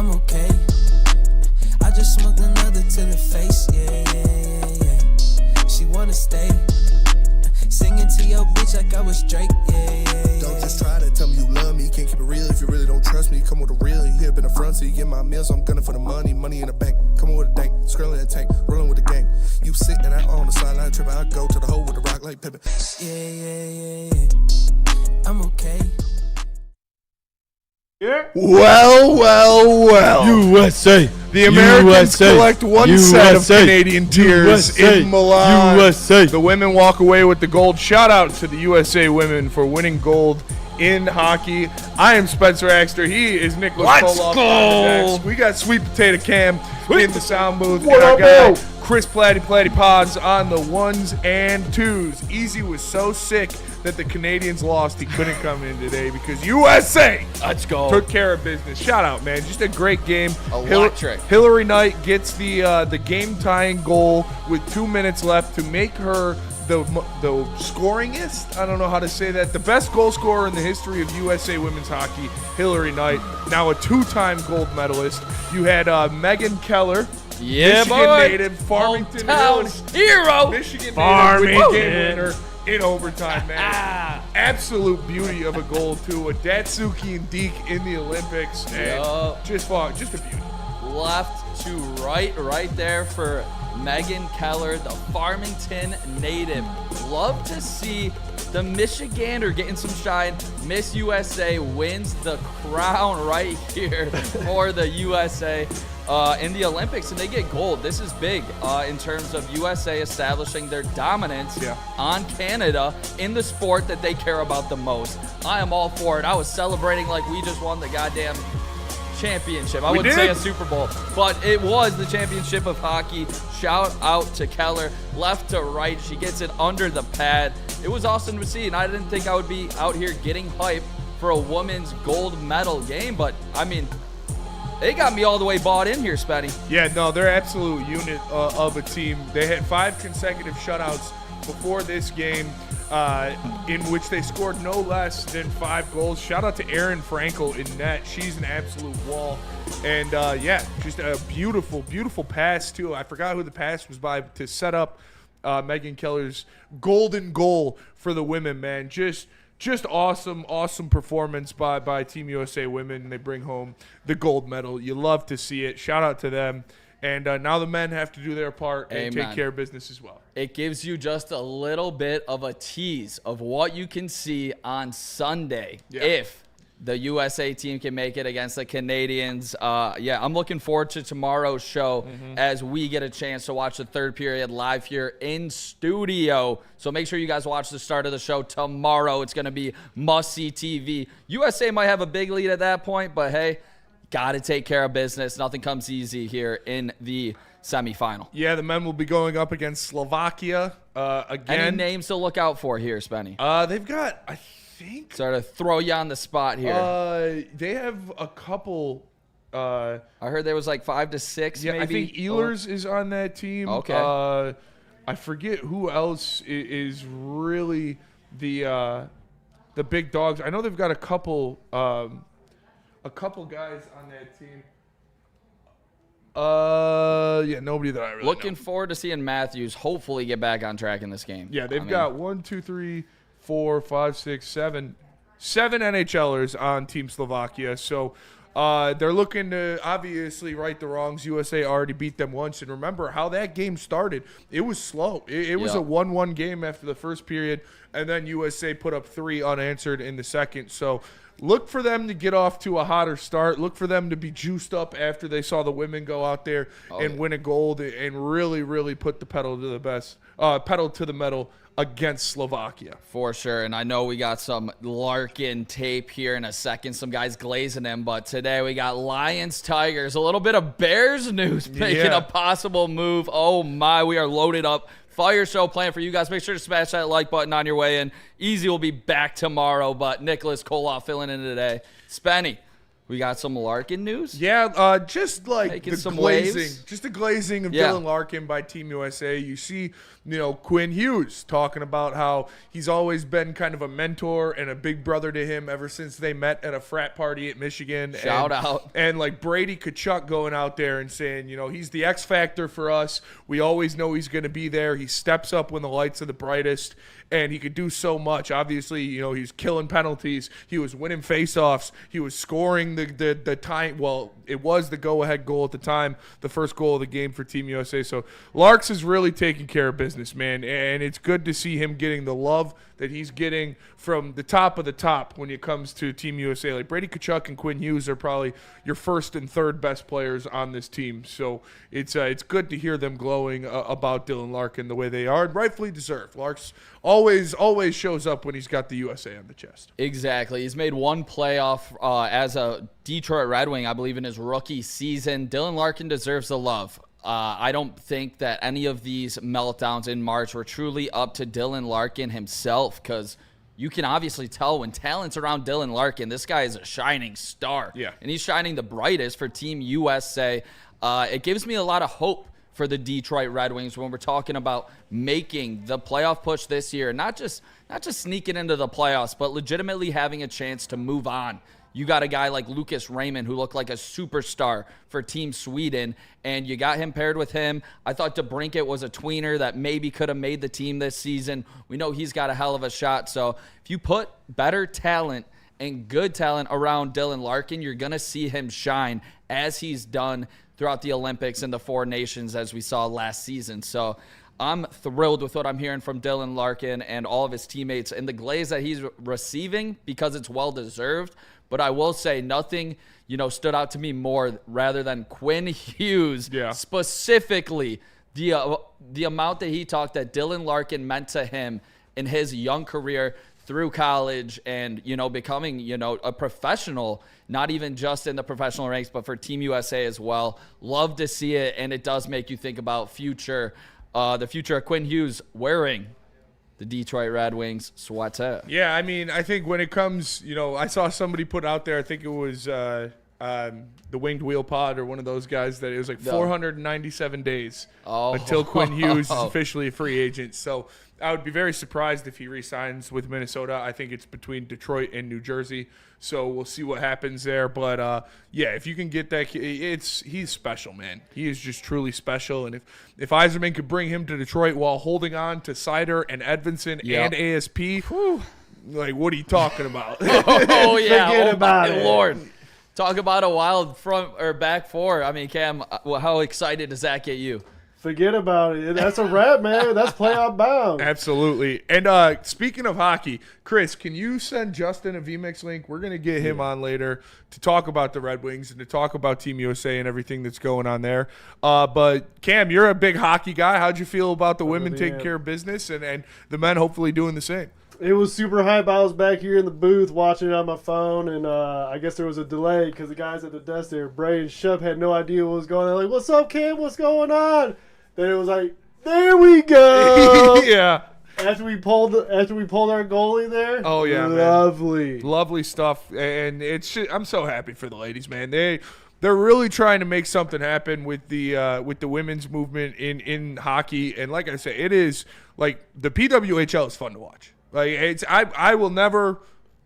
I'm okay. I just smoked another to the face, yeah. She wanna stay. Singing to your bitch like I was Drake, yeah. Don't just try to tell me you love me. Can't keep it real if you really don't trust me. Come with a real, you hip in the front, so you get my meals. I'm gunning for the money in the bank. Come on with a dank, scrolling in the tank, rolling with the gang. You sitting out on the sideline tripping, I go to the hole with the rock like Pippin. Yeah. I'm okay. Yeah. Well. USA. The Americans USA. collect one USA. set of Canadian tears USA. in Milan. USA. The women walk away with the gold. Shout out to the USA women for winning gold in hockey. I am Spencer Raxter. He is Nicholas Kohloff. go. We got Sweet Potato Cam in the sound booth. What and our up, guy, bro? Chris Platte Pods on the ones and twos. Easy was so sick that the Canadians lost. He couldn't come in today because USA Let's go. took care of business. Shout out, man. Just a great game. Electric. Hillary Knight gets the game-tying goal with 2 minutes left to make her the scoringest. I don't know how to say that. The best goal scorer in the history of USA women's hockey, Hillary Knight, now a two-time gold medalist. You had Megan Keller, Yeah, Michigan boy. native, Farmington Hometown Hills, hero. Michigan Farmington. native with the game winner in overtime, man. Absolute beauty of a goal, too. A Datsuki and Deke in the Olympics. And just a beauty. Left to right there for Megan Keller, the Farmington native. Love to see the Michigander getting some shine. Miss USA wins the crown right here for the USA in the Olympics, and they get gold. This is big in terms of USA establishing their dominance on Canada in the sport that they care about the most. I am all for it. I was celebrating like we just won the goddamn championship. I wouldn't say a Super Bowl, but it was the championship of hockey. Shout out to Keller, left to right. She gets it under the pad. It was awesome to see, and I didn't think I would be out here getting hype for a women's gold medal game, but I mean, they got me all the way bought in here, Spenny. Yeah, no, they're absolute unit of a team. They had 5 consecutive shutouts before this game, in which they scored no less than 5 goals. Shout out to Erin Frankel in net. She's an absolute wall. And, just a beautiful, beautiful pass, too. I forgot who the pass was by to set up Megan Keller's golden goal for the women, man. Just awesome performance by Team USA women. They bring home the gold medal. You love to see it. Shout out to them. And now the men have to do their part and take care of business as well. It gives you just a little bit of a tease of what you can see on Sunday if the USA team can make it against the Canadians. I'm looking forward to tomorrow's show as we get a chance to watch the third period live here in studio. So make sure you guys watch the start of the show tomorrow. It's going to be must-see TV. USA might have a big lead at that point, but hey, got to take care of business. Nothing comes easy here in the semifinal. Yeah, the men will be going up against Slovakia again. Any names to look out for here, Spenny? They've got, I think, sort of throw you on the spot here. they have a couple. I heard there was like 5 to 6. Yeah, maybe. I think Ehlers is on that team. Okay. I forget who else is really the big dogs. I know they've got a couple guys on that team. Nobody that I really Looking know. forward to seeing Matthews hopefully get back on track in this game. Yeah, they've got 1, 2, 3, 4, 5, 6, 7 NHLers on Team Slovakia. So they're looking to obviously right the wrongs. USA already beat them once. And remember how that game started. It was slow. It was a 1-1 game after the first period. And then USA put up 3 unanswered in the second. So look for them to get off to a hotter start. Look for them to be juiced up after they saw the women go out there and win a gold and really, really put the pedal to the metal against Slovakia. For sure. And I know we got some Larkin tape here in a second. Some guys glazing them. But today we got Lions, Tigers. A little bit of Bears news making a possible move. Oh, my. We are loaded up. Fire show planned for you guys. Make sure to smash that like button on your way in. Easy will be back tomorrow, but Nicholas Kohloff filling in today. Spenny, We got some Larkin news. Yeah, just like Making the some glazing, waves. just the glazing of Yeah. Dylan Larkin by Team USA. You see, Quinn Hughes talking about how he's always been kind of a mentor and a big brother to him ever since they met at a frat party at Michigan. Shout out. And like Brady Tkachuk going out there and saying, he's the X factor for us. We always know he's going to be there. He steps up when the lights are the brightest. And he could do so much. Obviously, he's killing penalties. He was winning faceoffs. He was scoring the time. Well, it was the go-ahead goal at the time, the first goal of the game for Team USA. So Larks is really taking care of business, man. And it's good to see him getting the love that he's getting from the top of the top when it comes to Team USA. Like Brady Tkachuk and Quinn Hughes are probably your first and third best players on this team. So it's good to hear them glowing about Dylan Larkin the way they are, and rightfully deserved. Larks always shows up when he's got the USA on the chest. Exactly. He's made one playoff as a Detroit Red Wing, I believe, in his rookie season. Dylan Larkin deserves the love. I don't think that any of these meltdowns in March were truly up to Dylan Larkin himself, because you can obviously tell when talent's around Dylan Larkin, this guy is a shining star. Yeah. And he's shining the brightest for Team USA. It gives me a lot of hope for the Detroit Red Wings when we're talking about making the playoff push this year. Not just sneaking into the playoffs, but legitimately having a chance to move on. You got a guy like Lucas Raymond who looked like a superstar for Team Sweden, and you got him paired with him. I thought DeBrincat was a tweener that maybe could have made the team this season. We know he's got a hell of a shot. So if you put better talent and good talent around Dylan Larkin, you're going to see him shine as he's done throughout the Olympics and the Four Nations as we saw last season. So I'm thrilled with what I'm hearing from Dylan Larkin and all of his teammates and the glaze that he's receiving, because it's well-deserved. But I will say nothing, stood out to me more rather than Quinn Hughes, specifically the amount that he talked that Dylan Larkin meant to him in his young career through college and, becoming, a professional, not even just in the professional ranks, but for Team USA as well. Love to see it, and it does make you think about the future of Quinn Hughes wearing the Detroit Red Wings sweater. Yeah, I think when it comes, I saw somebody put out there, I think it was the Winged Wheel Pod or one of those guys, that it was like 497 days until Quinn Hughes is officially a free agent. So I would be very surprised if he re-signs with Minnesota. I think it's between Detroit and New Jersey. So we'll see what happens there. But, if you can get that, he's special, man. He is just truly special. And if Yzerman could bring him to Detroit while holding on to Sider and Edvinson and ASP, like, what are you talking about? Oh, yeah. Forget about my it. Lord. Talk about a wild front or back four. Cam, how excited does that get you? Forget about it. That's a wrap, man. That's playoff bound. Absolutely. And speaking of hockey, Chris, can you send Justin a VMix link? We're going to get him on later to talk about the Red Wings and to talk about Team USA and everything that's going on there. But, Cam, you're a big hockey guy. How'd you feel about the women taking care of business and the men hopefully doing the same? It was super hype. I was back here in the booth watching it on my phone, and I guess there was a delay because the guys at the desk there, Bray and Shep, had no idea what was going on. Like, what's up, Cam? What's going on? Then it was like, there we go. Yeah. After we pulled our goalie there. Oh yeah, lovely, man. Lovely stuff, and I'm so happy for the ladies, man. They're really trying to make something happen with the women's movement in hockey, and like I say, it is like the PWHL is fun to watch. Like I will never.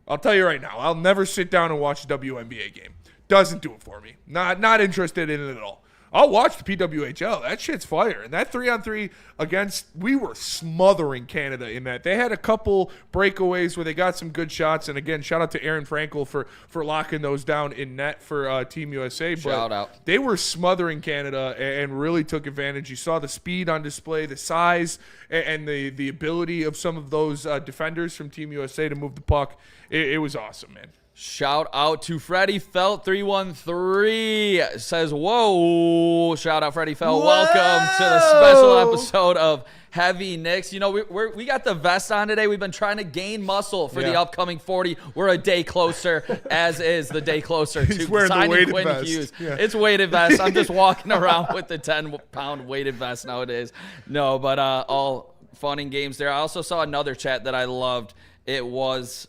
I'll tell you right now, I'll never sit down and watch a WNBA game. Doesn't do it for me. Not interested in it at all. I'll watch the PWHL. That shit's fire. And that 3-on-3 we were smothering Canada in that. They had a couple breakaways where they got some good shots. And again, shout out to Aaron Frankel for locking those down in net for Team USA. But shout out. They were smothering Canada and really took advantage. You saw the speed on display, the size, and the ability of some of those defenders from Team USA to move the puck. It was awesome, man. Shout out to Freddie Felt 313 says, whoa. Shout out Freddie Felt. Whoa! Welcome to the special episode of Heavy Nicks. We got the vest on today. We've been trying to gain muscle for the upcoming 40. We're a day closer, as is the day closer to signing Quinn Hughes. Yeah. It's weighted vest. I'm just walking around with the 10-pound weighted vest nowadays. No, but all fun and games there. I also saw another chat that I loved. It was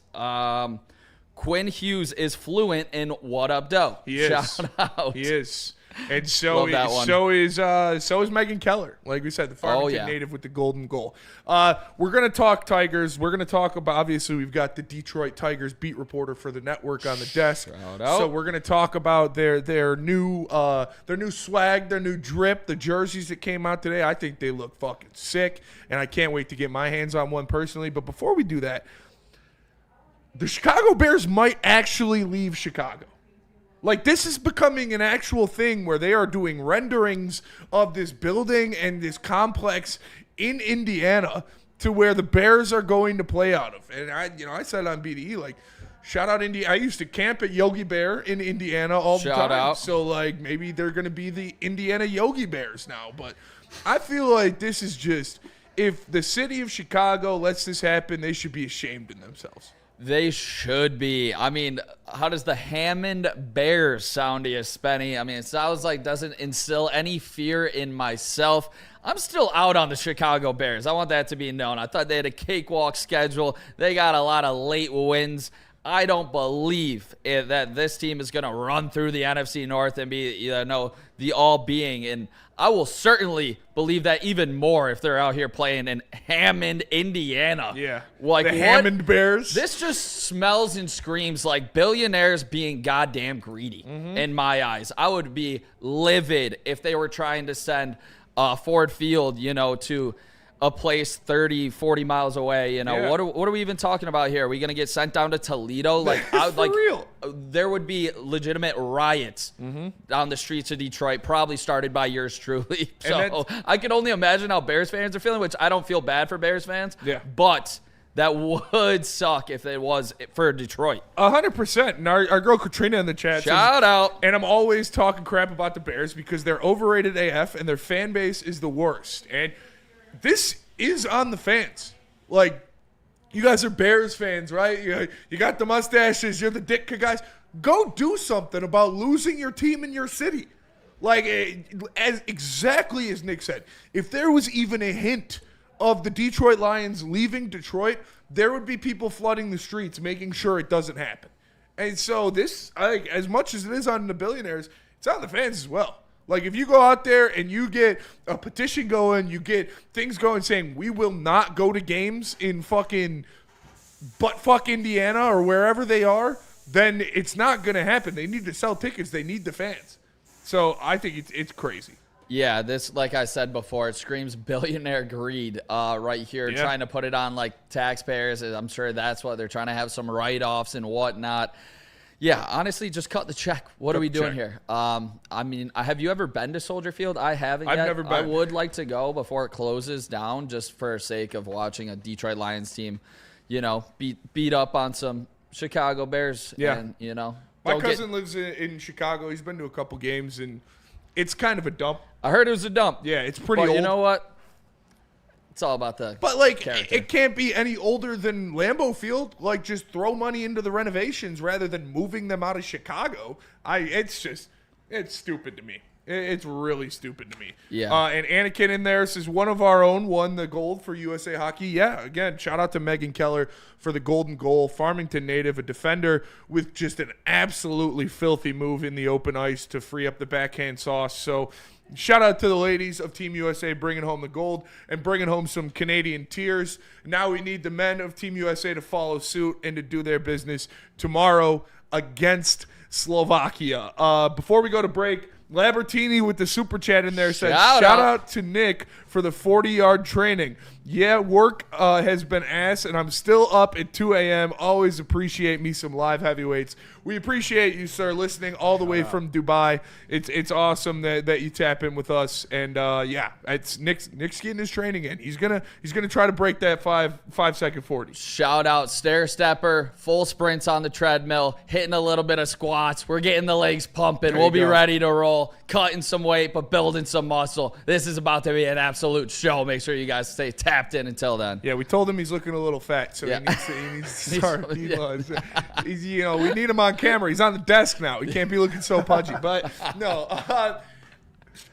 Quinn Hughes is fluent in what up, doe. He is. Shout out. He is. And so Love that one. so is Megan Keller. Like we said, the Farmington native with the golden goal. We're gonna talk Tigers. We're gonna talk about, obviously we've got the Detroit Tigers beat reporter for the network on the desk. Shout out. So we're gonna talk about their new swag, their new drip, the jerseys that came out today. I think they look fucking sick, and I can't wait to get my hands on one personally. But before we do that, the Chicago Bears might actually leave Chicago. Like, this is becoming an actual thing where they are doing renderings of this building and this complex in Indiana to where the Bears are going to play out of. And I said on BDE, like, shout out India. I used to camp at Yogi Bear in Indiana all the time. Shout out. So, like, maybe they're going to be the Indiana Yogi Bears now. But I feel like this is just, if the city of Chicago lets this happen, they should be ashamed in themselves. They should be. I mean, how does the Hammond Bears sound to you, Spenny? I mean, it sounds like doesn't instill any fear in myself. I'm still out on the Chicago Bears. I want that to be known. I thought they had a cakewalk schedule. They got a lot of late wins. I don't believe that this team is going to run through the NFC North and be, the all-being. And I will certainly believe that even more if they're out here playing in Hammond, Indiana. Yeah. Like, the Hammond Bears. This just smells and screams like billionaires being goddamn greedy in my eyes. I would be livid if they were trying to send Ford Field, to a place 30, 40 miles away. Yeah. What are we even talking about here? Are we going to get sent down to Toledo? For real. There would be legitimate riots down the streets of Detroit, probably started by yours truly. So I can only imagine how Bears fans are feeling, which I don't feel bad for Bears fans. Yeah. But that would suck if it was for Detroit. 100%. And our girl Katrina in the chat Shout out. And I'm always talking crap about the Bears because they're overrated AF and their fan base is the worst. And this is on the fans. Like, you guys are Bears fans, right? You got the mustaches. You're the Ditka guys. Go do something about losing your team in your city. Like, exactly as Nick said, if there was even a hint of the Detroit Lions leaving Detroit, there would be people flooding the streets making sure it doesn't happen. And so this, as much as it is on the billionaires, it's on the fans as well. Like, if you go out there and you get a petition going, you get things going saying we will not go to games in fucking buttfuck Indiana or wherever they are, then it's not going to happen. They need to sell tickets. They need the fans. So I think it's crazy. Yeah, this, like I said before, it screams billionaire greed right here, trying to put it on, like, taxpayers. I'm sure that's what they're trying to have some write-offs and whatnot. Yeah, honestly, just cut the check. What are we doing here? I mean, have you ever been to Soldier Field? I haven't yet. I've never been. I would like to go before it closes down, just for sake of watching a Detroit Lions team, beat up on some Chicago Bears. Yeah. And, My cousin lives in Chicago. He's been to a couple games, and it's kind of a dump. I heard it was a dump. Yeah, it's pretty but old. You know what? It's all about the character. It can't be any older than Lambeau Field. Like, just throw money into the renovations rather than moving them out of Chicago. It's stupid to me. It's really stupid to me. Yeah. And Anakin in there says one of our own won the gold for USA Hockey. Yeah, again, shout out to Megan Keller for the golden goal. Farmington native, a defender with just an absolutely filthy move in the open ice to free up the backhand sauce. So shout out to the ladies of Team USA bringing home the gold and bringing home some Canadian tears. Now we need the men of Team USA to follow suit and to do their business tomorrow against Slovakia. Before we go to break, Labertini with the super chat in there says, shout out to Nick for the 40-yard training. Yeah, work has been ass, and I'm still up at 2 a.m. Always appreciate me some live heavyweights. We appreciate you, sir, listening all the way from Dubai. It's awesome that you tap in with us, and it's Nick's getting his training in. He's gonna try to break that 5-second 40. Shout out stair stepper, full sprints on the treadmill, hitting a little bit of squats. We're getting the legs pumping. We'll be ready to roll, cutting some weight, but building some muscle. This is about to be an absolute show. Make sure you guys stay tapped in until then. Yeah, we told him he's looking a little fat, so he needs to start. We need him on camera. He's on the desk now. He can't be looking so pudgy. But no,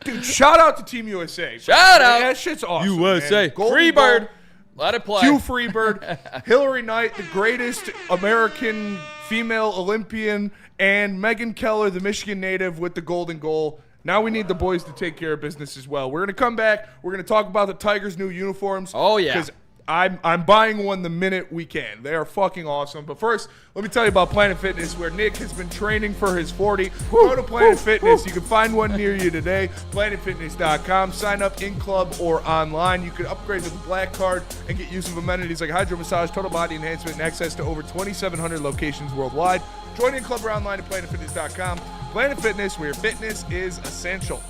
dude, shout out to Team USA. Shout out. That shit's awesome. USA. Man. Golden Free bird. goal. Let it play. Hugh Freebird, Hillary Knight, the greatest American female Olympian, and Megan Keller, the Michigan native with the golden goal. Now we need the boys to take care of business as well. We're going to come back. We're going to talk about the Tigers' new uniforms. Oh, yeah. Because I'm buying one the minute we can. They are fucking awesome. But first, let me tell you about Planet Fitness, where Nick has been training for his 40. Go to Planet Fitness. You can find one near you today. PlanetFitness.com. Sign up in club or online. You can upgrade to the Black Card and get use of amenities like hydro massage, total body enhancement, and access to over 2,700 locations worldwide. Join in club or online at PlanetFitness.com. Planet Fitness, where fitness is essential.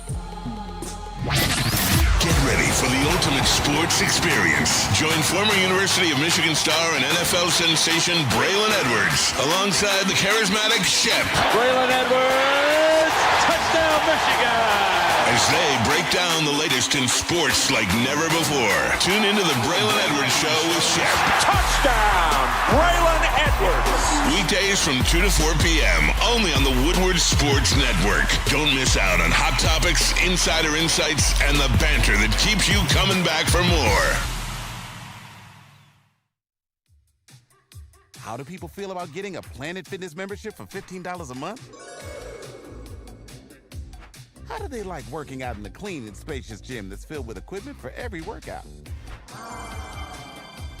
Get ready for the ultimate sports experience. Join former University of Michigan star and NFL sensation Braylon Edwards alongside the charismatic Shep. Braylon Edwards, touchdown Michigan! As they break down the latest in sports like never before. Tune into the Braylon Edwards Show with Shep. Touchdown, Braylon Edwards! Weekdays from 2 to 4 p.m. only on the Woodward Sports Network. Don't miss out on hot topics, insider insights, and the banter that keeps you coming back for more. How do people feel about getting a Planet Fitness membership for $15 a month? How do they like working out in a clean and spacious gym that's filled with equipment for every workout?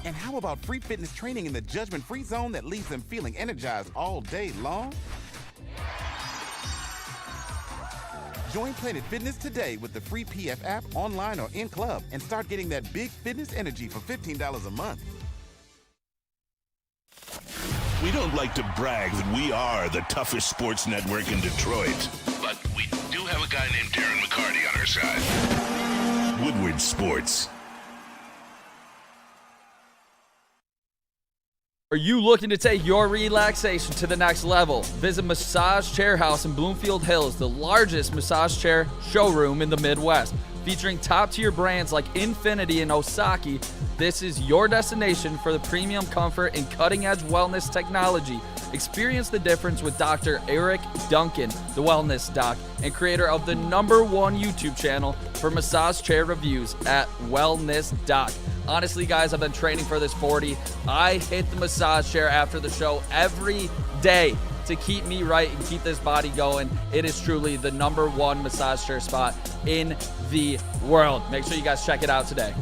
And how about free fitness training in the judgment-free zone that leaves them feeling energized all day long? Join Planet Fitness today with the free PF app, online or in club, and start getting that big fitness energy for $15 a month. We don't like to brag that we are the toughest sports network in Detroit, but we do have a guy named Darren McCarty on our side. Woodward Sports. Are you looking to take your relaxation to the next level? Visit Massage Chair House in Bloomfield Hills, the largest massage chair showroom in the Midwest. Featuring top-tier brands like Infinity and Osaki, this is your destination for the premium comfort and cutting-edge wellness technology. Experience the difference with Dr. Eric Duncan, the Wellness Doc, and creator of the #1 YouTube channel for massage chair reviews at Wellness Doc. Honestly, guys, I've been training for this 40. I hit the massage chair after the show every day to keep me right and keep this body going. It is truly the #1 massage chair spot in the world. Make sure you guys check it out today.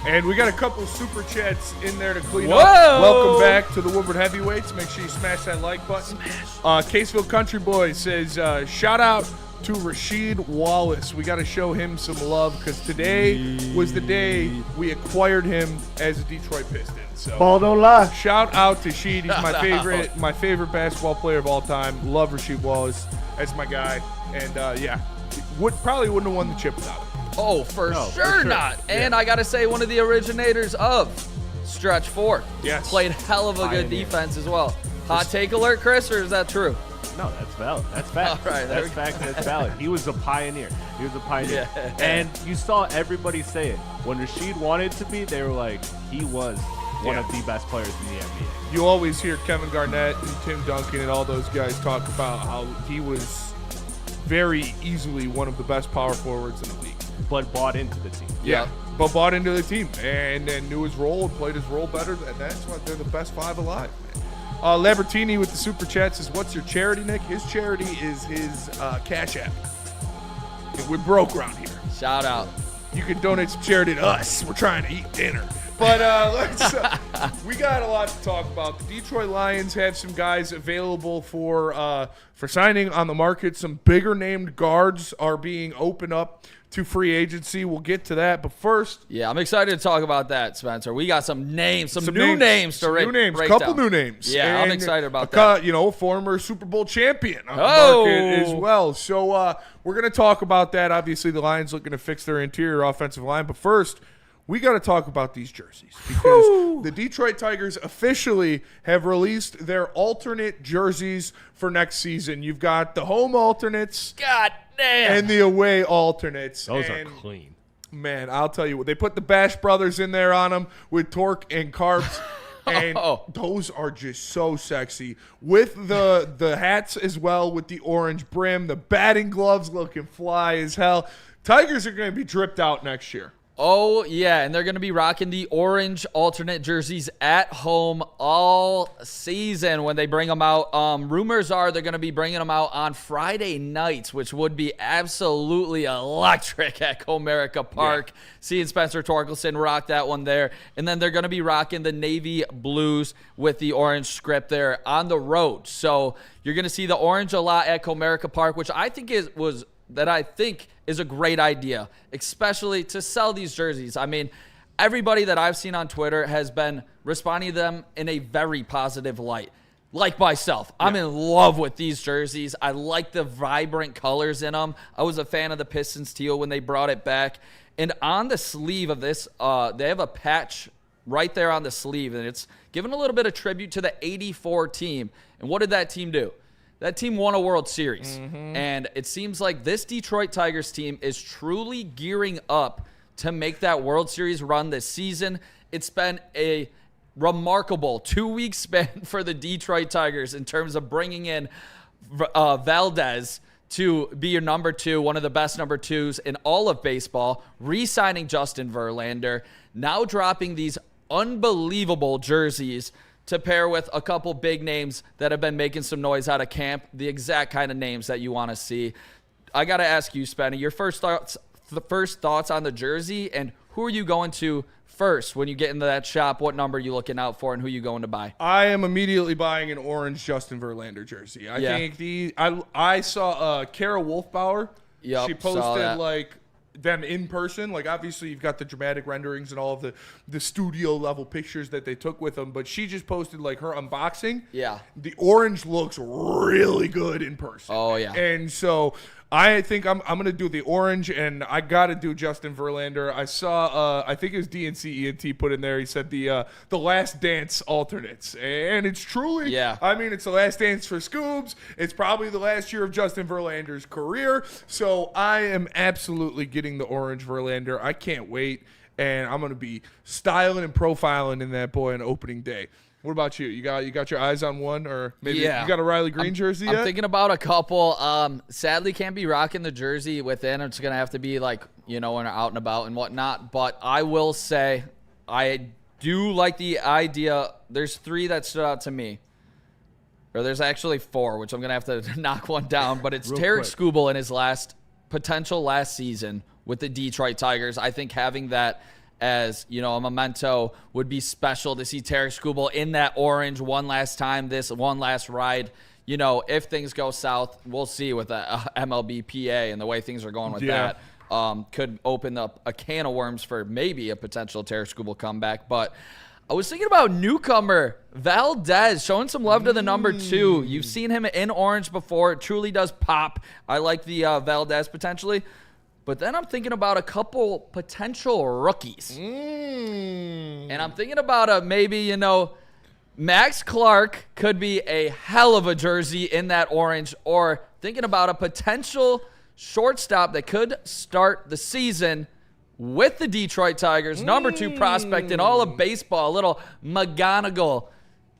And we got a couple of super chats in there to clean Whoa! up. Welcome back to the Woodward Heavyweights. Make sure you smash that like button. Caseville Country Boy says, shout out to Rasheed Wallace. We got to show him some love because today was the day we acquired him as a Detroit Piston. So Ball don't lie. shout out to Sheed. He's my favorite basketball player of all time. Love Rasheed Wallace. That's my guy. And probably wouldn't have won the chip without him. Oh, for sure not. And I got to say, one of the originators of Stretch 4. Yes. Played hell of a good defense as well. Hot take alert, Chris, or is that true? No, that's valid. That's fact. All right, there that's we go. fact. That's valid. He was a pioneer. Yeah. And you saw everybody say it. When Rasheed wanted to be, they were like, he was one of the best players in the NBA. You always hear Kevin Garnett and Tim Duncan and all those guys talk about how he was very easily one of the best power forwards in the league. But bought into the team. Yeah, but bought into the team and knew his role and played his role better. And that's why they're the best five alive. Labertini with the super chat says, what's your charity, Nick? His charity is his Cash App. We're broke around here. Shout out. You can donate some charity to us. We're trying to eat dinner. But we got a lot to talk about. The Detroit Lions have some guys available for signing on the market. Some bigger named guards are being opened up to free agency. We'll get to that. But first, Yeah, I'm excited to talk about that, Spencer. We got some names, some new names to break couple down. new names. Yeah, I'm And excited about that. Former Super Bowl champion on the market as well. So we're going to talk about that. Obviously, the Lions looking to fix their interior offensive line. But first, we got to talk about these jerseys because the Detroit Tigers officially have released their alternate jerseys for next season. You've got the home alternates God damn. and the away alternates. Those And, are clean. man, I'll tell you what. They put the Bash Brothers in there on them with Torque and Carbs. And those are just so sexy. With the hats as well, with the orange brim, the batting gloves looking fly as hell. Tigers are going to be dripped out next year. Oh, yeah, and they're going to be rocking the orange alternate jerseys at home all season when they bring them out. Rumors are they're going to be bringing them out on Friday nights, which would be absolutely electric at Comerica Park. Yeah. Seeing Spencer Torkelson rock that one there. And then they're going to be rocking the navy blues with the orange script there on the road. So you're going to see the orange a lot at Comerica Park, which I think is a great idea, especially to sell these jerseys. I mean, everybody that I've seen on Twitter has been responding to them in a very positive light. Like myself, I'm in love with these jerseys. I like the vibrant colors in them. I was a fan of the Pistons teal when they brought it back. And on the sleeve of this, they have a patch right there on the sleeve, and it's giving a little bit of tribute to the 84 team. And what did that team do? That team won a World Series, and it seems like this Detroit Tigers team is truly gearing up to make that World Series run this season. It's been a remarkable 2-week span for the Detroit Tigers in terms of bringing in Valdez to be your number 2, one of the best number 2s in all of baseball, re-signing Justin Verlander, now dropping these unbelievable jerseys to pair with a couple big names that have been making some noise out of camp, the exact kind of names that you want to see. I got to ask you, Spenny, your first thoughts on the jersey, and who are you going to first when you get into that shop? What number are you looking out for, and who are you going to buy? I am immediately buying an orange Justin Verlander jersey. I think I saw Kara Wolfbauer. Yep, she posted them in person. Like, obviously you've got the dramatic renderings and all of the studio level pictures that they took with them, but she just posted like her unboxing. Yeah, the orange looks really good in person. Oh yeah. And so I think I'm gonna do the orange, and I gotta do Justin Verlander. I saw I think it was DNC ENT put in there. He said the Last Dance alternates, and it's truly. Yeah. I mean, it's the last dance for Scoobs. It's probably the last year of Justin Verlander's career. So I am absolutely getting the orange Verlander. I can't wait, and I'm gonna be styling and profiling in that boy on opening day. What about you? You got your eyes on one, or maybe you got a Riley Green jersey yet? I'm thinking about a couple. Sadly, can't be rocking the jersey within. It's going to have to be like, when we're out and about and whatnot. But I will say I do like the idea. There's 3 that stood out to me. Or there's actually 4, which I'm going to have to knock one down. But it's Tarek Skubal in his potential last season with the Detroit Tigers. I think having that as, a memento would be special to see Tarek Skubal in that orange one last time, this one last ride. If things go south, we'll see with the MLB PA and the way things are going with that. Could open up a can of worms for maybe a potential Tarek Skubal comeback. But I was thinking about newcomer Valdez, showing some love to the number 2. You've seen him in orange before. It truly does pop. I like the Valdez potentially. But then I'm thinking about a couple potential rookies. And I'm thinking about maybe, Max Clark could be a hell of a jersey in that orange, or thinking about a potential shortstop that could start the season with the Detroit Tigers, number 2 prospect in all of baseball, a little McGonagall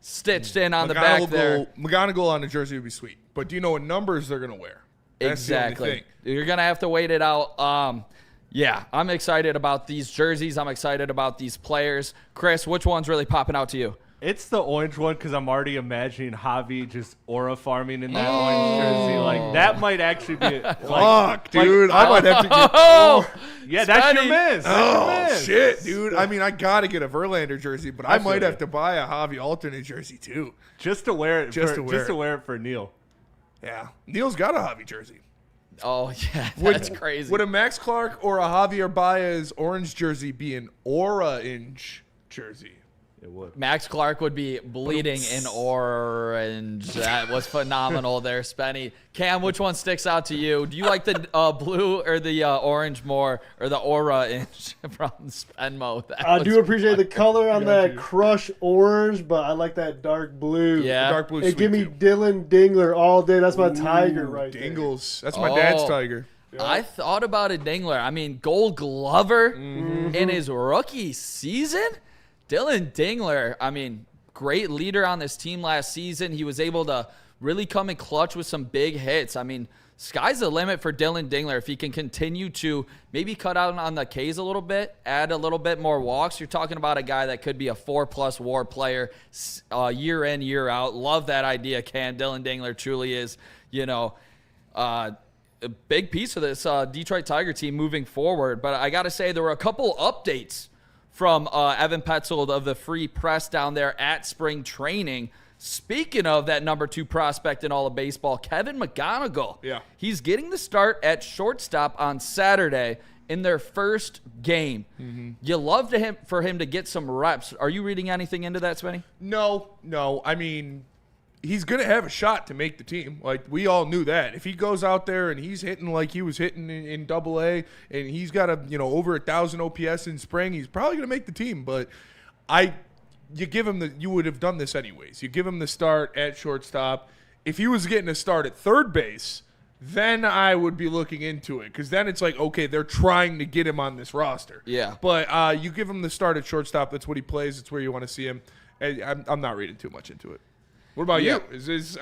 stitched in on the back there. McGonagall on the jersey would be sweet. But do you know what numbers they're going to wear? That's exactly. The only thing. You're going to have to wait it out. I'm excited about these jerseys. I'm excited about these players. Chris, which one's really popping out to you? It's the orange one because I'm already imagining Javi just aura farming in that orange jersey. Like, that might actually be fuck, dude. I might have to get... yeah, that's your miss. Shit, dude. I mean, I got to get a Verlander jersey, but I might have to buy a Javi alternate jersey, too. Just to wear it. Just to wear it for Neil. Yeah. Neil's got a Javi jersey. Oh, yeah. That's crazy. Would a Max Clark or a Javier Baez orange jersey be an orange jersey? It would. Max Clark would be bleeding in orange. That was phenomenal there, Spenny. Cam, which one sticks out to you? Do you like the blue or the orange more, or the orange from Spenmo? I do appreciate the color on that crush orange, but I like that dark blue. Yeah. Dark blue. Give me Dylan Dingler all day. That's my Tiger right Dingles. There. That's my dad's Tiger. Yeah. I thought about a Dingler. I mean, Gold Glover in his rookie season. Dylan Dingler, I mean, great leader on this team last season. He was able to really come in clutch with some big hits. I mean, sky's the limit for Dylan Dingler. If he can continue to maybe cut out on the Ks a little bit, add a little bit more walks, you're talking about a guy that could be a 4+ WAR player year in, year out. Love that idea, Cam. Dylan Dingler truly is, a big piece of this Detroit Tiger team moving forward. But I got to say, there were a couple updates from Evan Petzold of the Free Press down there at spring training. Speaking of that number 2 prospect in all of baseball, Kevin McGonigal. Yeah. He's getting the start at shortstop on Saturday in their first game. Mm-hmm. You love for him to get some reps. Are you reading anything into that, Spenny? No. I mean, he's going to have a shot to make the team. Like, we all knew that. If he goes out there and he's hitting like he was hitting in AA, and he's got over 1,000 OPS in spring, he's probably going to make the team. But you would have done this anyways. You give him the start at shortstop. If he was getting a start at third base, then I would be looking into it, because then it's like, okay, they're trying to get him on this roster. Yeah. But you give him the start at shortstop. That's what he plays. It's where you want to see him. I'm not reading too much into it. What about you? He's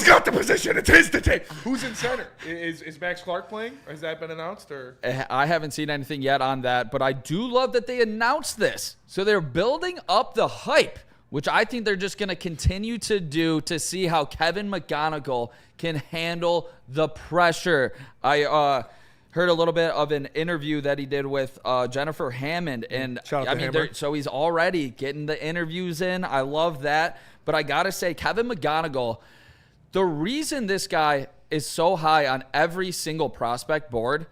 got the position. It's his to take. Who's in center? Is Max Clark playing? Has that been announced? Or I haven't seen anything yet on that, but I do love that they announced this. So they're building up the hype, which I think they're just going to continue to do to see how Kevin McGonigal can handle the pressure. I heard a little bit of an interview that he did with Jennifer Hammond, and Shout out to Hammer. so he's already getting the interviews in. I love that. But I got to say, Kevin McGonigal, the reason this guy is so high on every single prospect board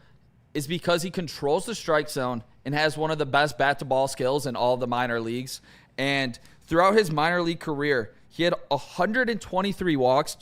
is because he controls the strike zone and has one of the best bat-to-ball skills in all of the minor leagues. And throughout his minor league career, he had 123 walks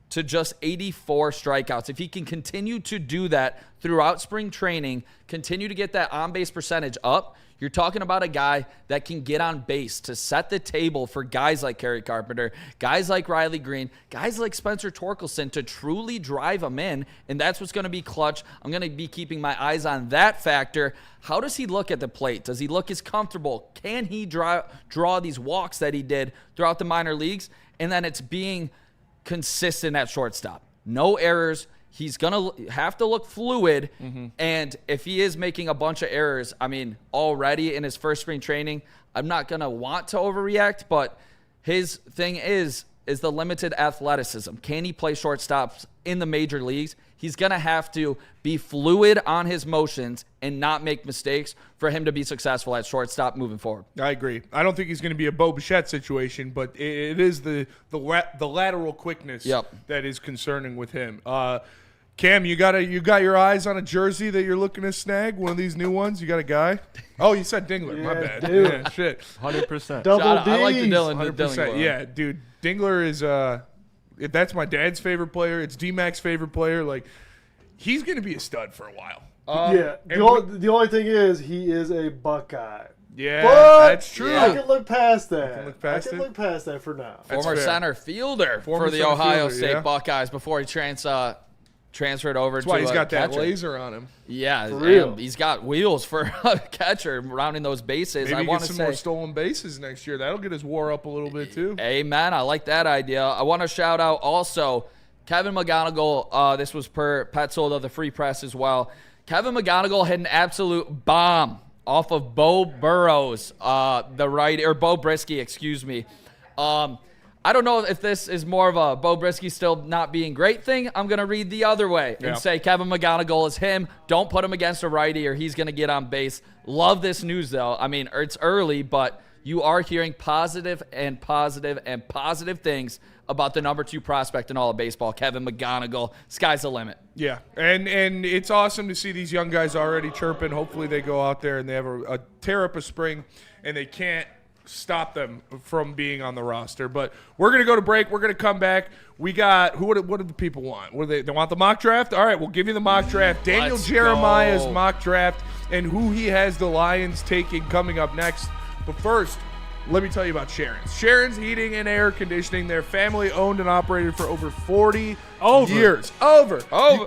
to just 84 strikeouts. If he can continue to do that throughout spring training, continue to get that on-base percentage up, you're talking about a guy that can get on base to set the table for guys like Kerry Carpenter, guys like Riley Green, guys like Spencer Torkelson to truly drive them in, and that's what's going to be clutch. I'm going to be keeping my eyes on that factor. How does he look at the plate? Does he look as comfortable? Can he draw these walks that he did throughout the minor leagues? And then it's being consistent at shortstop. No errors. He's going to have to look fluid, and if he is making a bunch of errors, I mean, already in his first spring training, I'm not going to want to overreact, but his thing is the limited athleticism. Can he play shortstops in the major leagues? He's going to have to be fluid on his motions and not make mistakes for him to be successful at shortstop moving forward. I agree. I don't think he's going to be a Bo Bichette situation, but it is the lateral quickness that is concerning with him. Cam, you got your eyes on a jersey that you're looking to snag? One of these new ones? You got a guy? Oh, you said Dingler. My bad. Dude. Yeah, shit. 100%. Double D. I like the Dylan. 100%. Yeah, dude. Dingler is if that's my dad's favorite player. It's D-Mac's favorite player. Like, he's going to be a stud for a while. The only thing is he is a Buckeye. Yeah, but that's true. I can look past that. I can look past that for now. Former fair. center fielder Former for the center Ohio fielder, State yeah. Buckeyes before he transferred over That's to why he's got that catcher. laser on him. Yeah, For real. and he's got wheels for a catcher rounding those bases. Maybe I want get to some say, more stolen bases next year. That'll get his WAR up a little bit too. amen. I like that idea. I want to shout out also Kevin McGonigal. This was per Petzold of the Free Press as well. Kevin McGonigal hit an absolute bomb off of Bo Burrows, Bo Brisky, excuse me. I don't know if this is more of a Bo Brisky still not being great thing. I'm going to read the other way and say Kevin McGonigal is him. Don't put him against a righty or he's going to get on base. Love this news, though. I mean, it's early, but you are hearing positive things about the number 2 prospect in all of baseball, Kevin McGonigal. Sky's the limit. Yeah, and it's awesome to see these young guys already chirping. Hopefully they go out there and they have a tear up a spring and they can't stop them from being on the roster. But we're going to go to break. We're going to come back. We got, what do the people want? What do they want the mock draft? All right, we'll give you the mock draft. Daniel Let's Jeremiah's go. mock draft and who he has the Lions taking coming up next. But first, let me tell you about Sharon's. Sharon's Heating and Air Conditioning. They're family owned and operated for over 40 years.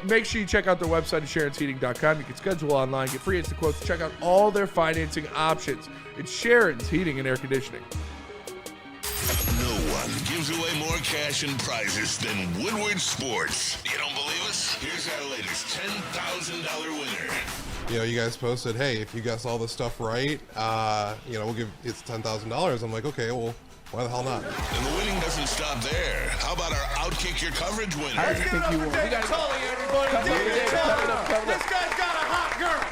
Make sure you check out their website at sharonsheating.com. You can schedule online, get free instant quotes, check out all their financing options. It's Sharon's Heating and Air Conditioning. No one gives gives away more cash and prizes than Woodward Sports. You don't believe us? Here's our latest $10,000 winner. You know, you guys posted, hey, if you guess all this stuff right, we'll give it's $10,000. I'm like, okay, well, why the hell not? And the winning doesn't stop there. How about our Outkick Your Coverage winner? I think you won. We got Tully, everybody. This guy's got a hot girl.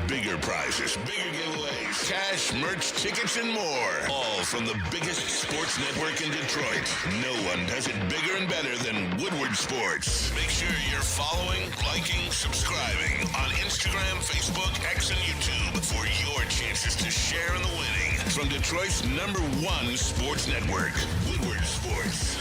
Bigger prizes, bigger giveaways, cash, merch, tickets, and more. All from the biggest sports network in Detroit. No one does it bigger and better than Woodward Sports. Make sure you're following, liking, subscribing on Instagram, Facebook, X, and YouTube for your chances to share in the winning. From Detroit's #1 sports network, Woodward Sports.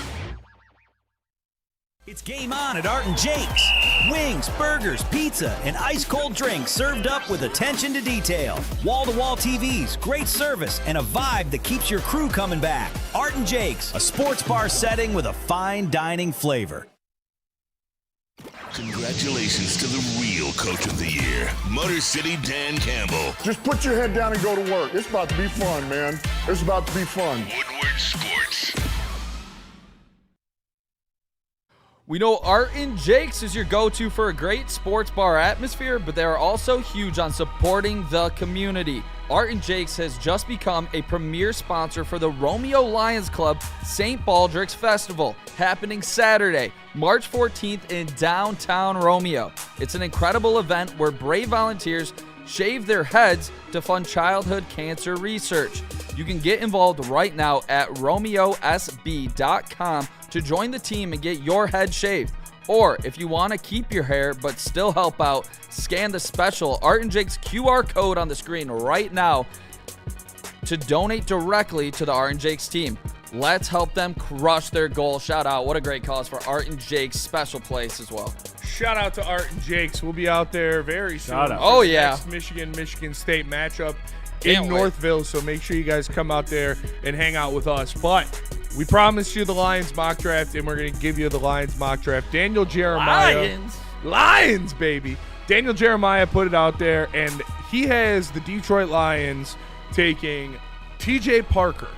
It's game on at Art and Jake's. Wings, burgers, pizza, and ice-cold drinks served up with attention to detail. Wall-to-wall TVs, great service, and a vibe that keeps your crew coming back. Art and Jake's, a sports bar setting with a fine dining flavor. Congratulations to the real Coach of the Year, Motor City Dan Campbell. Just put your head down and go to work. It's about to be fun, man. It's about to be fun. Woodward Sports. We know Art and Jake's is your go-to for a great sports bar atmosphere, but they are also huge on supporting the community. Art and Jake's has just become a premier sponsor for the Romeo Lions Club St. Baldrick's Festival, happening Saturday, March 14th in downtown Romeo. It's an incredible event where brave volunteers shave their heads to fund childhood cancer research. You can get involved right now at romeosb.com to join the team and get your head shaved. Or if you want to keep your hair but still help out, scan the special Art and Jake's QR code on the screen right now to donate directly to the Art and Jake's team. Let's help them crush their goal. Shout out. What a great cause for Art and Jake's, special place as well. Shout out to Art and Jake's. We'll be out there very soon. Shout out. Oh, yeah. Next Michigan State matchup Can't in wait. Northville. So make sure you guys come out there and hang out with us. But we promised you the Lions mock draft, and we're going to give you the Lions mock draft. Daniel Jeremiah. Lions, baby. Daniel Jeremiah put it out there, and he has the Detroit Lions taking TJ Parker,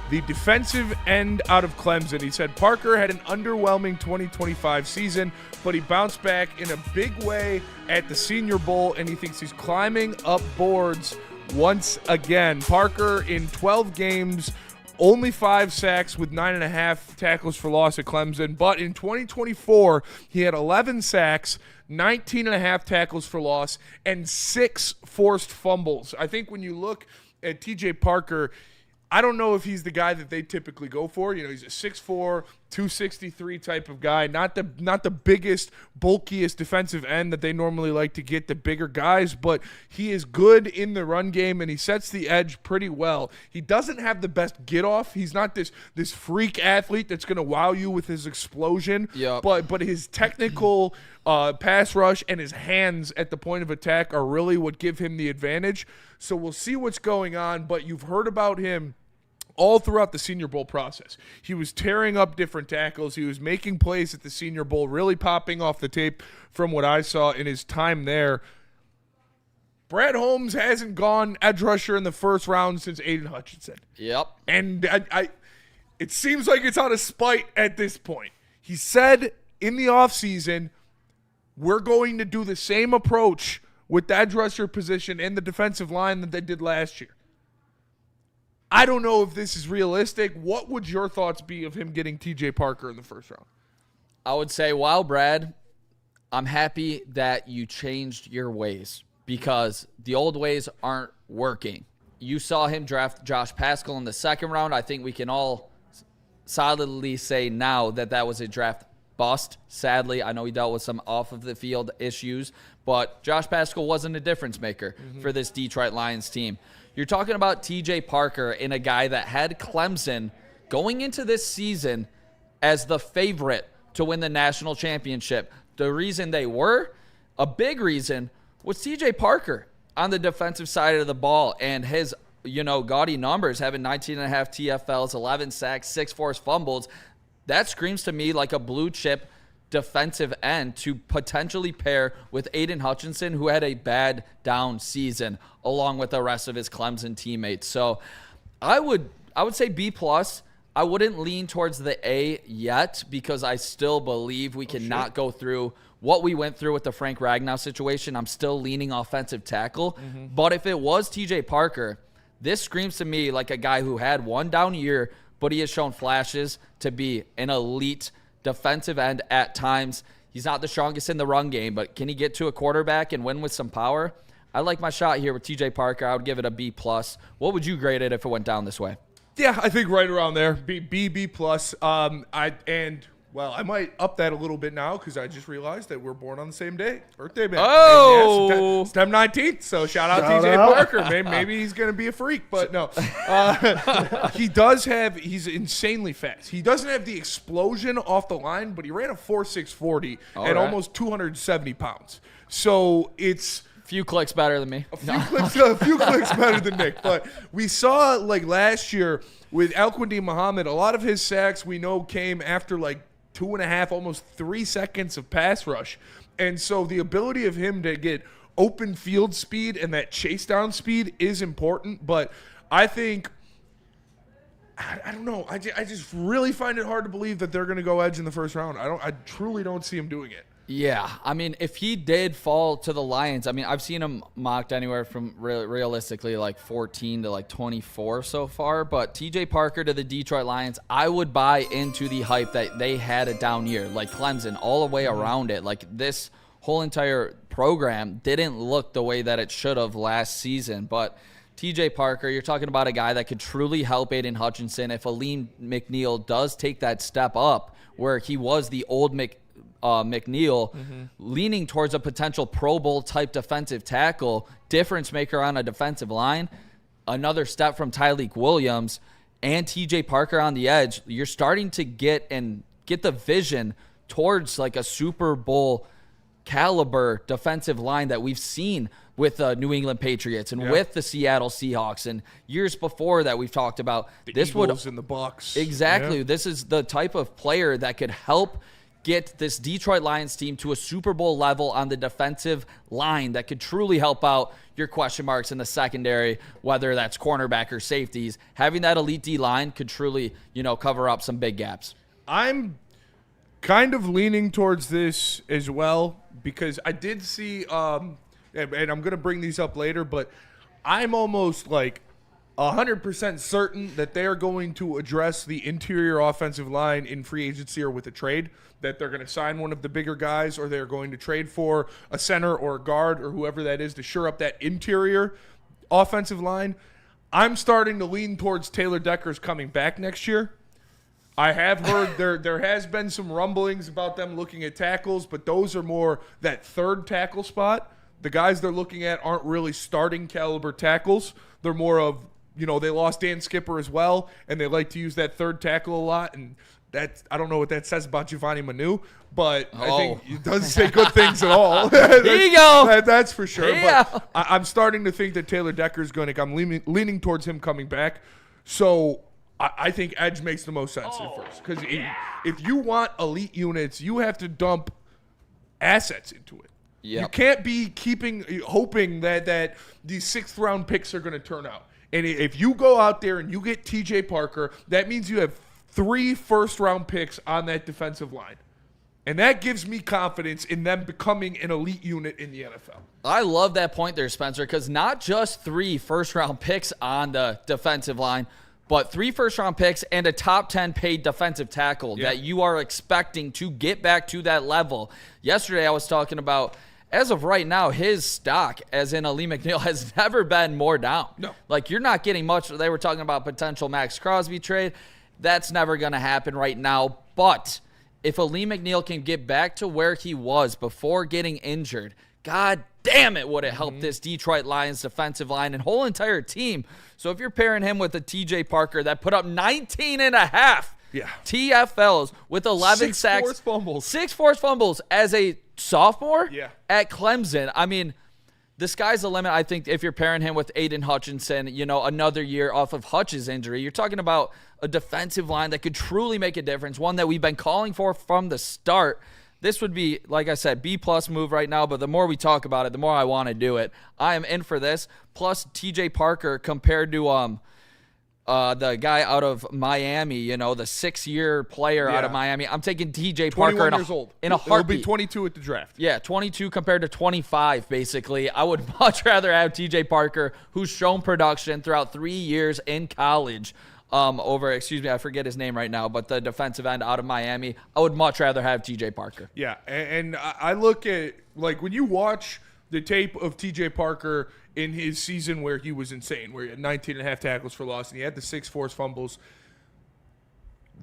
the defensive end out of Clemson. He said Parker had an underwhelming 2025 season, but he bounced back in a big way at the Senior Bowl, and he thinks he's climbing up boards once again. Parker in 12 games, only 5 sacks with 9.5 tackles for loss at Clemson. But in 2024, he had 11 sacks, 19.5 tackles for loss, and 6 forced fumbles. I think when you look at TJ Parker, I don't know if he's the guy that they typically go for. You know, he's a 6'4", 263 type of guy. Not the biggest, bulkiest defensive end that they normally like to get, the bigger guys, but he is good in the run game, and he sets the edge pretty well. He doesn't have the best get-off. He's not this freak athlete that's going to wow you with his explosion, Yep. but his technical pass rush and his hands at the point of attack are really what give him the advantage. So we'll see what's going on, but you've heard about him all throughout the Senior Bowl process. He was tearing up different tackles. He was making plays at the Senior Bowl, really popping off the tape from what I saw in his time there. Brad Holmes hasn't gone edge rusher in the first round since Aiden Hutchinson. Yep. And it seems like it's out of spite at this point. He said in the offseason, we're going to do the same approach with the edge rusher position and the defensive line that they did last year. I don't know if this is realistic. What would your thoughts be of him getting TJ Parker in the first round? I would say, wow, Brad, I'm happy that you changed your ways because the old ways aren't working. You saw him draft Josh Paschal in the second round. I think we can all solidly say now that was a draft bust. Sadly, I know he dealt with some off-of-the-field issues, but Josh Paschal wasn't a difference maker for this Detroit Lions team. You're talking about TJ Parker and a guy that had Clemson going into this season as the favorite to win the national championship. The reason they were, a big reason, was TJ Parker on the defensive side of the ball and his, gaudy numbers, having 19.5 TFLs, 11 sacks, 6 forced fumbles. That screams to me like a blue chip defensive end to potentially pair with Aiden Hutchinson, who had a bad down season, along with the rest of his Clemson teammates. So I would say B+. I wouldn't lean towards the A yet because I still believe we cannot go through what we went through with the Frank Ragnow situation. I'm still leaning offensive tackle. But if it was TJ Parker, this screams to me like a guy who had one down year, but he has shown flashes to be an elite defensive end at times. He's not the strongest in the run game, but can he get to a quarterback and win with some power? I like my shot here with TJ Parker. I would give it a B+. What would you grade it if it went down this way? Yeah, I think right around there. B+. I might up that a little bit now because I just realized that we're born on the same day. Birthday man. Oh! Yeah, September 19th. So shout out TJ Parker. Maybe he's going to be a freak, but no. He's insanely fast. He doesn't have the explosion off the line, but he ran a 4.6 40 at almost 270 pounds. So it's few clicks better than me. A few clicks better than Nick. But we saw like last year with Al-Quadin Muhammad, a lot of his sacks we know came after like 2.5, almost 3 seconds of pass rush. And so the ability of him to get open field speed and that chase down speed is important. But I think, I don't know. I just really find it hard to believe that they're going to go edge in the first round. I truly don't see him doing it. Yeah, I mean, if he did fall to the Lions, I mean, I've seen him mocked anywhere from realistically like 14 to like 24 so far. But TJ Parker to the Detroit Lions, I would buy into the hype that they had a down year, like Clemson, all the way around it. Like this whole entire program didn't look the way that it should have last season. But TJ Parker, you're talking about a guy that could truly help Aiden Hutchinson if Aleem McNeil does take that step up where he was the old McNeil, leaning towards a potential Pro Bowl type defensive tackle, difference maker on a defensive line, another step from Tyleik Williams, and TJ Parker on the edge. You're starting to get the vision towards like a Super Bowl caliber defensive line that we've seen with the New England Patriots and with the Seattle Seahawks, and years before that we've talked about the this Eagles in the Bucs. Exactly. Yeah. This is the type of player that could help get this Detroit Lions team to a Super Bowl level on the defensive line that could truly help out your question marks in the secondary, whether that's cornerback or safeties. Having that elite D-line could truly, cover up some big gaps. I'm kind of leaning towards this as well because I did see, and I'm going to bring these up later, but I'm almost like 100% certain that they are going to address the interior offensive line in free agency or with a trade, that they're going to sign one of the bigger guys or they're going to trade for a center or a guard or whoever that is to shore up that interior offensive line. I'm starting to lean towards Taylor Decker's coming back next year. I have heard there has been some rumblings about them looking at tackles, but those are more that third tackle spot. The guys they're looking at aren't really starting caliber tackles. They're more of, they lost Dan Skipper as well, and they like to use that third tackle a lot. And I don't know what that says about Giovanni Manu, but I think it doesn't say good things at all. There you go. That's for sure. Yeah. But I'm starting to think that Taylor Decker is going to. I'm leaning towards him coming back. So I think edge makes the most sense at first, because if you want elite units, you have to dump assets into it. Yep. You can't be hoping that these 6th round picks are going to turn out. And if you go out there and you get TJ Parker, that means you have 3 first-round picks on that defensive line. And that gives me confidence in them becoming an elite unit in the NFL. I love that point there, Spencer, because not just 3 first-round picks on the defensive line, but 3 first-round picks and a top 10 paid defensive tackle that you are expecting to get back to that level. Yesterday I was talking about, as of right now, his stock, as in Aleem McNeil, has never been more down. No. Like, you're not getting much. They were talking about potential Max Crosby trade. That's never going to happen right now. But if Aleem McNeil can get back to where he was before getting injured, God damn it, would it help this Detroit Lions defensive line and whole entire team. So if you're pairing him with a TJ Parker that put up 19.5 TFLs with 11 sacks. 6 forced fumbles. 6 forced fumbles as a sophomore at Clemson. I mean, the sky's the limit, I think, if you're pairing him with Aiden Hutchinson, another year off of Hutch's injury. You're talking about a defensive line that could truly make a difference, one that we've been calling for from the start. This would be, like I said, B+ move right now, but the more we talk about it, the more I want to do it. I am in for this. Plus, TJ Parker compared to the guy out of Miami, the 6-year player out of Miami. I'm taking TJ Parker years old. in a heartbeat. He'll be 22 at the draft. Yeah, 22 compared to 25, basically. I would much rather have TJ Parker, who's shown production throughout 3 years in college, I forget his name right now, but the defensive end out of Miami. I would much rather have TJ Parker. Yeah, and I look at, like, when you watch the tape of TJ Parker in his season where he was insane, where he had 19 and a half tackles for loss, and he had the 6 forced fumbles.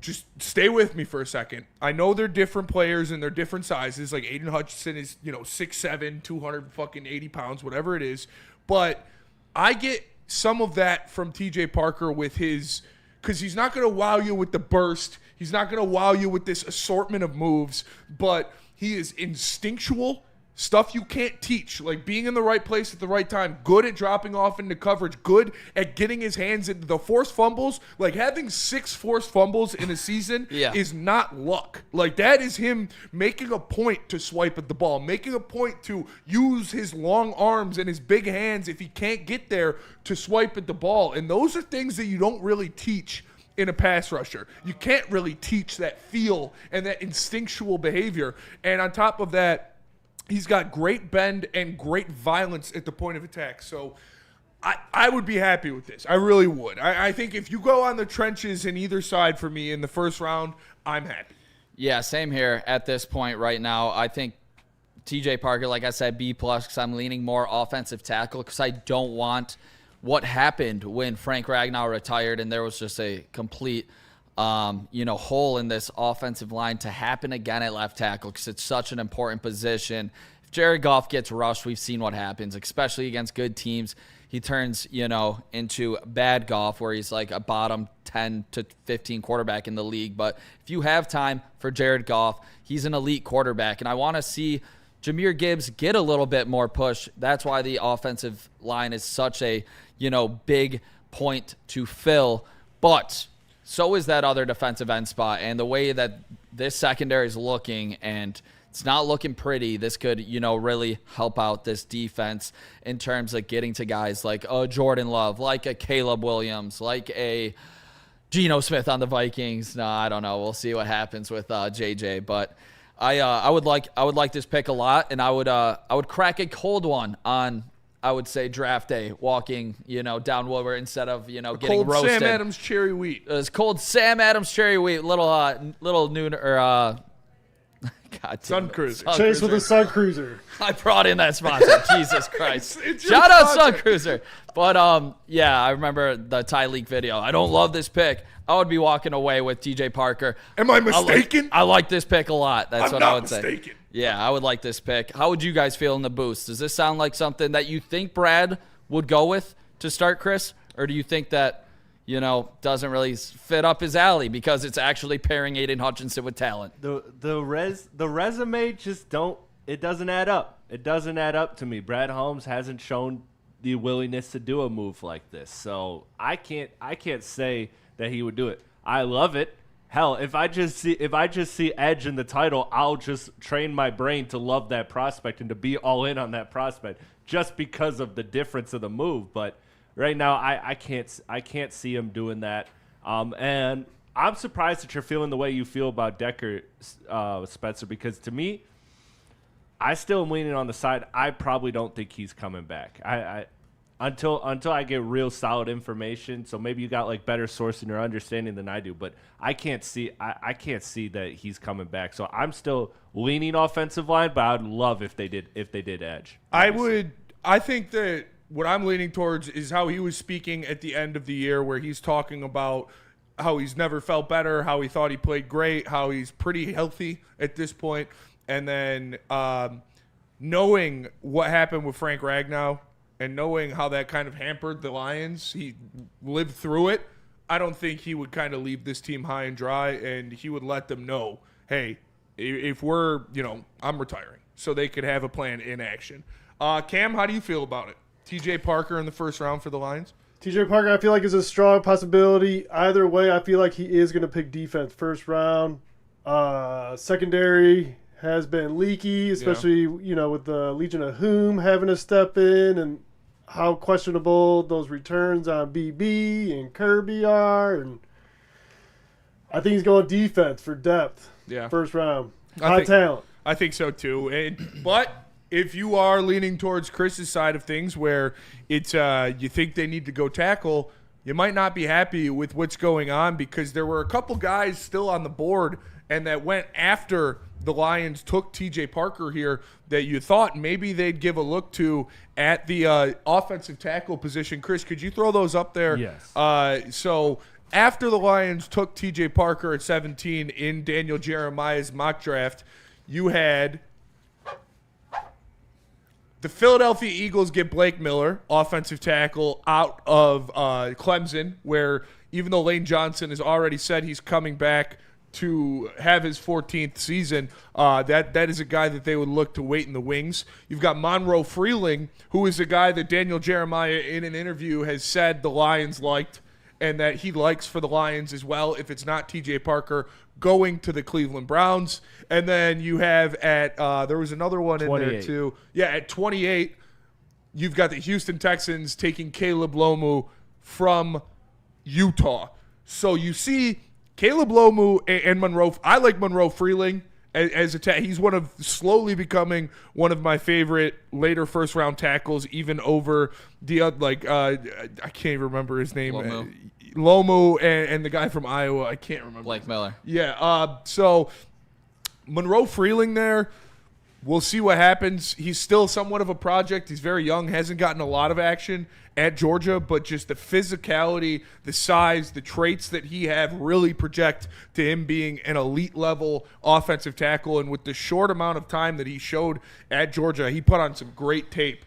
Just stay with me for a second. I know they're different players and they're different sizes. Like Aiden Hutchinson is, 6'7", 280 pounds, whatever it is. But I get some of that from TJ Parker with his, because he's not going to wow you with the burst. He's not going to wow you with this assortment of moves, but he is instinctual. Stuff you can't teach, like being in the right place at the right time, good at dropping off into coverage, good at getting his hands into the forced fumbles. Like having 6 forced fumbles in a season is not luck. Like that is him making a point to swipe at the ball, making a point to use his long arms and his big hands if he can't get there to swipe at the ball. And those are things that you don't really teach in a pass rusher. You can't really teach that feel and that instinctual behavior. And on top of that, he's got great bend and great violence at the point of attack. So I would be happy with this. I really would. I think if you go on the trenches in either side for me in the first round, I'm happy. Yeah, same here at this point right now. I think TJ Parker, like I said, B+, because I'm leaning more offensive tackle because I don't want what happened when Frank Ragnow retired and there was just a complete hole in this offensive line to happen again at left tackle because it's such an important position. If Jared Goff gets rushed, we've seen what happens, especially against good teams. He turns, into bad Goff where he's like a bottom 10 to 15 quarterback in the league. But if you have time for Jared Goff, he's an elite quarterback. And I want to see Jahmyr Gibbs get a little bit more push. That's why the offensive line is such a, big point to fill. But so is that other defensive end spot. And the way that this secondary is looking, and it's not looking pretty, this could, really help out this defense in terms of getting to guys like Jordan Love, like a Caleb Williams, like a Geno Smith on the Vikings. No, I don't know. We'll see what happens with JJ. But I would like this pick a lot, and I would crack a cold one on, I would say, draft day, walking, down Woodward instead of, getting cold roasted. Sam Adams cherry wheat. It was cold Sam Adams cherry wheat, little noon or Sun Cruiser. Chase with a Sun Cruiser. I brought in that sponsor. Jesus Christ. Shout out Sun Cruiser. But I remember the Ty Leak video. I don't love this pick. I would be walking away with TJ Parker. Am I mistaken? I like this pick a lot. That's I'm what not I would mistaken. say. Yeah, I would like this pick. How would you guys feel in the boost? Does this sound like something that you think Brad would go with to start, Chris? Or do you think that, doesn't really fit up his alley because it's actually pairing Aiden Hutchinson with talent? The resume just doesn't add up. It doesn't add up to me. Brad Holmes hasn't shown the willingness to do a move like this. So I can't say that he would do it. I love it. Hell, if I just see Edge in the title, I'll just train my brain to love that prospect and to be all in on that prospect just because of the difference of the move. But right now, I can't see him doing that. And I'm surprised that you're feeling the way you feel about Decker, Spencer, because to me, I still am leaning on the side. I probably don't think he's coming back. Until I get real solid information. So maybe you got like better sourcing or understanding than I do, but I can't see that he's coming back. So I'm still leaning offensive line, but I'd love if they did edge. I think that what I'm leaning towards is how he was speaking at the end of the year, where he's talking about how he's never felt better, how he thought he played great, how he's pretty healthy at this point, and then knowing what happened with Frank Ragnow and knowing how that kind of hampered the Lions, he lived through it. I don't think he would kind of leave this team high and dry, and he would let them know, hey, if we're, I'm retiring, so they could have a plan in action. Cam, how do you feel about it? TJ Parker in the first round for the Lions? TJ Parker, I feel like, is a strong possibility. Either way, I feel like he is going to pick defense first round. Secondary has been leaky, especially, with the Legion of Whom having to step in. And how questionable those returns on BB and Kirby are, and I think he's going defense for depth. Yeah. First round. High talent. I think so too. But if you are leaning towards Chris's side of things where it's you think they need to go tackle, you might not be happy with what's going on because there were a couple guys still on the board and that went after the Lions took TJ Parker here that you thought maybe they'd give a look to at the offensive tackle position. Chris, could you throw those up there? Yes. So after the Lions took TJ Parker at 17 in Daniel Jeremiah's mock draft, you had the Philadelphia Eagles get Blake Miller, offensive tackle, out of Clemson, where even though Lane Johnson has already said he's coming back to have his 14th season, that is a guy that they would look to wait in the wings. You've got Monroe Freeling, who is a guy that Daniel Jeremiah in an interview has said the Lions liked and that he likes for the Lions as well, if it's not TJ Parker, going to the Cleveland Browns. And then you have at there was another one 28. In there too. Yeah, at 28, you've got the Houston Texans taking Caleb Lomu from Utah. So you see Caleb Lomu and Monroe. I like Monroe Freeling as a he's slowly becoming one of my favorite later first round tackles, even over the I can't even remember his name. Lomu and the guy from Iowa. I can't remember. Blake Miller. Yeah. So Monroe Freeling there. We'll see what happens. He's still somewhat of a project. He's very young, hasn't gotten a lot of action at Georgia, but just the physicality, the size, the traits that he have really project to him being an elite level offensive tackle. And with the short amount of time that he showed at Georgia, he put on some great tape.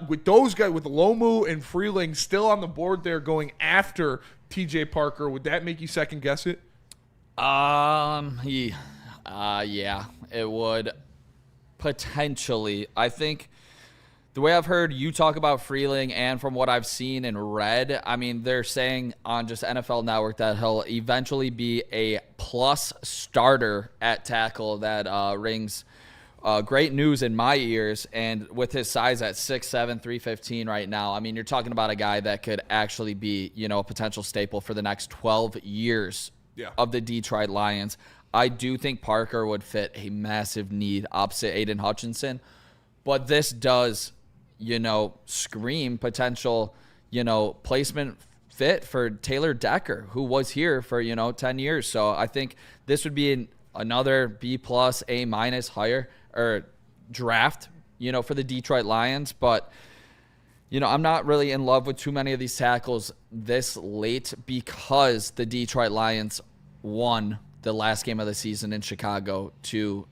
With those guys, with Lomu and Freeling still on the board there going after TJ Parker, would that make you second guess it? Yeah, it would. Potentially. I think the way I've heard you talk about Freeling and from what I've seen and read, I mean, they're saying on just NFL Network that he'll eventually be a plus starter at tackle. That rings great news in my ears. And with his size at 6'7", 315 right now, I mean, you're talking about a guy that could actually be, a potential staple for the next 12 years of the Detroit Lions. I do think Parker would fit a massive need opposite Aiden Hutchinson, but this does, scream potential, placement fit for Taylor Decker, who was here for, 10 years. So I think this would be another B+, A- higher or draft, for the Detroit Lions. But, I'm not really in love with too many of these tackles this late because the Detroit Lions won the last game of the season in Chicago to,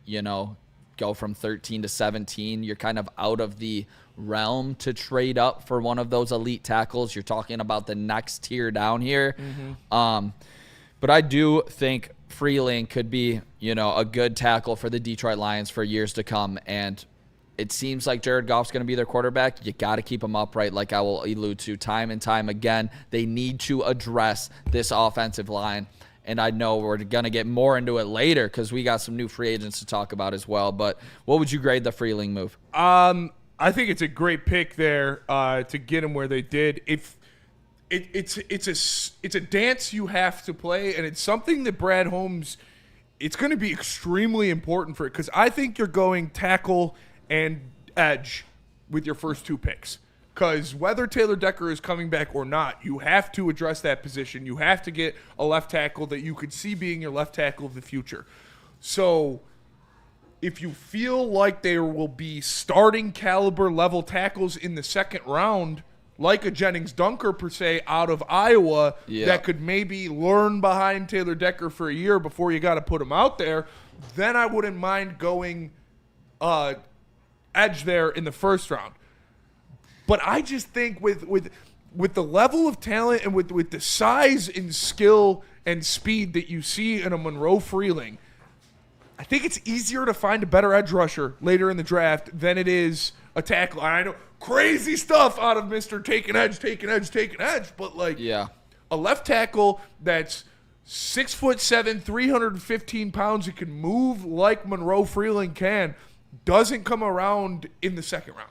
go from 13 to 17. You're kind of out of the realm to trade up for one of those elite tackles. You're talking about the next tier down here. Mm-hmm. But I do think Freeling could be, a good tackle for the Detroit Lions for years to come. And it seems like Jared Goff's going to be their quarterback. You got to keep him upright, like I will allude to time and time again. They need to address this offensive line. And I know we're going to get more into it later because we got some new free agents to talk about as well. But what would you grade the Freeling move? I think it's a great pick there to get him where they did. If it's a dance you have to play, and it's something that Brad Holmes, it's going to be extremely important for it because I think you're going tackle and edge with your first two picks. Because whether Taylor Decker is coming back or not, you have to address that position. You have to get a left tackle that you could see being your left tackle of the future. So if you feel like there will be starting caliber level tackles in the second round, like a Jennings Dunker per se out of Iowa, that could maybe learn behind Taylor Decker for a year before you got to put him out there, then I wouldn't mind going edge there in the first round. But I just think with the level of talent and with the size and skill and speed that you see in a Monroe Freeling, I think it's easier to find a better edge rusher later in the draft than it is a tackle. I know crazy stuff out of Mr. Taking edge, but a left tackle that's 6'7", 315 pounds, who can move like Monroe Freeling can, doesn't come around in the second round.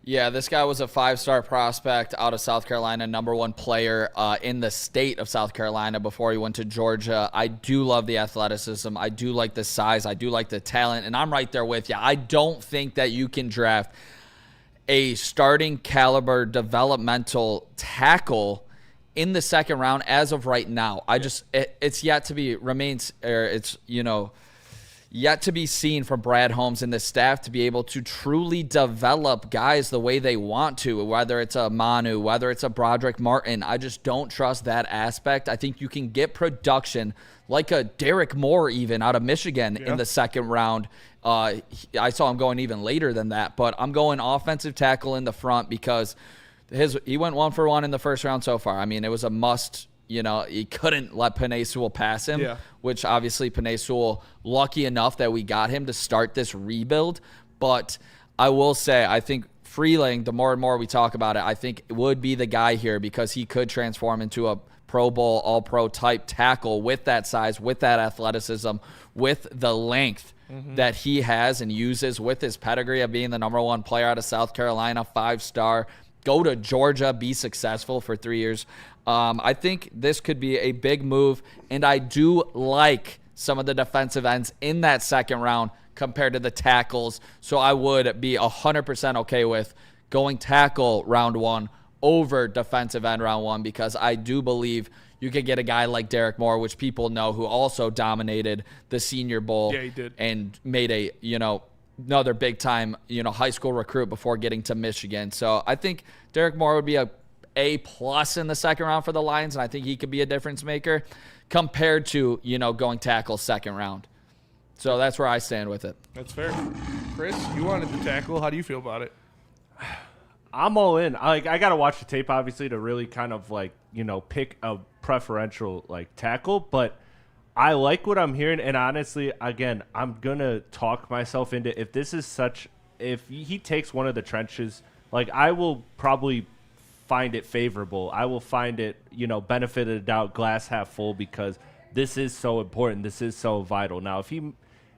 Yeah, this guy was a 5-star prospect out of South Carolina, #1 player in the state of South Carolina before he went to Georgia. I do love the athleticism. I do like the size. I do like the talent, and I'm right there with you. I don't think that you can draft a starting caliber developmental tackle in the second round as of right now. It's yet to be yet to be seen from Brad Holmes and the staff to be able to truly develop guys the way they want to, whether it's a Manu, whether it's a Broderick Martin. I just don't trust that aspect. I think you can get production like a Derek Moore even out of Michigan in the second round. I saw him going even later than that, but I'm going offensive tackle in the front because he went 1-for-1 in the first round so far. I mean, it was a must. He couldn't let Penei Sewell pass him, which obviously Penei Sewell, lucky enough that we got him to start this rebuild. But I will say, I think Freeling, the more and more we talk about it, I think would be the guy here because he could transform into a Pro Bowl, All-Pro type tackle with that size, with that athleticism, with the length that he has and uses, with his pedigree of being the #1 player out of South Carolina, 5-star, go to Georgia, be successful for 3 years. I think this could be a big move, and I do like some of the defensive ends in that second round compared to the tackles, so I would be 100% okay with going tackle round 1 over defensive end round 1 because I do believe you could get a guy like Derek Moore, which people know, who also dominated the Senior Bowl and made a, another big-time, high school recruit before getting to Michigan. So I think Derek Moore would be A+ in the second round for the Lions, and I think he could be a difference maker compared to, going tackle second round. So that's where I stand with it. That's fair. Chris, you wanted the tackle. How do you feel about it? I'm all in. I got to watch the tape, obviously, to really kind of pick a preferential tackle, but I like what I'm hearing, and honestly, again, I'm going to talk myself into if he takes one of the trenches, I will probably find it favorable. I will find it, benefit of the doubt, glass half full, because this is so important. This is so vital. Now,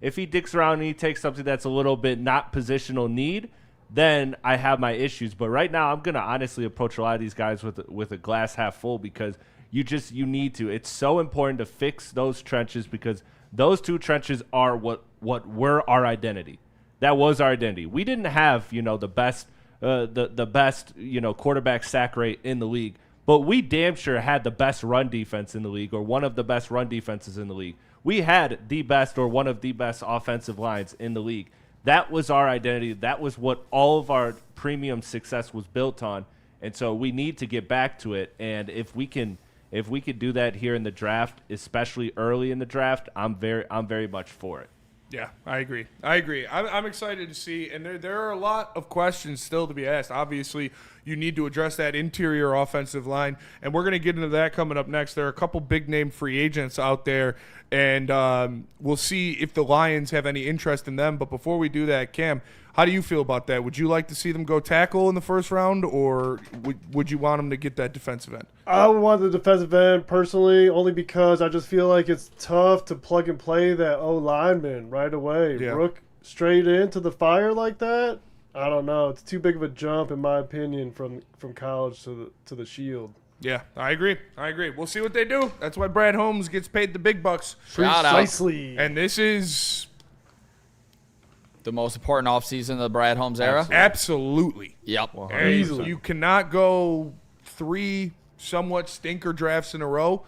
if he dicks around and he takes something that's a little bit not positional need, then I have my issues. But right now, I'm going to honestly approach a lot of these guys with a glass half full because you need to. It's so important to fix those trenches because those two trenches are what were our identity. That was our identity. We didn't have, the best the best, quarterback sack rate in the league, but we damn sure had the best run defense in the league, or one of the best run defenses in the league. We had the best or one of the best offensive lines in the league. That was our identity. That was what all of our premium success was built on. And so we need to get back to it. And if we can do that here in the draft, especially early in the draft, I'm very much for it. Yeah, I agree. I'm excited to see, and there are a lot of questions still to be asked. Obviously, you need to address that interior offensive line, and we're going to get into that coming up next. There are a couple big-name free agents out there, and we'll see if the Lions have any interest in them. But before we do that, Cam, how do you feel about that? Would you like to see them go tackle in the first round, or would you want them to get that defensive end? I would want the defensive end personally, only because I just feel like it's tough to plug and play that O-lineman right away. Yeah. Rook straight into the fire like that, I don't know. It's too big of a jump, in my opinion, from college to the Shield. Yeah, I agree. We'll see what they do. That's why Brad Holmes gets paid the big bucks. Precisely. And this is the most important offseason of the Brad Holmes era? Absolutely. Yep. And you cannot go 3 somewhat stinker drafts in a row,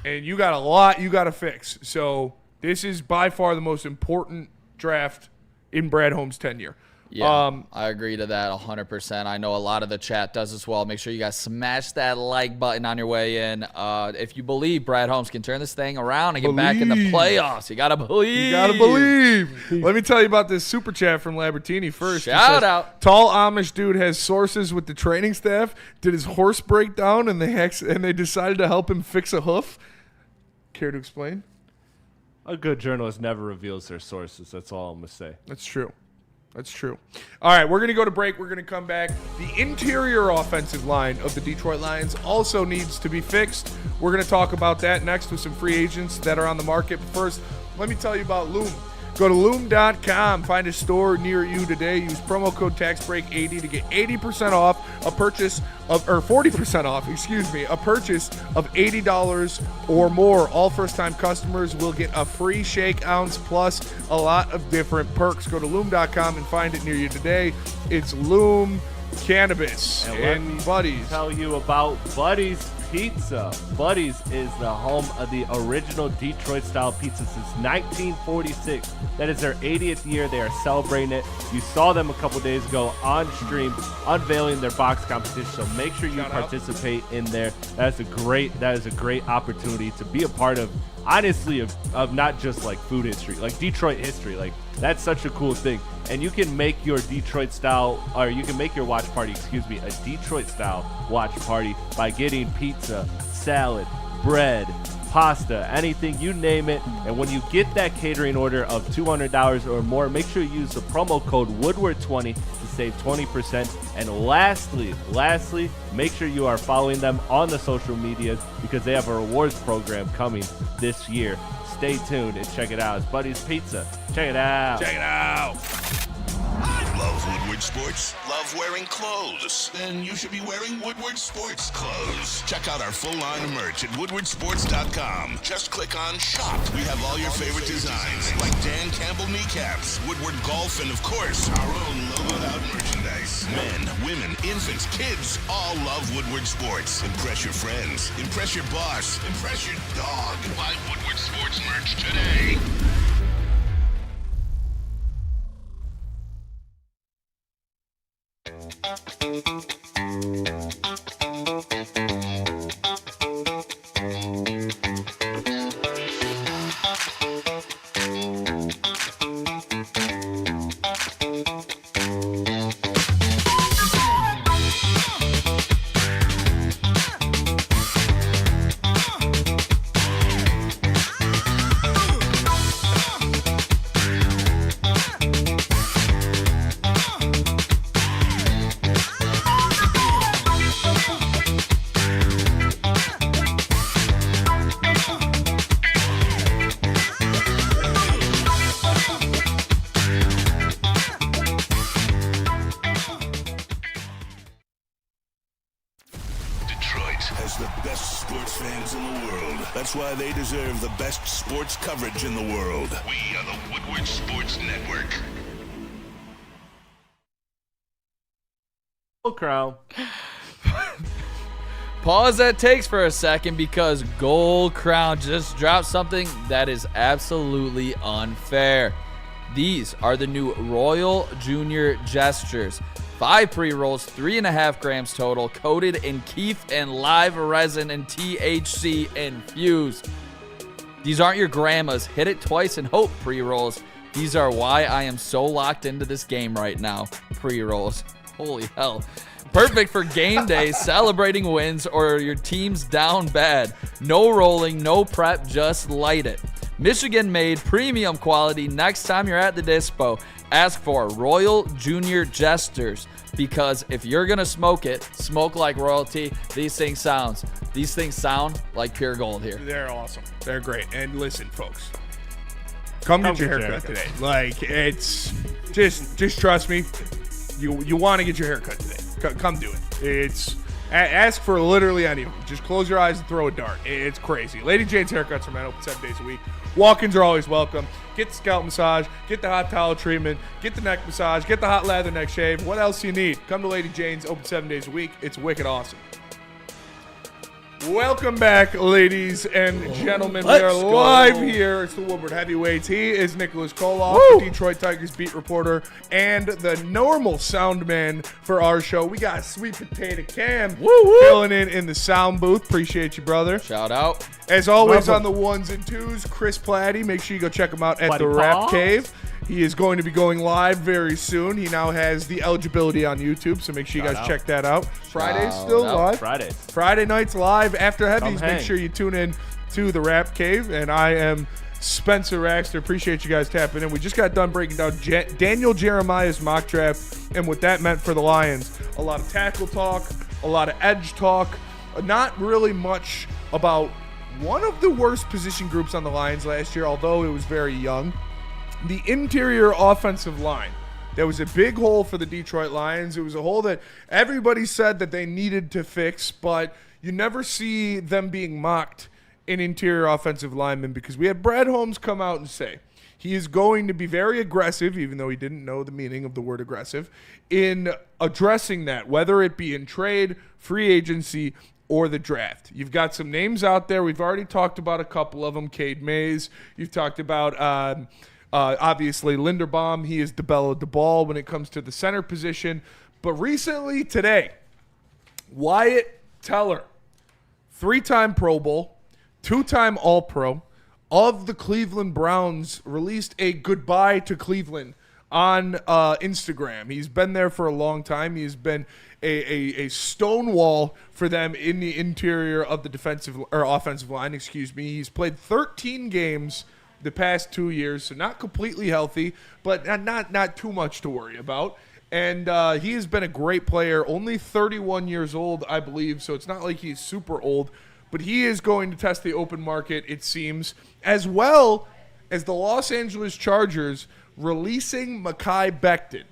and you got a lot you got to fix. So this is by far the most important draft in Brad Holmes' tenure. Yeah, I agree to that 100%. I know a lot of the chat does as well. Make sure you guys smash that like button on your way in. If you believe Brad Holmes can turn this thing around and get back in the playoffs, you got to believe. Let me tell you about this super chat from Labertini first. Shout out. Tall Amish dude has sources with the training staff. Did his horse break down and they decided to help him fix a hoof? Care to explain? A good journalist never reveals their sources. That's all I'm going to say. That's true. All right, we're going to go to break. We're going to come back. The interior offensive line of the Detroit Lions also needs to be fixed. We're going to talk about that next with some free agents that are on the market. But first, let me tell you about Loom. Go to loom.com. Find a store near you today. Use promo code TaxBreak80 to get 80% off a purchase of, or 40% off, a purchase of $80 or more. All first-time customers will get a free shake ounce plus a lot of different perks. Go to loom.com and find it near you today. It's Loom Cannabis and Buddies. Tell you about Buddies Pizza. Buddies is the home of the original Detroit-style pizza since 1946. That is their 80th year. They are celebrating it. You saw them a couple days ago on stream unveiling their box competition. So make sure you participate in there. That is a great opportunity to be a part of. Honestly, of not just like food history, like Detroit history. Like that's such a cool thing. And you can make your Detroit style, or you can make your watch party, a Detroit style watch party by getting pizza, salad, bread, pasta, anything, you name it. And when you get that catering order of $200 or more, make sure you use the promo code Woodward20 to save 20%. And lastly, make sure you are following them on the social medias because they have a rewards program coming this year. Stay tuned and check it out. It's Buddy's Pizza. Check it out. Check it out. Love Woodward Sports? Love wearing clothes? Then you should be wearing Woodward Sports clothes. Check out our full line of merch at woodwardsports.com. Just click on shop. We have all your favorite designs, like Dan Campbell kneecaps, Woodward golf, and of course, our own logoed out merchandise. Men, women, infants, kids, all love Woodward Sports. Impress your friends. Impress your boss. Impress your dog. Buy Woodward Sports merch today. That's why they deserve the best sports coverage in the world. We are the Woodward Sports Network. Gold Crown. Pause that takes for a second because Gold Crown just dropped something that is absolutely unfair. These are the new Royal Junior Gestures. 5 pre-rolls, 3.5 grams total, coated in keef and live resin and THC infused. These aren't your grandma's hit it twice and hope pre-rolls. These are why I am so locked into this game right now. Pre-rolls. Holy hell. Perfect for game day, celebrating wins, or your team's down bad. No rolling, no prep, just light it. Michigan-made, premium quality. Next time you're at the dispo, ask for Royal Junior Gestures, because if you're going to smoke it, smoke like royalty. These things sound like pure gold here. They're awesome. They're great. And listen, folks, come get your haircut today. Like, it's just trust me. You want to get your haircut today. Come do it. It's ask for literally anything. Just close your eyes and throw a dart. It's crazy. Lady Jane's Haircuts are open 7 days a week. Walk-ins are always welcome. Get the scalp massage, get the hot towel treatment, get the neck massage, get the hot lather neck shave. What else do you need? Come to Lady Jane's, open 7 days a week. It's wicked awesome. Welcome back, ladies and gentlemen. We are live here. It's the Woodward Heavyweights. He is Nicholas Kohloff, the Detroit Tigers beat reporter, and the normal sound man for our show. We got Sweet Potato Cam filling in the sound booth. Appreciate you, brother. Shout out. As always, on the ones and twos, Chris Platte. Make sure you go check him out at the Rap Cave. He is going to be going live very soon. He now has the eligibility on YouTube, so make sure you guys check that out. Friday's still live. Friday nights live after Heavies. Make sure you tune in to the Rap Cave. And I am Spencer Raxter. Appreciate you guys tapping in. We just got done breaking down Daniel Jeremiah's mock draft and what that meant for the Lions. A lot of tackle talk, a lot of edge talk, not really much about one of the worst position groups on the Lions last year, although it was very young. the interior offensive line. There was a big hole for the Detroit Lions. It was a hole that everybody said that they needed to fix, but you never see them being mocked in interior offensive linemen because we had Brad Holmes come out and say he is going to be very aggressive, even though he didn't know the meaning of the word aggressive, in addressing that, whether it be in trade, free agency, or the draft. You've got some names out there. We've already talked about a couple of them. Cade Mays. You've talked about, obviously, Linderbaum. He is the ball when it comes to the center position. But recently, today, Wyatt Teller, 3-time Pro Bowl, 2-time All-Pro of the Cleveland Browns, released a goodbye to Cleveland on Instagram. He's been there for a long time. He's been a stonewall for them in the interior of the offensive line. He's played 13 games the past 2 years, so not completely healthy, but not too much to worry about. And he has been a great player. Only 31 years old, I believe, so it's not like he's super old. But he is going to test the open market, it seems, as well as the Los Angeles Chargers releasing Mekhi Becton.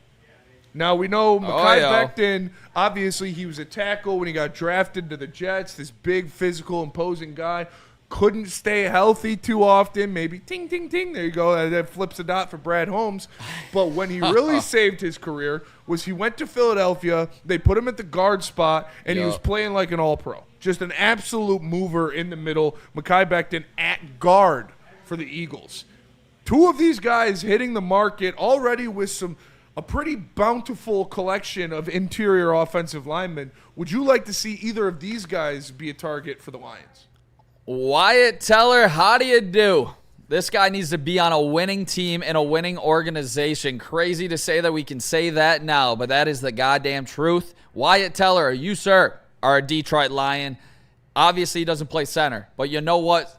Now, we know Mekhi Becton, obviously he was a tackle when he got drafted to the Jets, this big, physical, imposing guy. Couldn't stay healthy too often. Maybe ting, ting, ting. There you go. That flips a dot for Brad Holmes. But when he really saved his career was he went to Philadelphia. They put him at the guard spot, and he was playing like an all-pro. Just an absolute mover in the middle. Mekhi Becton at guard for the Eagles. Two of these guys hitting the market already with a pretty bountiful collection of interior offensive linemen. Would you like to see either of these guys be a target for the Lions? Wyatt Teller, how do you do? This guy needs to be on a winning team and a winning organization. Crazy to say that we can say that now, but that is the goddamn truth. Wyatt Teller, you, sir, are a Detroit Lion. Obviously, he doesn't play center, but you know what?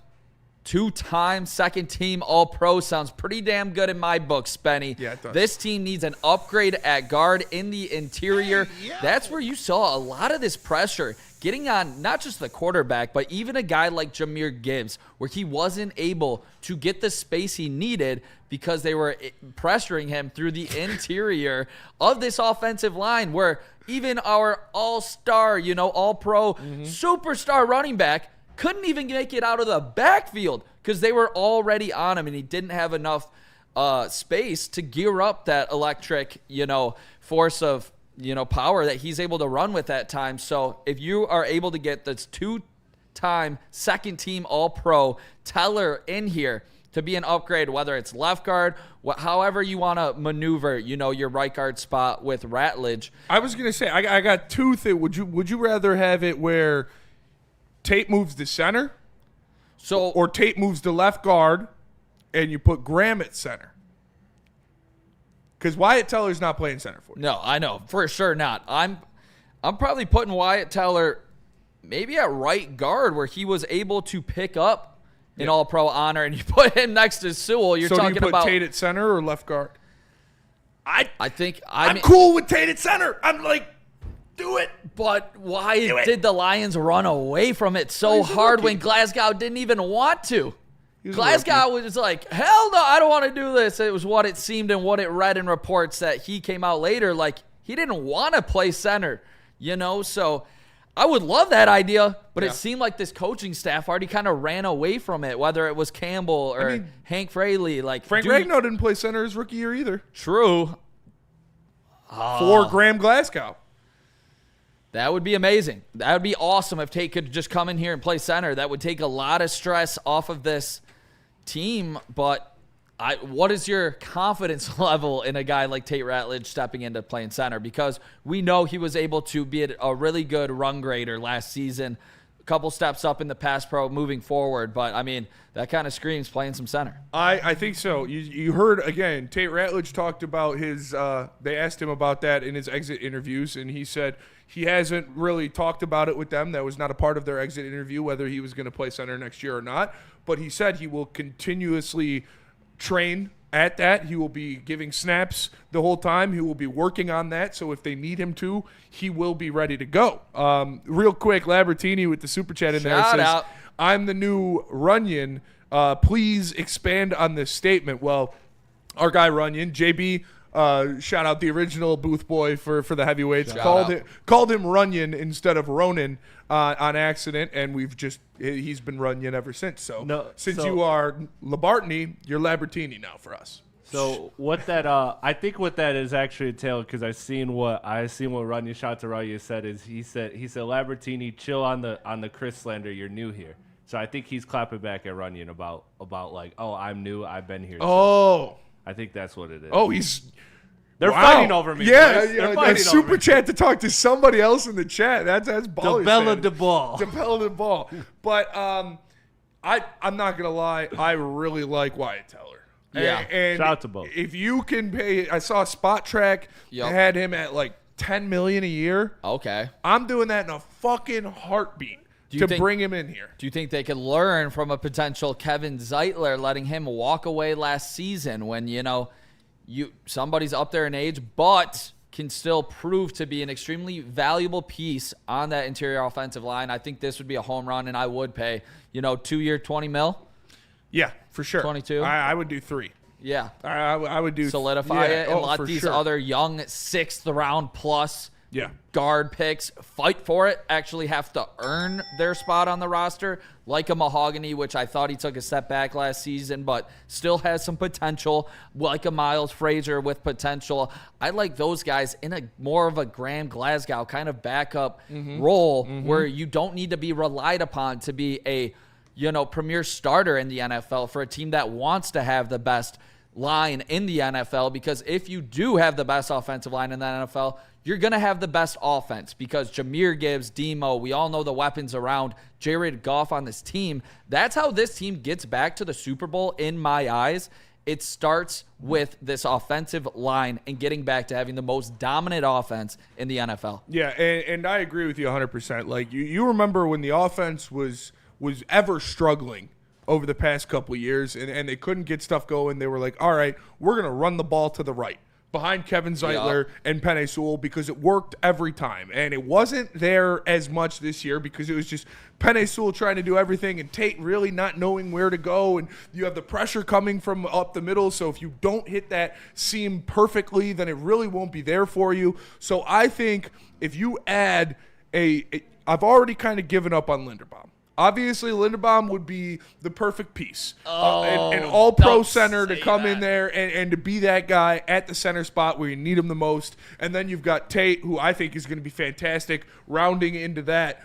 2-time second-team All-Pro sounds pretty damn good in my book, Spenny. Yeah, it does. This team needs an upgrade at guard in the interior. That's where you saw a lot of this pressure getting on not just the quarterback, but even a guy like Jahmyr Gibbs, where he wasn't able to get the space he needed because they were pressuring him through the interior of this offensive line, where even our all-star, all-pro, superstar running back couldn't even make it out of the backfield because they were already on him, and he didn't have enough space to gear up that electric, force of, power that he's able to run with that time. So if you are able to get this 2-time second-team All-Pro Teller in here to be an upgrade, whether it's left guard, however you want to maneuver, your right guard spot with Ratledge. I was going to say, I got two things. Would you rather have it where Tate moves to center, or Tate moves to left guard, and you put Graham at center? Because Wyatt Teller's not playing center for you. No, I know for sure not. I'm probably putting Wyatt Teller maybe at right guard, where he was able to pick up an All-Pro honor, and you put him next to Sewell. You're talking do you put about Tate at center or left guard? I'm cool with Tate at center. I'm like, do it. But why did the Lions run away from it so hard when Glasgow didn't even want to? Glasgow was like, hell no, I don't want to do this. It was what it seemed and what it read in reports that he came out later. Like, he didn't want to play center, So I would love that idea, but it seemed like this coaching staff already kind of ran away from it, whether it was Campbell or Hank Fraley. Like, Frank Ragnow didn't play center his rookie year either. True. For Graham Glasgow. That would be amazing. That would be awesome if Tate could just come in here and play center. That would take a lot of stress off of this team. But what is your confidence level in a guy like Tate Ratledge stepping into playing center? Because we know he was able to be a really good run grader last season. A couple steps up in the pass pro moving forward. But, that kind of screams playing some center. I think so. You heard, again, Tate Ratledge talked about his they asked him about that in his exit interviews, and he said he hasn't really talked about it with them. That was not a part of their exit interview, whether he was going to play center next year or not. But he said he will continuously train at that. He will be giving snaps the whole time. He will be working on that. So if they need him to, he will be ready to go. Real quick, Labertini with the super chat in there says, I'm the new Runyon. Please expand on this statement. Well, our guy Runyon, JB. Shout out the original booth boy for the heavyweights. Called him Runyon instead of Ronan on accident, and he's been Runyon ever since. So you are Labartini, you're Labertini now for us. So what that I think what that is actually entailed, because I seen what Runyon, shout out to Runyon, said is he said Labertini, chill on the Chris slander, you're new here. So I think he's clapping back at Runyon about like, oh, I'm new, I've been here. Oh. I think that's what it is. Oh, they're fighting over me. Yeah, boys. They're fighting super over me. chat to talk to somebody else in the chat. That's baller. DeBella de Ball. DeBella de Ball. But I'm not gonna lie, I really like Wyatt Teller. Yeah. And shout out to both. If you can pay, I saw Spot Track had him at like $10 million a year. Okay. I'm doing that in a fucking heartbeat to bring him in here. Do you think they could learn from a potential Kevin Zeitler letting him walk away last season when, somebody's up there in age, but can still prove to be an extremely valuable piece on that interior offensive line? I think this would be a home run, and I would pay, 2-year, $20 million. Yeah, for sure. 22. I would do 3. Yeah. I would do solidify it and let these sure. other young 6th round plus Yeah. guard picks fight for it, actually have to earn their spot on the roster, like a Mahogany, which I thought he took a step back last season, but still has some potential, like a Miles Frazier with potential. I like those guys in a more of a Graham Glasgow kind of backup role where you don't need to be relied upon to be a premier starter in the NFL for a team that wants to have the best line in the NFL, because if you do have the best offensive line in the NFL, you're going to have the best offense, because Jahmyr Gibbs, Demo, we all know the weapons around Jared Goff on this team. That's how this team gets back to the Super Bowl in my eyes. It starts with this offensive line and getting back to having the most dominant offense in the NFL. Yeah, and I agree with you 100%. Like, you remember when the offense was ever struggling over the past couple of years, and they couldn't get stuff going. They were like, all right, we're going to run the ball to the right behind Kevin Zeitler and Penei Sewell, because it worked every time. And it wasn't there as much this year because it was just Penei Sewell trying to do everything and Tate really not knowing where to go, and you have the pressure coming from up the middle. So if you don't hit that seam perfectly, then it really won't be there for you. So I think if you add I've already kind of given up on Linderbaum. Obviously, Linderbaum would be the perfect piece. An all-pro center to come in there and to be that guy at the center spot where you need him the most. And then you've got Tate, who I think is going to be fantastic, rounding into that.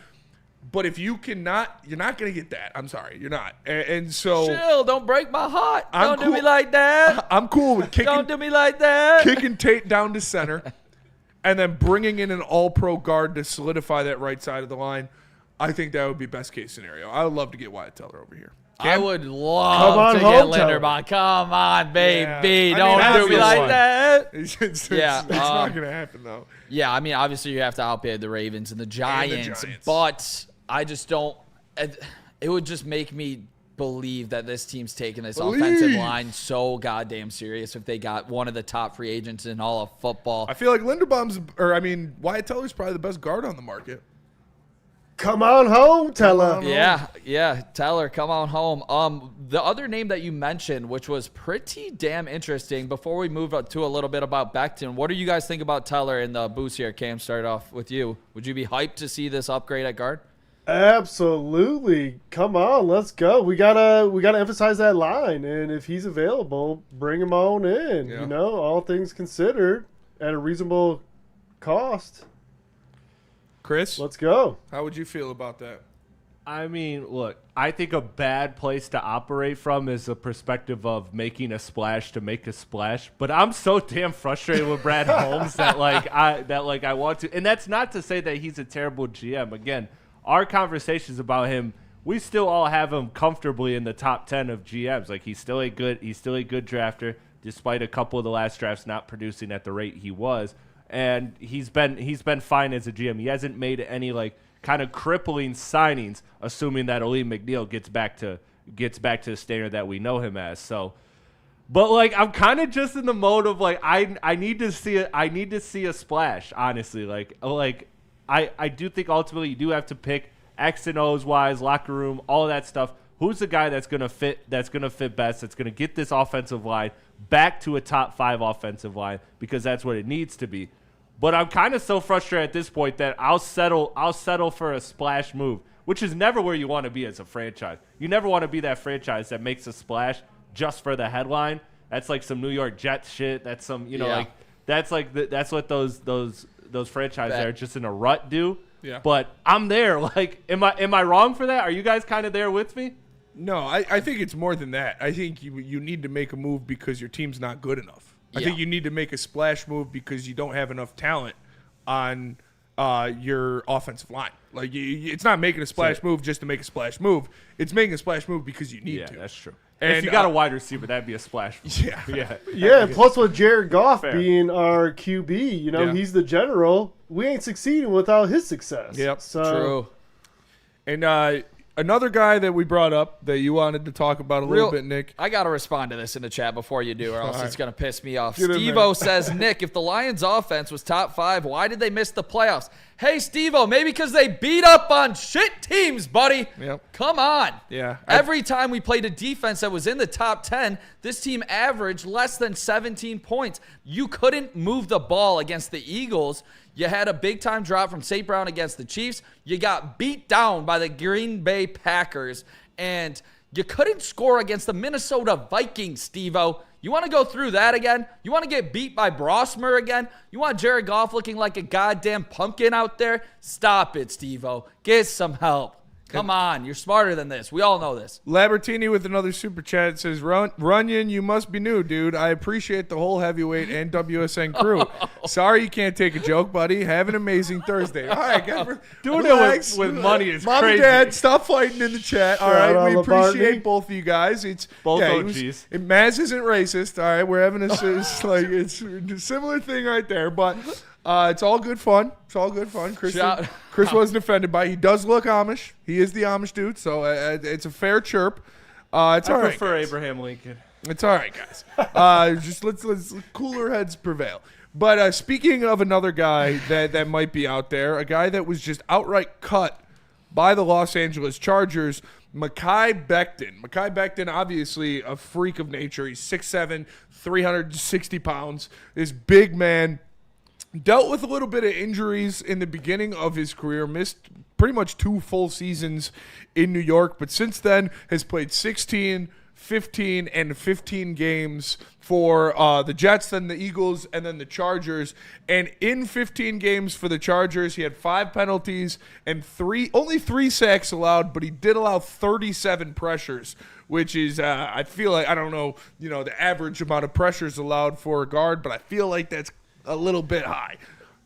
But if you cannot, you're not going to get that. I'm sorry, you're not. And so, chill, don't break my heart. Don't do me like that. I'm cool with kicking. Don't do me like that. Kicking Tate down to center, and then bringing in an all-pro guard to solidify that right side of the line. I think that would be best case scenario. I would love to get Wyatt Teller over here. I would love to get Linderbaum. Come on, baby. Yeah. Don't do me like one. That. It's not going to happen, though. Yeah, I mean, obviously you have to outbid the Ravens and the Giants. But I just don't – it would just make me believe that this team's taking this offensive line so goddamn serious if they got one of the top free agents in all of football. I feel like Wyatt Teller's probably the best guard on the market. Come on home, Teller. Yeah, Teller, come on home. The other name that you mentioned, which was pretty damn interesting, before we move up to a little bit about Becton, what do you guys think about Teller in the boost here? Cam, start off with you. Would you be hyped to see this upgrade at guard? Absolutely. Come on, let's go. We gotta emphasize that line, and if he's available, bring him on in. Yeah. All things considered, at a reasonable cost. Chris, let's go. How would you feel about that? I mean, look, I think a bad place to operate from is the perspective of making a splash to make a splash. But I'm so damn frustrated with Brad Holmes that I want to. And that's not to say that he's a terrible GM. Again, our conversations about him, we still all have him comfortably in the top 10 of GMs. Like he's still a good drafter, despite a couple of the last drafts not producing at the rate he was. And he's been fine as a GM. He hasn't made any kind of crippling signings, assuming that Aleem McNeil gets back to the standard that we know him as. So, but I'm kind of just in the mode of I need to see a splash. Honestly, I do think ultimately you do have to pick X and O's wise, locker room, all of that stuff. Who's the guy that's gonna fit best? That's gonna get this offensive line back to a top 5 offensive line because that's what it needs to be. But I'm kind of so frustrated at this point that I'll settle for a splash move, which is never where you want to be as a franchise. You never want to be that franchise that makes a splash just for the headline. That's like some New York Jets shit. That's some, that's what those franchises that are just in a rut do. Yeah. But I'm there. Like, am I wrong for that? Are you guys kind of there with me? No, I think it's more than that. I think you need to make a move because your team's not good enough. I think you need to make a splash move because you don't have enough talent on your offensive line. Like, it's not making a splash move just to make a splash move. It's making a splash move because you need to. Yeah, that's true. And if you got a wide receiver, that'd be a splash move. Yeah. Plus, with Jared Goff being our QB, he's the general. We ain't succeeding without his success. Yep, true. And another guy that we brought up that you wanted to talk about a little bit, Nick. I got to respond to this in the chat before you do, or else it's going to piss me off. Get in Steve-O there. says, Nick, if the Lions offense was top 5, why did they miss the playoffs? Hey, Steve-O, maybe because they beat up on shit teams, buddy. Yep. Come on. Yeah. Every time we played a defense that was in the top 10, this team averaged less than 17 points. You couldn't move the ball against the Eagles. You had a big-time drop from St. Brown against the Chiefs. You got beat down by the Green Bay Packers. And you couldn't score against the Minnesota Vikings, Steve-O. You want to go through that again? You want to get beat by Brosmer again? You want Jared Goff looking like a goddamn pumpkin out there? Stop it, Steve-O. Get some help. Come on, you're smarter than this. We all know this. Labertini with another super chat says, Runyon, you must be new, dude. I appreciate the whole heavyweight and WSN crew. Sorry you can't take a joke, buddy. Have an amazing Thursday. All right, guys. Doing it with money is Mom crazy. and Dad, stop fighting in the chat. All Shout right, out we appreciate Labartney. both of you guys. It's Both yeah, OGs. Maz isn't racist. All right, we're having it's a similar thing right there, but it's all good fun. It's all good fun. Chris wasn't offended by it. He does look Amish. He is the Amish dude, so it's a fair chirp. It's all I right. prefer guys. Abraham Lincoln. It's all right, guys. Just let's cooler heads prevail. But speaking of another guy that might be out there, a guy that was just outright cut by the Los Angeles Chargers, Mekhi Becton. Mekhi Becton, obviously a freak of nature. He's 6'7", 360 pounds. This big man. Dealt with a little bit of injuries in the beginning of his career, missed pretty much 2 full seasons in New York, but since then has played 16, 15, and 15 games for the Jets, then the Eagles, and then the Chargers. And in 15 games for the Chargers, he had 5 penalties and only 3 sacks allowed, but he did allow 37 pressures, which is, I feel like, I don't know, the average amount of pressures allowed for a guard, but I feel like that's a little bit high.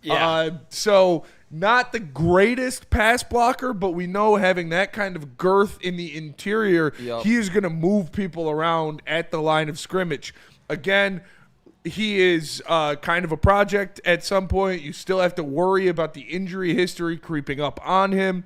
Yeah. So not the greatest pass blocker, but we know having that kind of girth in the interior, he is going to move people around at the line of scrimmage. Again, he is kind of a project at some point. You still have to worry about the injury history creeping up on him,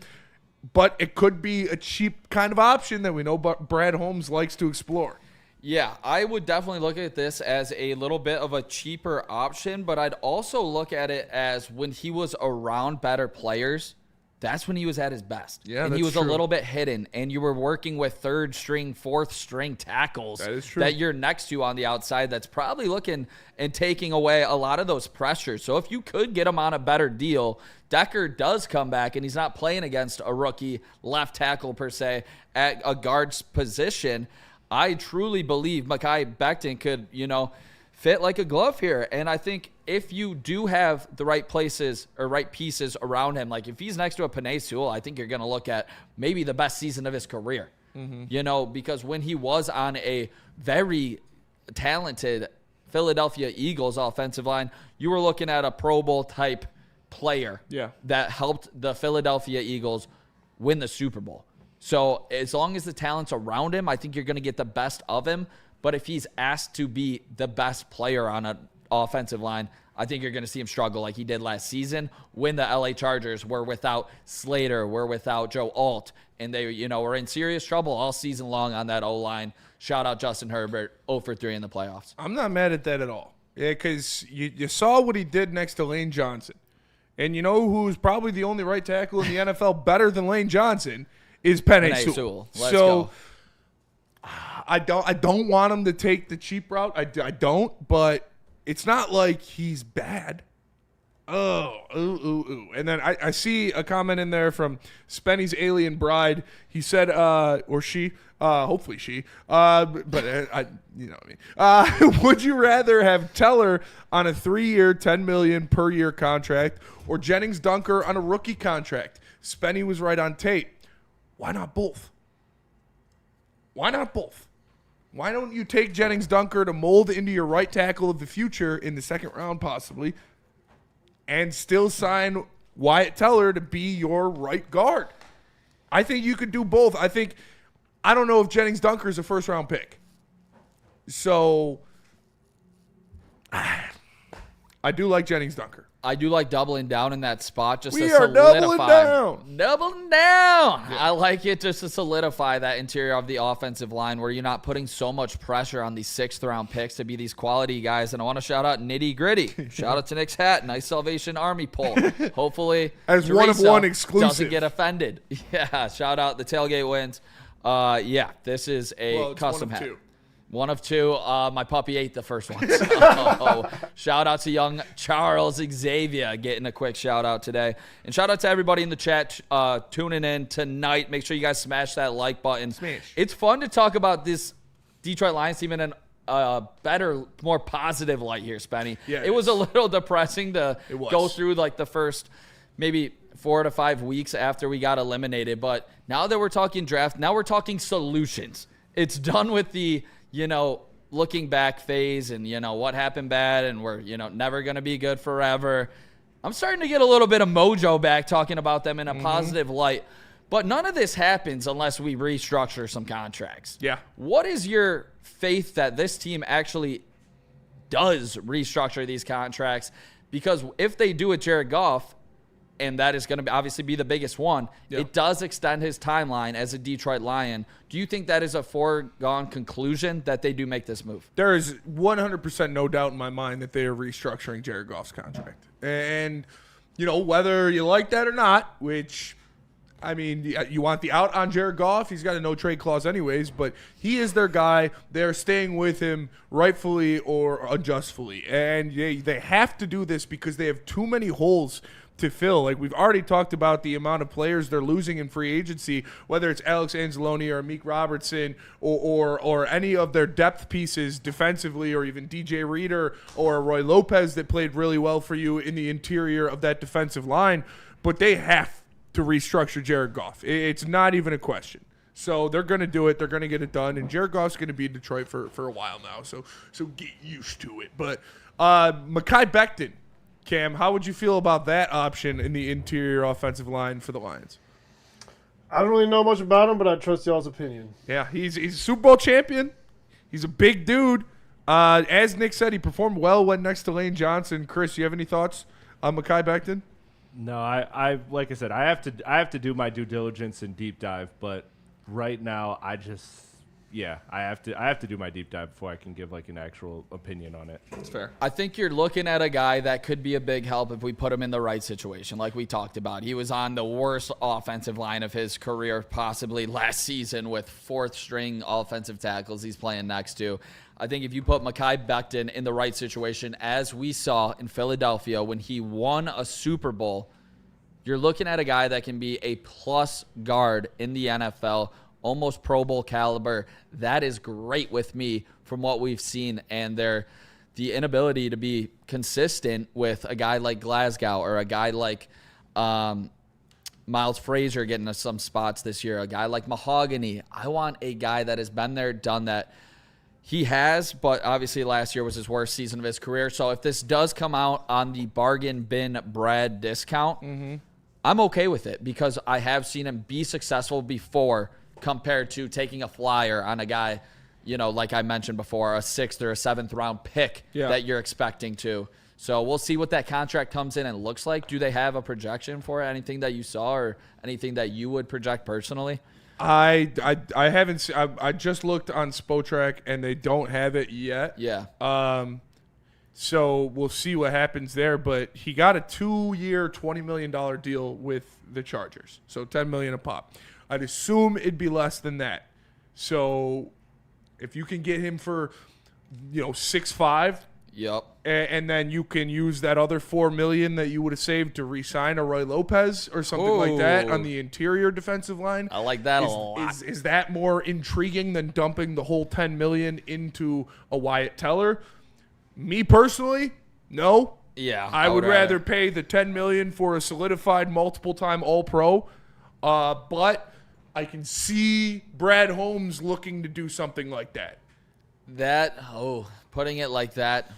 but it could be a cheap kind of option that we know Brad Holmes likes to explore. Yeah, I would definitely look at this as a little bit of a cheaper option, but I'd also look at it as when he was around better players, that's when he was at his best. Yeah, and he was that's a true. little bit hidden, and you were working with third string, fourth string tackles that you're next to on the outside that's probably looking and taking away a lot of those pressures. So if you could get him on a better deal, Decker does come back, and he's not playing against a rookie left tackle per se at a guard's position. I truly believe Mekhi Becton could, fit like a glove here. And I think if you do have the right places or right pieces around him, like if he's next to a Penei Sewell, I think you're going to look at maybe the best season of his career. Because when he was on a very talented Philadelphia Eagles offensive line, you were looking at a Pro Bowl type player that helped the Philadelphia Eagles win the Super Bowl. So as long as the talent's around him, I think you're going to get the best of him. But if he's asked to be the best player on an offensive line, I think you're going to see him struggle like he did last season when the LA Chargers were without Slater, were without Joe Alt, and they, were in serious trouble all season long on that O-line. Shout out Justin Herbert, 0 for 3 in the playoffs. I'm not mad at that at all. Yeah, because you saw what he did next to Lane Johnson. And you know who's probably the only right tackle in the NFL better than Lane Johnson is Penei Sewell. Let's go. I don't want him to take the cheap route. I don't, but it's not like he's bad. Ooh. And then I see a comment in there from Spenny's alien bride. He said, or she, hopefully she, but you know what I mean. Would you rather have Teller on a 3-year, $10 million per year contract, or Jennings Dunker on a rookie contract? Spenny was right on tape. Why not both? Why not both? Why don't you take Jennings Dunker to mold into your right tackle of the future in the second round possibly, and still sign Wyatt Teller to be your right guard? I think you could do both. I don't know if Jennings Dunker is a first-round pick. So I do like Jennings Dunker. I do like doubling down in that spot just to solidify. doubling down. Doubling down. Yeah. I like it just to solidify that interior of the offensive line where you're not putting so much pressure on these 6th-round picks to be these quality guys. And I want to shout out Nitty Gritty. Shout out to Nick's hat. Nice Salvation Army pull. Hopefully, as Teresa one of one exclusive doesn't get offended. Yeah. Shout out the tailgate wins. Yeah. This is a custom hat. 1 of 2. My puppy ate the first one. So, shout out to young Charles Xavier getting a quick shout out today. And shout out to everybody in the chat tuning in tonight. Make sure you guys smash that like button. Smash. It's fun to talk about this Detroit Lions team in a better, more positive light here, Spenny. Yeah, it was a little depressing to go through like the first maybe 4 to 5 weeks after we got eliminated. But now that we're talking draft, now we're talking solutions. It's done with the looking back phase and, what happened bad and we're, never going to be good forever. I'm starting to get a little bit of mojo back talking about them in a positive light. But none of this happens unless we restructure some contracts. Yeah. What is your faith that this team actually does restructure these contracts? Because if they do with Jared Goff, and that is going to obviously be the biggest one, it does extend his timeline as a Detroit Lion. Do you think that is a foregone conclusion that they do make this move? There is 100% no doubt in my mind that they are restructuring Jared Goff's contract. And, whether you like that or not, which, I mean, you want the out on Jared Goff. He's got a no-trade clause anyways, but he is their guy. They're staying with him rightfully or unjustly. And they have to do this because they have too many holes to fill. Like we've already talked about the amount of players they're losing in free agency, whether it's Alex Anzalone or Meek Robertson or any of their depth pieces defensively, or even DJ Reader or Roy Lopez that played really well for you in the interior of that defensive line. But they have to restructure Jared Goff. It's not even a question. So they're going to do it. They're going to get it done. And Jared Goff's going to be in Detroit for a while now. So get used to it. But Mekhi Becton, Cam, how would you feel about that option in the interior offensive line for the Lions? I don't really know much about him, but I trust y'all's opinion. Yeah, he's a Super Bowl champion. He's a big dude. As Nick said, he performed well when next to Lane Johnson. Chris, you have any thoughts on Mekhi Becton? No, I like I said, I have to do my due diligence and deep dive, but right now I have to do my deep dive before I can give like an actual opinion on it. That's fair. I think you're looking at a guy that could be a big help if we put him in the right situation, like we talked about. He was on the worst offensive line of his career, possibly last season, with 4th-string offensive tackles he's playing next to. I think if you put Mekhi Becton in the right situation, as we saw in Philadelphia when he won a Super Bowl, you're looking at a guy that can be a plus guard in the NFL, almost Pro Bowl caliber. That is great with me from what we've seen, and the inability to be consistent with a guy like Glasgow or a guy like Miles Frazier getting us some spots this year, a guy like Mahogany. I want a guy that has been there, done that. He has, but obviously last year was his worst season of his career. So if this does come out on the bargain bin Brad discount, I'm okay with it because I have seen him be successful before compared to taking a flyer on a guy, like I mentioned before, a 6th or a 7th round pick that you're expecting to. So we'll see what that contract comes in and looks like. Do they have a projection for it? Anything that you saw or anything that you would project personally? I haven't. I just looked on Spotrac and they don't have it yet. Yeah. So we'll see what happens there. But he got a 2-year, $20 million deal with the Chargers, so $10 million a pop. I'd assume it'd be less than that. So If you can get him for, 6.5. Yep. And then you can use that other $4 million that you would have saved to re-sign a Roy Lopez or something like that on the interior defensive line. I like that a lot. Is that more intriguing than dumping the whole $10 million into a Wyatt Teller? Me personally, no. Yeah, I would rather pay the $10 million for a solidified multiple-time All-Pro, but I can see Brad Holmes looking to do something like that. Putting it like that,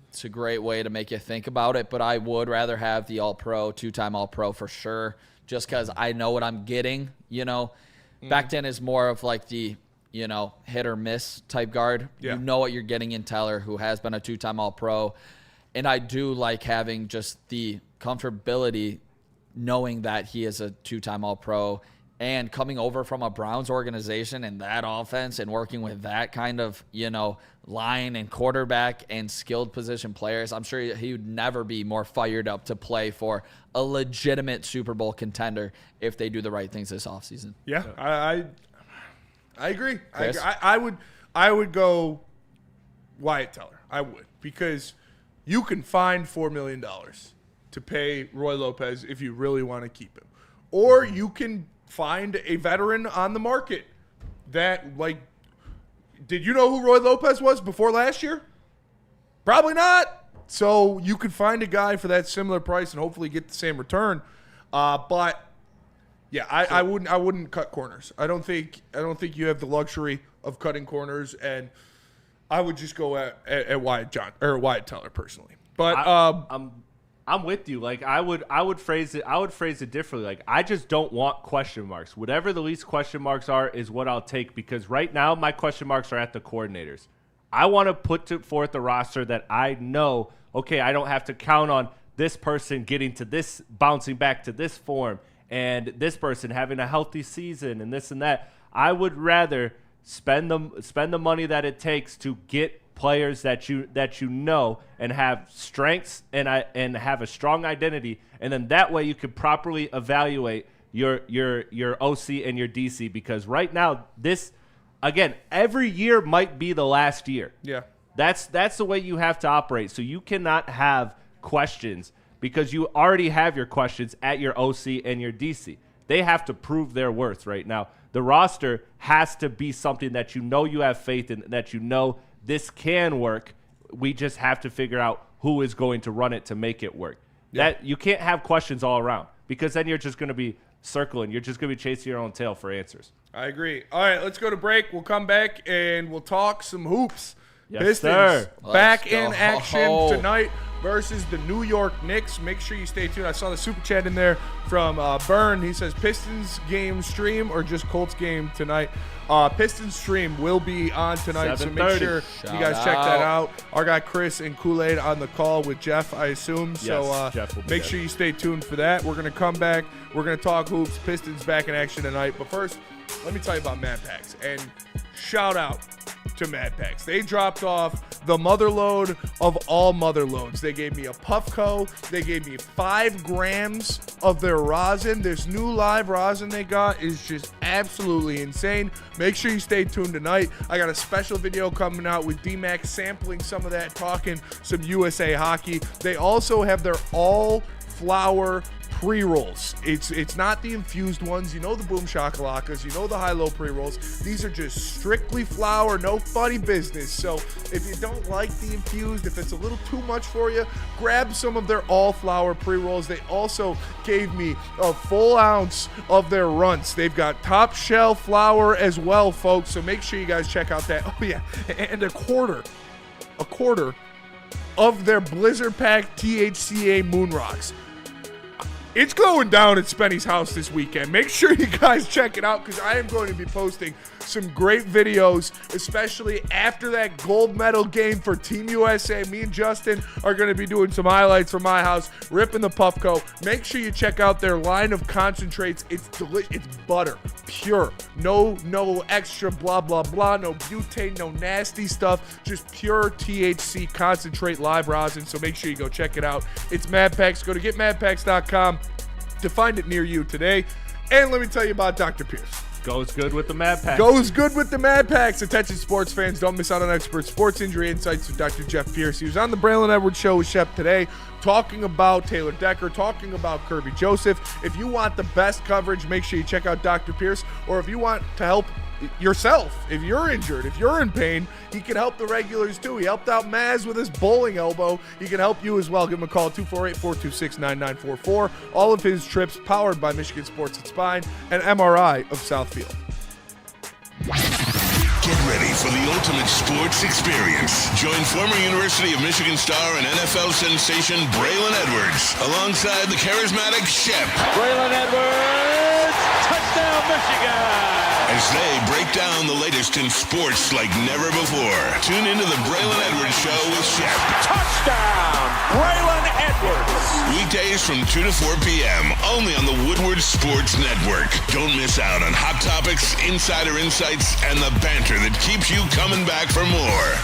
it's a great way to make you think about it, but I would rather have the All-Pro, 2-time All-Pro for sure, just because I know what I'm getting, Becton is more of like the, hit or miss type guard. Yeah. You know what you're getting in Teller, who has been a 2-time All-Pro, and I do like having just the comfortability knowing that he is a 2-time All-Pro and coming over from a Browns organization and that offense and working with that kind of, line and quarterback and skilled position players. I'm sure he would never be more fired up to play for a legitimate Super Bowl contender if they do the right things this offseason. Yeah, I agree. Chris? I would go Wyatt Teller. I would, because you can find $4 million to pay Roy Lopez if you really want to keep him. Or you can find a veteran on the market that, did you know who Roy Lopez was before last year? Probably not. So you could find a guy for that similar price and hopefully get the same return. But yeah, I wouldn't cut corners. I don't think you have the luxury of cutting corners, and I would just go at Wyatt Teller personally. But I'm with you. I would phrase it differently. I just don't want question marks. Whatever the least question marks are is what I'll take, because right now my question marks are at the coordinators. I want to put forth a roster that I know, okay, I don't have to count on this person getting to this, bouncing back to this form, and this person having a healthy season and this and that. I would rather spend the money that it takes to get players that you know and have strengths and have a strong identity, and then that way you can properly evaluate your OC and your DC, because right now this, again, every year might be the last year. Yeah. That's the way you have to operate. So you cannot have questions, because you already have your questions at your OC and your DC. They have to prove their worth right now. The roster has to be something that you have faith in, that this can work. We just have to figure out who is going to run it to make it work. Yeah. That you can't have questions all around, because then you're just going to be circling. You're just going to be chasing your own tail for answers. I agree. All right, let's go to break. We'll come back and we'll talk some hoops. Yes, Pistons sir. back in action tonight versus the New York Knicks. Make sure you stay tuned. I saw the super chat in there from Byrne. He says Pistons game stream or just Colts game tonight. Pistons stream will be on tonight, so make sure you guys check that out. Our guy Chris and Kool-Aid on the call with Jeff, I assume. Yes, so Jeff will be make there. sure you stay tuned for that. We're going to come back. We're going to talk hoops. Pistons back in action tonight. But first, let me tell you about Mad Packs. And shout out to Mad Packs. They dropped off the mother load of all mother loads. They gave me a Puffco. They gave me 5 grams of their rosin. This new live rosin they got is just absolutely insane. Make sure you stay tuned tonight. I got a special video coming out with D-Mac sampling some of that, talking some USA hockey. They also have their all flour pre-rolls. It's not the infused ones. You know the Boom Shakalakas. You know the high-low pre-rolls. These are just strictly flour, no funny business. So if you don't like the infused, if it's a little too much for you, grab some of their all-flour pre-rolls. They also gave me a full ounce of their runts. They've got top shelf flour as well, folks. So make sure you guys check out that. Oh, yeah. And a quarter of their Blizzard Pack THCA Moon Rocks. It's going down at Spenny's house this weekend. Make sure you guys check it out, because I am going to be posting some great videos, especially after that gold medal game for Team USA. Me and Justin are going to be doing some highlights from my house, ripping the Puffco. Make sure you check out their line of concentrates. It's it's butter, pure. No extra blah, blah, blah. No butane, no nasty stuff. Just pure THC concentrate live rosin. So make sure you go check it out. It's Mad Packs. Go to getmadpacks.com to find it near you today. And let me tell you about Dr. Pierce. Goes good with the Mad Packs. Goes good with the Mad Packs. Attention sports fans, don't miss out on expert sports injury insights with Dr. Jeff Pierce. He was on the Braylon Edwards Show with Shep today, talking about Taylor Decker, talking about Kirby Joseph. If you want the best coverage, make sure you check out Dr. Pierce. Or if you want to help yourself, if you're injured, if you're in pain, he can help the regulars too. He helped out Maz with his bowling elbow. He can help you as well. Give him a call, 248-426-9944. All of his trips powered by Michigan Sports and Spine and Amon-Ra of Southfield. Get ready for the ultimate sports experience. Join former University of Michigan star and NFL sensation Braylon Edwards alongside the charismatic Shep. Braylon Edwards, touchdown Michigan! As they break down the latest in sports like never before. Tune into the Braylon Edwards Show with Shep. Touchdown, Braylon Edwards! Weekdays from 2 to 4 p.m. only on the Woodward Sports Network. Don't miss out on hot topics, insider insights, and the banter that keeps you coming back for more.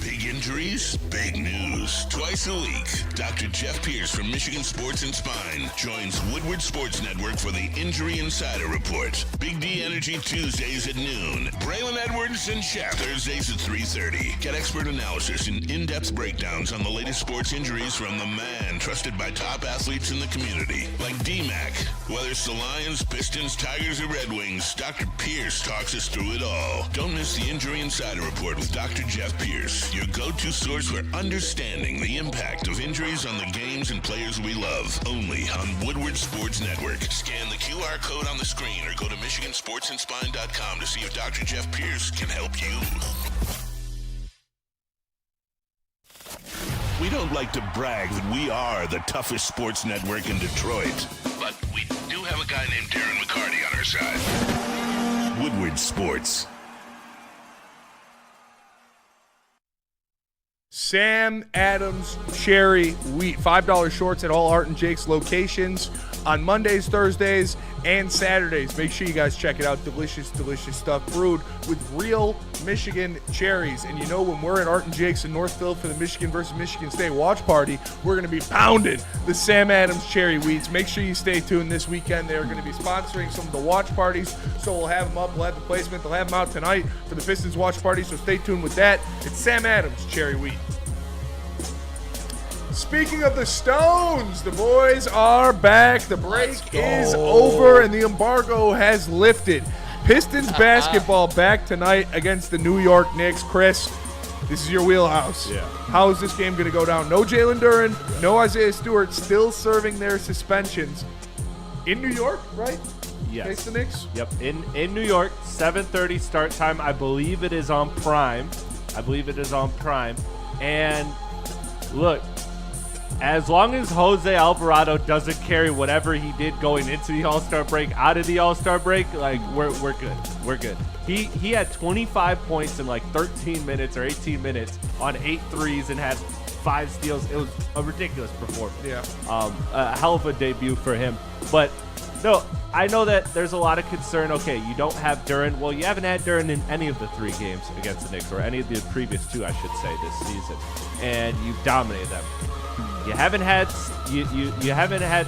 Big injuries, big news. Twice a week, Dr. Jeff Pierce from Michigan Sports and Spine joins Woodward Sports Network for the Injury Insider Report. Big D Energy Tuesdays at noon. Braylon Edwards and Shep Thursdays at 3:30. Get expert analysis and in-depth breakdowns on the latest sports injuries from the man trusted by top athletes in the community, like D-Mac. Whether it's the Lions, Pistons, Tigers, or Red Wings, Dr. Pierce talks us through it all. Don't miss the Injury Insider Report with Dr. Jeff Pierce, your go-to source for understanding the impact of injuries on the games and players we love. Only on Woodward Sports Network. Scan the QR code on the screen or go to MichiganSportsandSpine.com to see if Dr. Jeff Pierce can help you. We don't like to brag that we are the toughest sports network in Detroit, but we do have a guy named Darren McCarty on our side. Woodward Sports. Sam Adams Cherry Wheat. $5 shorts at all Art and Jake's locations on Mondays, Thursdays, and Saturdays. Make sure you guys check it out. Delicious, delicious stuff brewed with real Michigan cherries. And you know, when we're at Art and Jake's in Northfield for the Michigan versus Michigan State watch party, we're going to be pounding the Sam Adams Cherry Wheats. Make sure you stay tuned this weekend. They're going to be sponsoring some of the watch parties, so we'll have them up. We'll have the placement. They'll have them out tonight for the Pistons watch party, so stay tuned with that. It's Sam Adams Cherry Wheat. Speaking of the Stones, the boys are back. The break is over and the embargo has lifted. Pistons basketball back tonight against the New York Knicks. Chris, this is your wheelhouse. Yeah. How is this game going to go down? No Jalen Duren, no Isaiah Stewart, still serving their suspensions. In New York, right? Yes. Face the Knicks? Yep. In New York, 7:30 start time. I believe it is on Prime. And look, as long as Jose Alvarado doesn't carry whatever he did going into the All-Star break out of the All-Star break, like we're good. We're good. He had 25 points in like 13 minutes or 18 minutes on 8 threes and had 5 steals. It was a ridiculous performance. Yeah. A hell of a debut for him. But no, I know that there's a lot of concern. Okay, you don't have Duren. Well, you haven't had Duren in any of the 3 games against the Knicks, or any of the previous 2, I should say, this season, and you've dominated them. You haven't had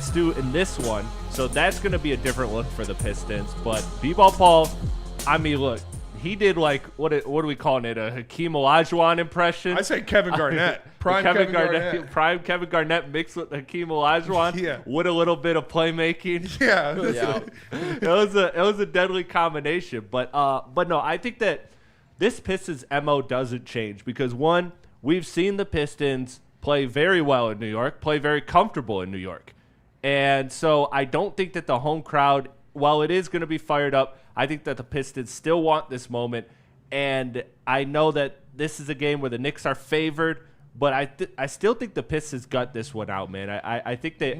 Stu in this one, so that's going to be a different look for the Pistons. But B-Ball Paul, I mean, look, he did like what are we calling it? A Hakeem Olajuwon impression? I say Kevin Garnett. Prime Kevin Garnett. Prime Kevin Garnett mixed with Hakeem Olajuwon. Yeah. With a little bit of playmaking. Yeah. It was a deadly combination. But no, I think that this Pistons MO doesn't change because one, we've seen the Pistons play very well in New York, play very comfortable in New York. And so I don't think that the home crowd, while it is going to be fired up, I think that the Pistons still want this moment. And I know that this is a game where the Knicks are favored, but I still think the Pistons got this one out, man. I think they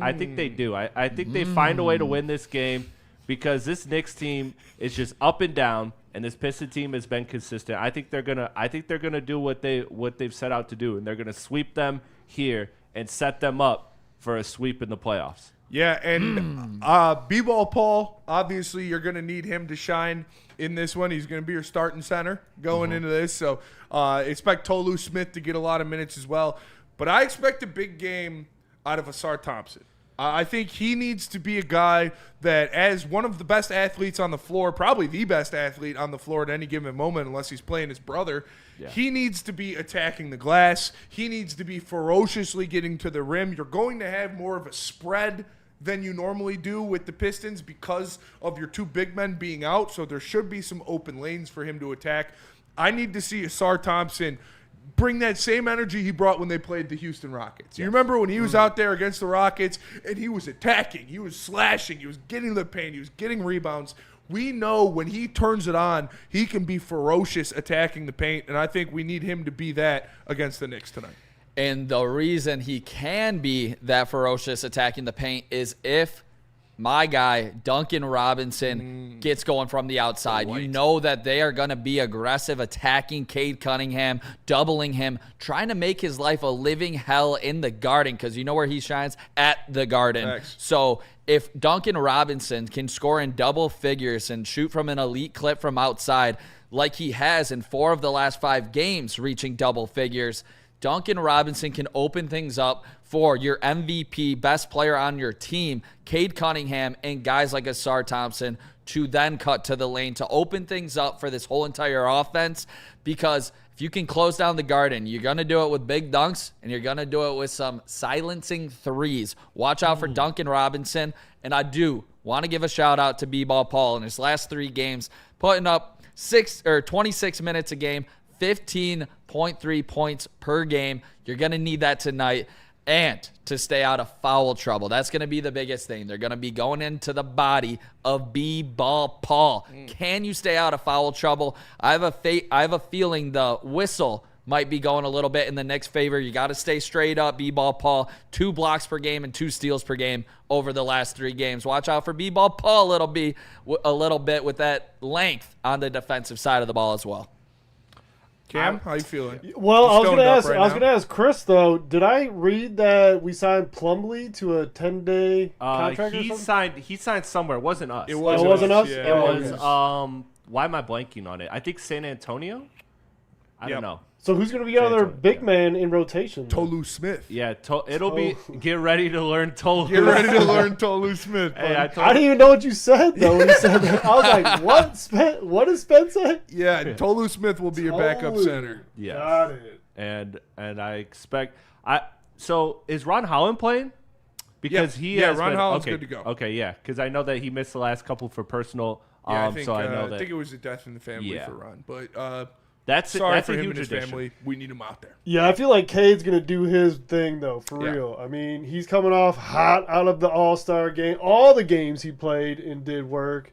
do. I think they find a way to win this game because this Knicks team is just up and down, and this Pistons team has been consistent. I think they're gonna do what they've set out to do, and they're gonna sweep them here and set them up for a sweep in the playoffs. Yeah, and B-Ball Paul, obviously you're going to need him to shine in this one. He's going to be your starting center going into this. So expect Tolu Smith to get a lot of minutes as well. But I expect a big game out of Asar Thompson. I think he needs to be a guy that, as one of the best athletes on the floor, probably the best athlete on the floor at any given moment, unless he's playing his brother, he needs to be attacking the glass. He needs to be ferociously getting to the rim. You're going to have more of a spread than you normally do with the Pistons because of your two big men being out, so there should be some open lanes for him to attack. I need to see Asar Thompson bring that same energy he brought when they played the Houston Rockets. You remember when he was out there against the Rockets and he was attacking, he was slashing, he was getting the paint, he was getting rebounds. We know when he turns it on, he can be ferocious attacking the paint, and I think we need him to be that against the Knicks tonight. And the reason he can be that ferocious attacking the paint is if my guy, Duncan Robinson, gets going from the outside. You know that they are going to be aggressive, attacking Cade Cunningham, doubling him, trying to make his life a living hell in the Garden, because you know where he shines? At the Garden. Thanks. So if Duncan Robinson can score in double figures and shoot from an elite clip from outside, like he has in 4 of the last 5 games reaching double figures, Duncan Robinson can open things up for your MVP, best player on your team, Cade Cunningham, and guys like Asar Thompson to then cut to the lane to open things up for this whole entire offense. Because if you can close down the Garden, you're going to do it with big dunks, and you're going to do it with some silencing threes. Watch out for Duncan Robinson. And I do want to give a shout-out to B-Ball Paul in his last 3 games, putting up 26 minutes a game, 15.3 points per game. You're going to need that tonight. And to stay out of foul trouble. That's going to be the biggest thing. They're going to be going into the body of B-Ball Paul. Can you stay out of foul trouble? I have a feeling the whistle might be going a little bit in the Knicks' favor. You got to stay straight up, B-Ball Paul. 2 blocks per game and 2 steals per game over the last 3 games. Watch out for B-Ball Paul a little bit with that length on the defensive side of the ball as well. Cam, how you feeling? Well, I was going to ask Chris though. Did I read that we signed Plumlee to a 10-day contract? He signed somewhere. It wasn't us. It wasn't us. Yeah, it was. Why am I blanking on it? I think San Antonio. I don't know. So who's going to be another big man in rotation? Tolu Smith. Yeah, it'll be. Get ready to learn Tolu. Get ready to learn Tolu Smith. Hey, I didn't even know what you said though when you said that. I was like, what? What did Spence say? Yeah, Tolu Smith will be your backup center. Yeah. Got it. And I expect so is Ron Holland playing? Because Ron Holland's good to go. Okay, yeah, because I know that he missed the last couple for personal. Yeah, I think, so I know that. I think it was a death in the family for Ron, but that's sorry that's for a him huge and his addition. family. We need him out there. Yeah, I feel like Cade's going to do his thing, though, for real. I mean, he's coming off hot out of the All-Star game. All the games he played and did work.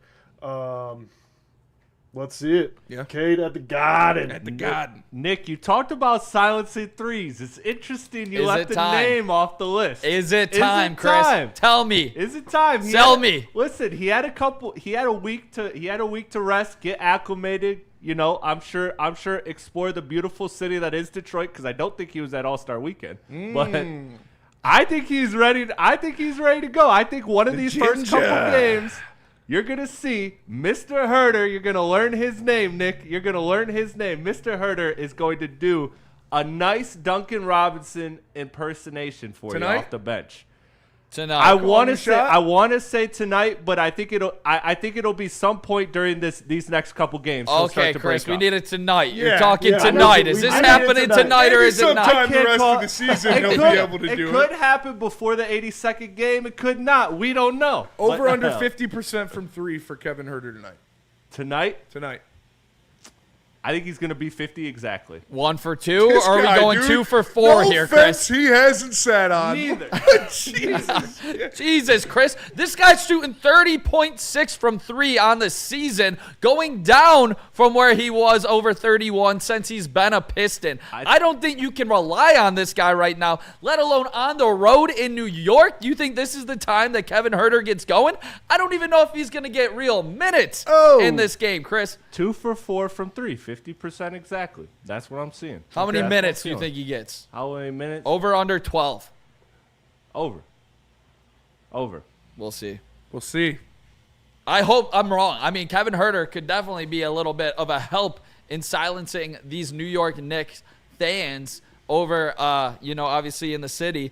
Let's see it. Yeah. Cade at the Garden. At the Garden. Nick, you talked about silencing threes. It's interesting you left the name off the list. Is it time, Chris? Tell me. Is it time? Tell me. Listen, he had a week to rest, get acclimated. You know, I'm sure explore the beautiful city that is Detroit, because I don't think he was at All-Star Weekend. But I think he's ready. I think he's ready to go. I think one of these first couple games, you're going to see Mr. Herter. You're going to learn his name, Nick. You're going to learn his name. Mr. Herter is going to do a nice Duncan Robinson impersonation for you off the bench. Tonight. I want to say tonight, but I think it'll be some point during these next couple games. Okay, Chris, we need it tonight. Yeah, You're talking tonight. Is this happening tonight or is it not? Sometime the rest of the season he'll be able to do it. It could happen before the 82nd game. It could not. We don't know. Over under 50% from 3 for Kevin Herter tonight. Tonight. I think he's going to be 50 exactly. 1 for 2, or are we going 2 for 4 here, Chris? He hasn't sat on. Neither. Jesus, Chris. This guy's shooting 30.6 from 3 on the season, going down from where he was over 31 since he's been a Piston. I don't think you can rely on this guy right now, let alone on the road in New York. You think this is the time that Kevin Herter gets going? I don't even know if he's going to get real minutes in this game, Chris. 2 for 4 from 3. 50% exactly. That's what I'm seeing. How many minutes do you think he gets? How many minutes? Over, under 12? Over. We'll see. I hope I'm wrong. I mean, Kevin Herter could definitely be a little bit of a help in silencing these New York Knicks fans over, obviously in the city.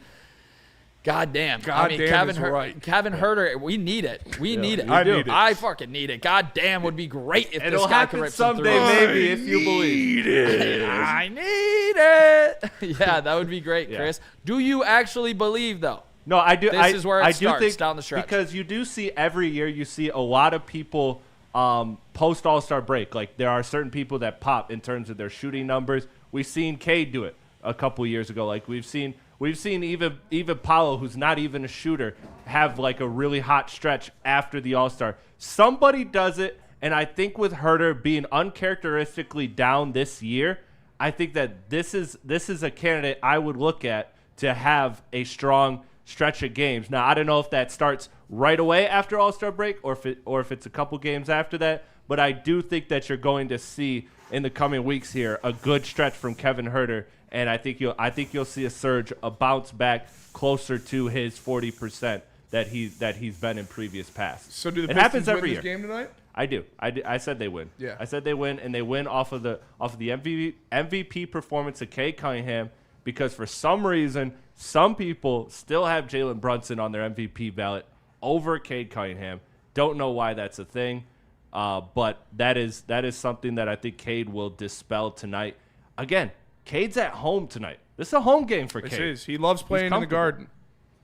God damn. Kevin right. Kevin Huerter, we need it. We need it. I need it. I fucking need it. God damn, would be great if It'll this guy happen could rip some someday, threes. maybe, if you believe. I need it. Yeah, that would be great, Chris. Do you actually believe, though? No, I do. This is where it starts, think, down the stretch. Because you do see every year, you see a lot of people post All-Star break. Like, there are certain people that pop in terms of their shooting numbers. We've seen Cade do it a couple years ago. Like, we've seen even Paolo, who's not even a shooter, have like a really hot stretch after the All-Star. Somebody does it, and I think with Huerter being uncharacteristically down this year, I think that this is a candidate I would look at to have a strong stretch of games. Now, I don't know if that starts right away after All-Star break or if it's a couple games after that, but I do think that you're going to see in the coming weeks here a good stretch from Kevin Huerter, and I think you'll see a surge, a bounce back closer to his 40% that he's been in previous past. So do the it Pistons happens every win year. this game tonight? I do. I said they win. Yeah. I said they win, and they win off of the MVP performance of Cade Cunningham, because for some reason some people still have Jalen Brunson on their MVP ballot over Cade Cunningham. Don't know why that's a thing, but that is something that I think Cade will dispel tonight. Again, Cade's at home tonight. This is a home game for Cade. This is. He loves playing in the Garden.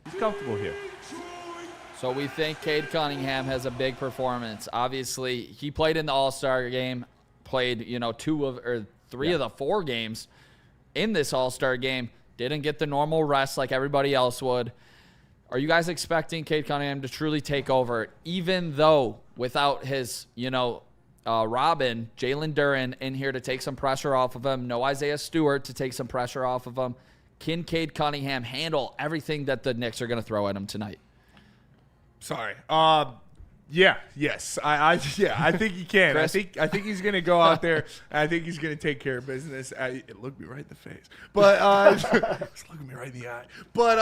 He's comfortable here. So we think Cade Cunningham has a big performance. Obviously, he played in the All-Star game, played 3 of the 4 games in this All-Star game. Didn't get the normal rest like everybody else would. Are you guys expecting Cade Cunningham to truly take over, even though without his, Robin, Jalen Duren in here to take some pressure off of him, no Isaiah Stewart to take some pressure off of him? Can Cade Cunningham handle everything that the Knicks are going to throw at him tonight? Sorry. Yes. I think he can. I think he's gonna go out there. I think he's gonna take care of business. It looked me right in the face, but just looking me right in the eye. But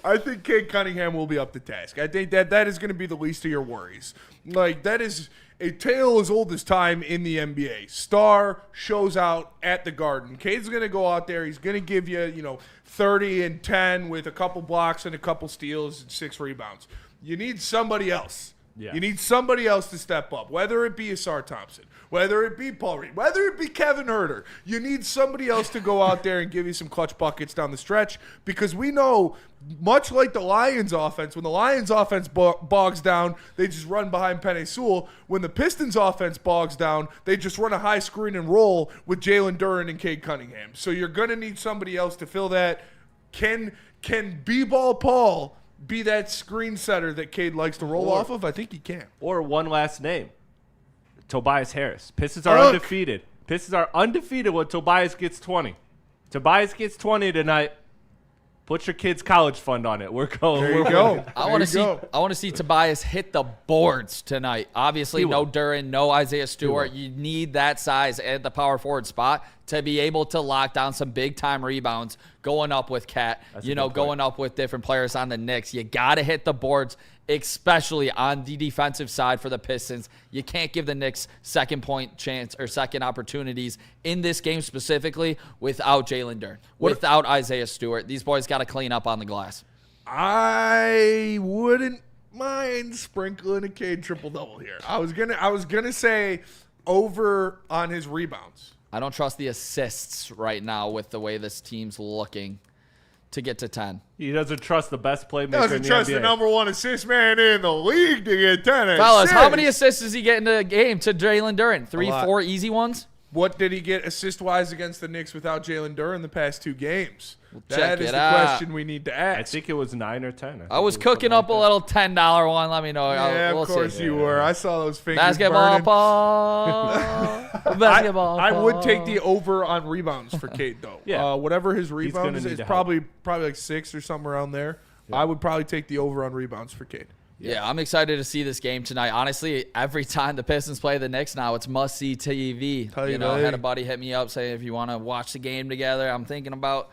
I think Cade Cunningham will be up to task. I think that is gonna be the least of your worries. Like, that is a tale as old as time in the NBA. Star shows out at the Garden. Cade's going to go out there. He's going to give you, 30 and 10 with a couple blocks and a couple steals and 6 rebounds. You need somebody else. Yeah. You need somebody else to step up, whether it be Asar Thompson, whether it be Paul Reed, whether it be Kevin Huerter. You need somebody else to go out there and give you some clutch buckets down the stretch, because we know, much like the Lions offense, when the Lions offense bogs down, they just run behind Penei Sewell. When the Pistons offense bogs down, they just run a high screen and roll with Jalen Duren and Cade Cunningham. So you're going to need somebody else to fill that. Can B-Ball Paul be that screen setter that Cade likes to roll off of? I think he can. Or one last name, Tobias Harris. Pistons are undefeated. Pistons are undefeated when Tobias gets 20. Tobias gets 20 tonight. Put your kid's college fund on it. We're going. There you go. I want to see Tobias hit the boards tonight. Obviously, no Duren, no Isaiah Stewart. You need that size at the power forward spot to be able to lock down some big time rebounds, going up with Cat, going up with different players on the Knicks. You got to hit the boards, especially on the defensive side for the Pistons. You can't give the Knicks second point chance or second opportunities in this game specifically without Jalen Duren, without Isaiah Stewart. These boys got to clean up on the glass. I wouldn't mind sprinkling a Cade triple-double here. I was gonna say over on his rebounds. I don't trust the assists right now with the way this team's looking to get to 10. He doesn't trust the best playmaker Doesn't in the trust NBA. the number 1 assist man in the league to get 10 Fellas, assists. how many assists does he get in the game to Jalen Duren? 3, 4 easy ones? What did he get assist-wise against the Knicks without Jalen Duren the past 2 games? Check That is it the out. question we need to ask. I think it was 9 or 10. I was cooking up a little $10 one. Let me know. Yeah, we'll of course see. you were. I saw those fingers Basketball, burning. Paul. Basketball. I would take the over on rebounds for Cade, though. Yeah. Whatever his gonna rebounds need is, to probably like 6 or somewhere around there. I would probably take the over on rebounds for Cade. Yeah, I'm excited to see this game tonight. Honestly, every time the Pistons play the Knicks now, it's must-see TV. I had a buddy hit me up saying if you want to watch the game together, I'm thinking about,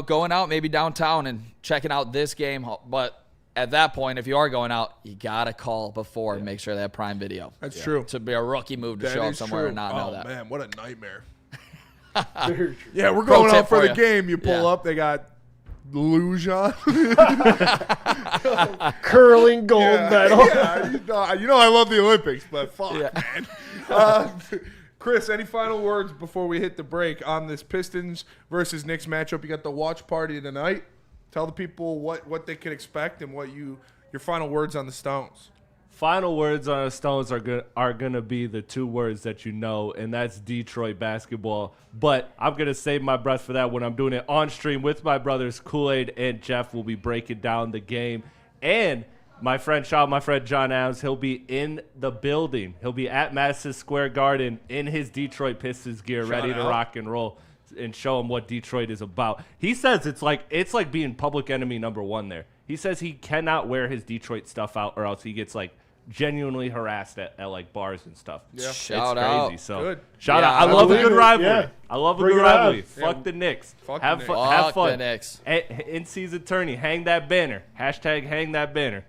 going out maybe downtown and checking out this game. But at that point, if you are going out, you got to call before and make sure they have Prime Video. That's true. To be a rookie move to That show up is somewhere true. and not know that. Man, what a nightmare. Very true. Yeah, we're Pro going tip out for for the you. game. You pull Yeah. up, they got luge on. Curling gold medal. Yeah, you know I love the Olympics, but fuck, man. Chris, any final words before we hit the break on this Pistons versus Knicks matchup? You got the watch party tonight. Tell the people what they can expect and your final words on the Stones. Final words on the Stones are gonna be the two words that you know, and that's Detroit basketball. But I'm gonna save my breath for that when I'm doing it on stream with my brothers Kool-Aid and Jeff. Will be breaking down the game, and my friend John Adams, he'll be in the building. He'll be at Madison Square Garden in his Detroit Pistons gear, ready to rock and roll and show him what Detroit is about. He says it's like being public enemy #1 there. He says he cannot wear his Detroit stuff out or else he gets like genuinely harassed at like bars and stuff. Yeah. Shout out. So good. Shout out. I love a good rivalry. Yeah. I love a Bring good it on. rivalry. Yeah. Fuck the Knicks. Have fun. Have fun. the Knicks. In-season tourney. Hang that banner. # hang that banner.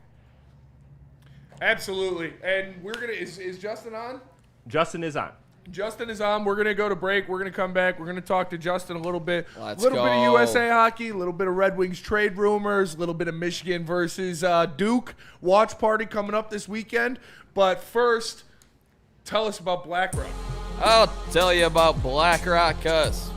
Absolutely. And we're gonna is Justin on? Justin is on. Justin is on. We're going to go to break. We're going to come back. We're going to talk to Justin a little bit. Let's bit of go. USA hockey, a little bit of Red Wings trade rumors, a little bit of Michigan versus Duke watch party coming up this weekend. But first, tell us about BlackRock. I'll tell you about BlackRock, cuz.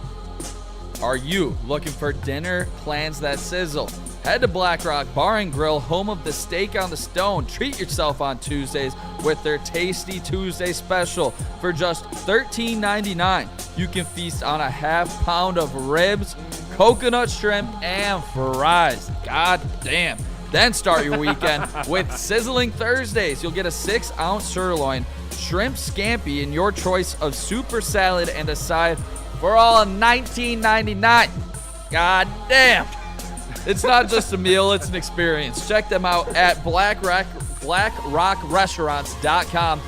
Are you looking for dinner plans that sizzle? Head to BlackRock Bar and Grill, home of the Steak on the Stone. Treat yourself on Tuesdays with their Tasty Tuesday special. For just $13.99, you can feast on a ½ pound of ribs, coconut shrimp, and fries. God damn. Then start your weekend with Sizzling Thursdays. You'll get a 6-ounce sirloin, shrimp scampi, and your choice of super salad and a side for all of $19.99. God damn. It's not just a meal, it's an experience. Check them out at BlackRockRestaurants.com.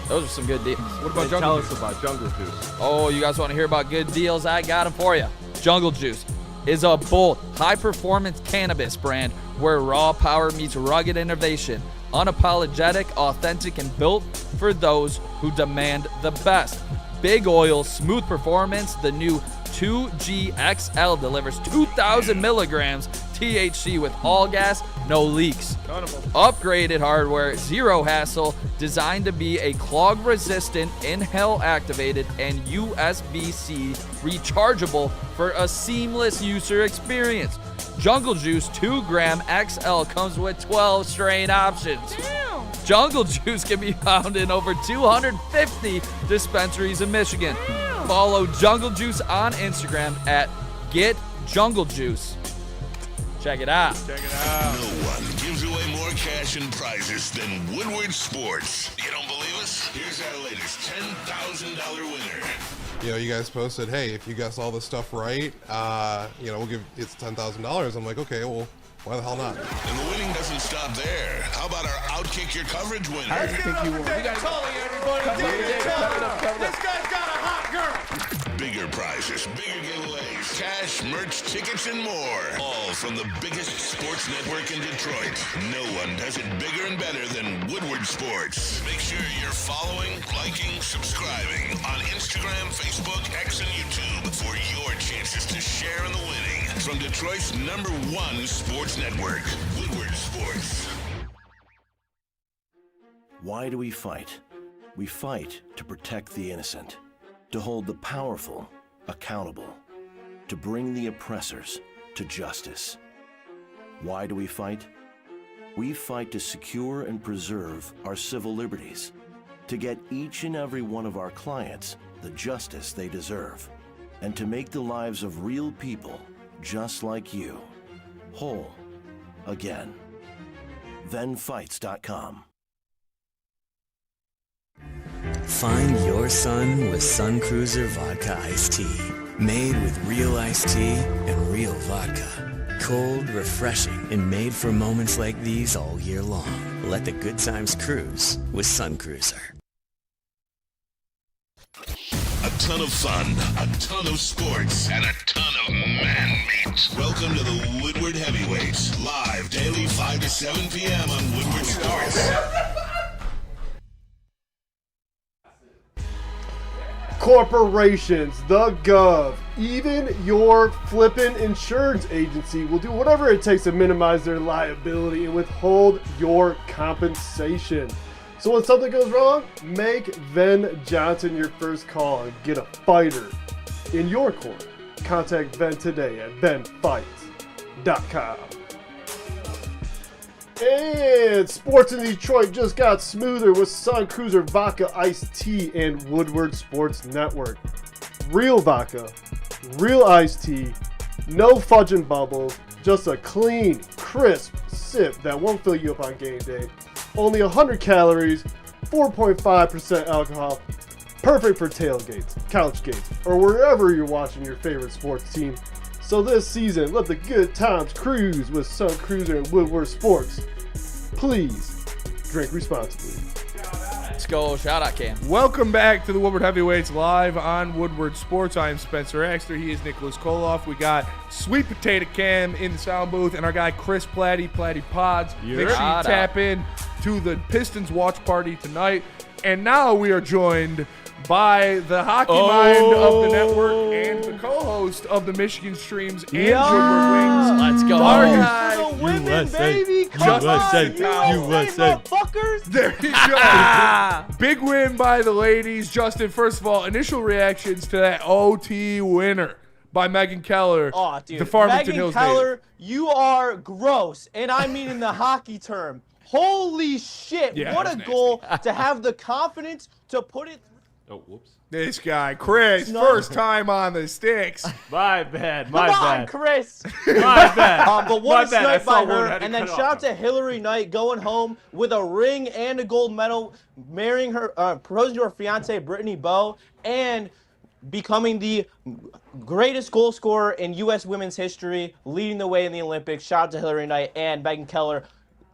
Those are some good deals. What about Tell Jungle us about Jungle Juice. Oh, you guys want to hear about good deals? I got them for you. Jungle Juice is a bold, high-performance cannabis brand where raw power meets rugged innovation. Unapologetic, authentic, and built for those who demand the best. Big oil, smooth performance. The new 2GXL delivers 2,000 milligrams THC with all gas, no leaks. Upgraded hardware, zero hassle, designed to be a clog-resistant, inhale-activated, and USB-C rechargeable for a seamless user experience. Jungle Juice 2-gram XL comes with 12 strain options. Damn. Jungle Juice can be found in over 250 dispensaries in Michigan. Damn. Follow Jungle Juice on Instagram at GetJungleJuice. Check it out. Check it out. No one gives away more cash and prizes than Woodward Sports. You don't believe us? Here's our latest $10,000 winner. You know, you guys posted, hey, if you guess all this stuff right, we'll give it's $10,000. I'm like, okay, well, why the hell not? And the winning doesn't stop there. How about our Outkick Your Coverage winner? I think you won. We got Tully, everybody. This guy's got a hot girl. Bigger prizes, bigger giveaways, cash, merch, tickets, and more. All from the biggest sports network in Detroit. No one does it bigger and better than Woodward Sports. Make sure you're following, liking, subscribing on Instagram, Facebook, X, and YouTube for your chances to share in the winning. From Detroit's #1 sports network, Woodward Sports. Why do we fight? We fight to protect the innocent, to hold the powerful accountable, to bring the oppressors to justice. Why do we fight? We fight to secure and preserve our civil liberties, to get each and every one of our clients the justice they deserve, and to make the lives of real people just like you whole again. ThenFights.com. Find your sun with Sun Cruiser Vodka Iced Tea. Made with real iced tea and real vodka. Cold, refreshing, and made for moments like these all year long. Let the good times cruise with Sun Cruiser. A ton of fun, a ton of sports, and a ton of man-meat. Welcome to the Woodward Heavyweights, live daily 5 to 7 p.m. on Woodward Sports. corporations, the gov, even your flippin' insurance agency will do whatever it takes to minimize their liability and withhold your compensation. So when something goes wrong, make Ven Johnson your first call and get a fighter in your corner. Contact Ven today at venfights.com. And sports in Detroit just got smoother with Sun Cruiser Vodka Iced Tea and Woodward Sports Network. Real vodka, real iced tea, no fudge and bubbles, just a clean, crisp sip that won't fill you up on game day. Only 100 calories, 4.5% alcohol, perfect for tailgates, couch gates, or wherever you're watching your favorite sports team. So this season, let the good times cruise with Sun Cruiser and Woodward Sports. Please drink responsibly. Let's go. Shout out, Cam. Welcome back to the Woodward Heavyweights live on Woodward Sports. I am Spencer Raxter. He is Nicholas Kohloff. We got Sweet Potato Cam in the sound booth and our guy Chris Platte Pods. Make sure you tap in to the Pistons watch party tonight. And now we are joined by the hockey mind of the network and the co-host of the Michigan Streams and Woodward Wings. Let's go. Our guy, For the women, baby. Come USA, on, USA, motherfuckers. There you go. Big win by the ladies. Justin, first of all, initial reactions to that OT winner by Megan Keller. Oh, dude. The Farmington Megan Hills Keller, native. you are gross. And I mean in the hockey term. Holy shit. Yeah, what that a was goal to have the confidence to put it. Oh, whoops. This guy, Chris, first time on the sticks. My bad. Come on, Chris. My bad. But what a My bad. snipe by I saw one her. had to And then cut shout off. out to Hillary Knight going home with a ring and a gold medal, marrying her, proposing to her fiance, Brittany Bowe, and becoming the greatest goal scorer in U.S. women's history, leading the way in the Olympics. Shout out to Hillary Knight and Megan Keller,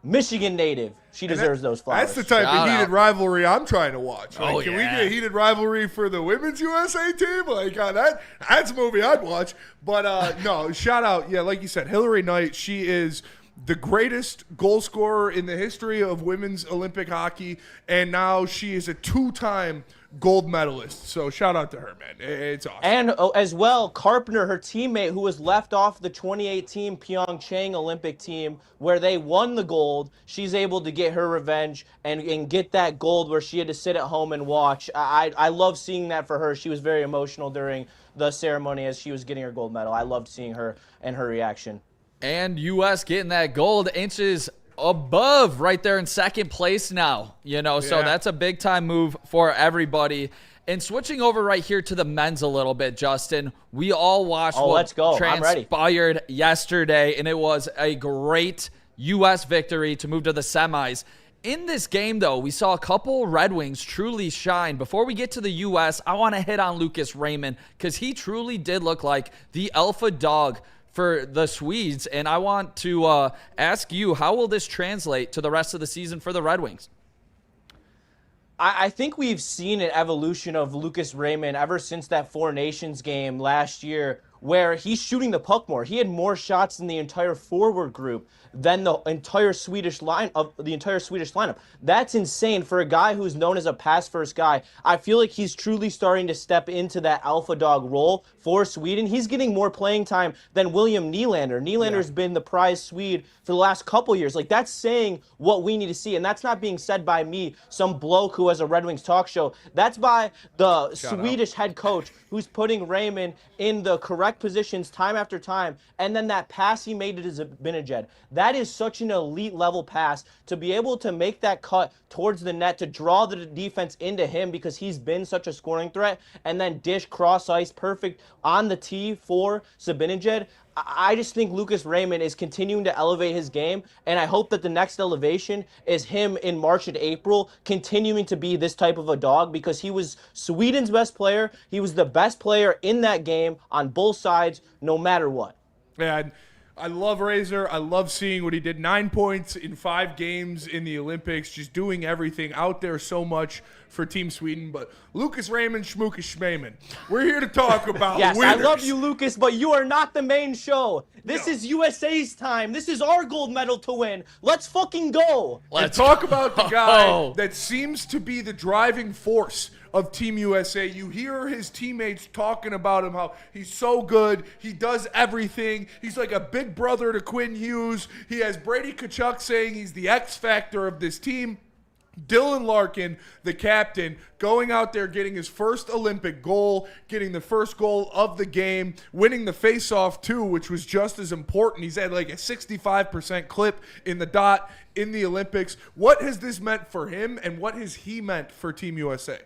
Michigan native. She deserves those flowers. That's the type of heated rivalry I'm trying to watch. Like, can we yeah. get a heated rivalry for the women's USA team? Like that's a movie I'd watch. But no, shout out. Yeah, like you said, Hillary Knight. She is the greatest goal scorer in the history of women's Olympic hockey, and now she is a two-time gold medalist. So shout out to her, man. It's awesome. And as well, Carpenter, her teammate, who was left off the 2018 Pyeongchang Olympic team where they won the gold, she's able to get her revenge and get that gold where she had to sit at home and watch. I love seeing that for her. She was very emotional during the ceremony as she was getting her gold medal. I loved seeing her and her reaction. And U.S. getting that gold, inches above right there in second place now. So that's a big-time move for everybody. And switching over right here to the men's a little bit, Justin, we all watched let's go. transpired yesterday, and it was a great U.S. victory to move to the semis. In this game, though, we saw a couple Red Wings truly shine. Before we get to the U.S., I want to hit on Lucas Raymond because he truly did look like the alpha dog for the Swedes, and I want to ask you, how will this translate to the rest of the season for the Red Wings? I think we've seen an evolution of Lucas Raymond ever since that Four Nations game last year where he's shooting the puck more. He had more shots in the entire forward group than the entire Swedish lineup. That's insane for a guy who's known as a pass-first guy. I feel like he's truly starting to step into that alpha dog role for Sweden. He's getting more playing time than William Nylander. Nylander's been the prize Swede for the last couple years. Like, that's saying what we need to see, and that's not being said by me, some bloke who has a Red Wings talk show. That's by the Swedish head coach who's putting Raymond in the correct positions time after time, and then that pass he made to Zibanejad. That is such an elite level pass to be able to make that cut towards the net to draw the defense into him because he's been such a scoring threat, and then dish cross ice perfect on the tee for Zibanejad. I just think Lucas Raymond is continuing to elevate his game, and I hope that the next elevation is him in March and April continuing to be this type of a dog because he was Sweden's best player. He was the best player in that game on both sides, no matter what. Yeah, I love Razor. I love seeing what he did. 9 points in 5 games in the Olympics, just doing everything out there so much for Team Sweden. But Lucas Raymond, Schmookus Schmayman, we're here to talk about Yes, winners. I love you, Lucas, but you are not the main show. This is USA's time. This is our gold medal to win. Let's fucking go. Let's talk about the guy that seems to be the driving force of Team USA. You hear his teammates talking about him, how he's so good. He does everything. He's like a big brother to Quinn Hughes. He has Brady Tkachuk saying he's the X factor of this team. Dylan Larkin, the captain, going out there, getting his first Olympic goal, getting the first goal of the game, winning the faceoff too, which was just as important. He's had like a 65% clip in the dot in the Olympics. What has this meant for him, and what has he meant for Team USA?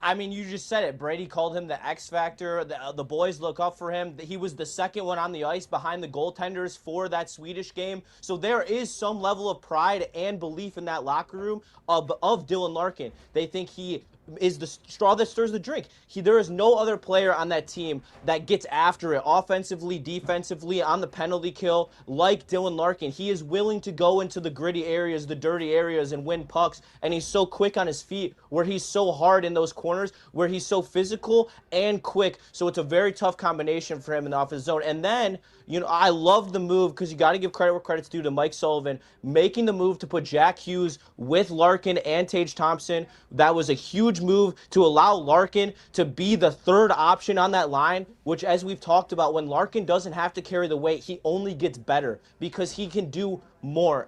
I mean, you just said it. Brady called him the X Factor. The boys look up for him. He was the second one on the ice behind the goaltenders for that Swedish game. So there is some level of pride and belief in that locker room of Dylan Larkin. They think he is the straw that stirs the drink. There is no other player on that team that gets after it offensively, defensively, on the penalty kill like Dylan Larkin. He is willing to go into the gritty areas, the dirty areas, and win pucks, and he's so quick on his feet, where he's so hard in those corners, where he's so physical and quick. So it's a very tough combination for him in the offensive zone. And then, I love the move, because you got to give credit where credit's due to Mike Sullivan, making the move to put Jack Hughes with Larkin and Tage Thompson. That was a huge move to allow Larkin to be the third option on that line, which, as we've talked about, when Larkin doesn't have to carry the weight, he only gets better because he can do more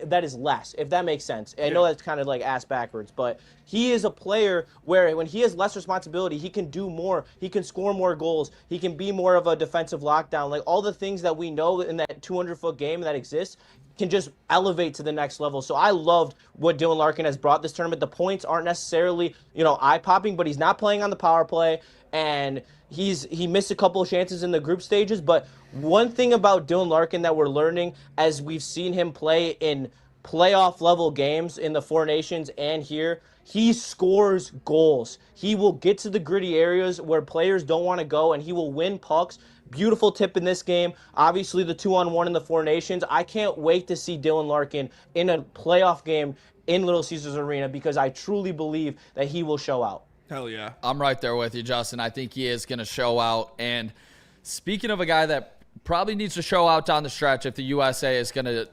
that is less, if that makes sense. I know that's kind of like ass backwards, but he is a player where when he has less responsibility, he can do more. He can score more goals. He can be more of a defensive lockdown. Like all the things that we know in that 200-foot game that exists can just elevate to the next level. So I loved what Dylan Larkin has brought this tournament. The points aren't necessarily, eye-popping, but he's not playing on the power play, and he missed a couple of chances in the group stages. But one thing about Dylan Larkin that we're learning as we've seen him play in playoff level games in the Four Nations and here, he scores goals. He will get to the gritty areas where players don't want to go, and he will win pucks. Beautiful tip in this game. Obviously, the 2-on-1 in the Four Nations. I can't wait to see Dylan Larkin in a playoff game in Little Caesars Arena, because I truly believe that he will show out. Hell yeah. I'm right there with you, Justin. I think he is going to show out. And speaking of a guy that probably needs to show out down the stretch if the USA is going to,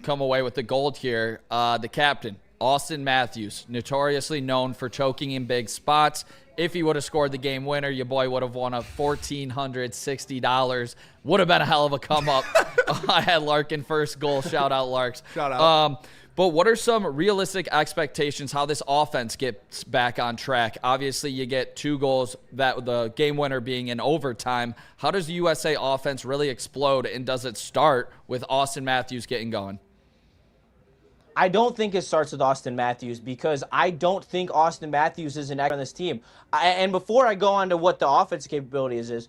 come away with the gold here, the captain, Austin Matthews, notoriously known for choking in big spots. If he would have scored the game winner, your boy would have won a $1,460. Would have been a hell of a come up. I had Larkin first goal. Shout out, Larks. Shout out. But what are some realistic expectations how this offense gets back on track? Obviously, you get 2 goals, that the game winner being in overtime. How does the USA offense really explode, and does it start with Austin Matthews getting going? I don't think it starts with Austin Matthews, because I don't think Austin Matthews is an expert on this team. And before I go on to what the offense capability is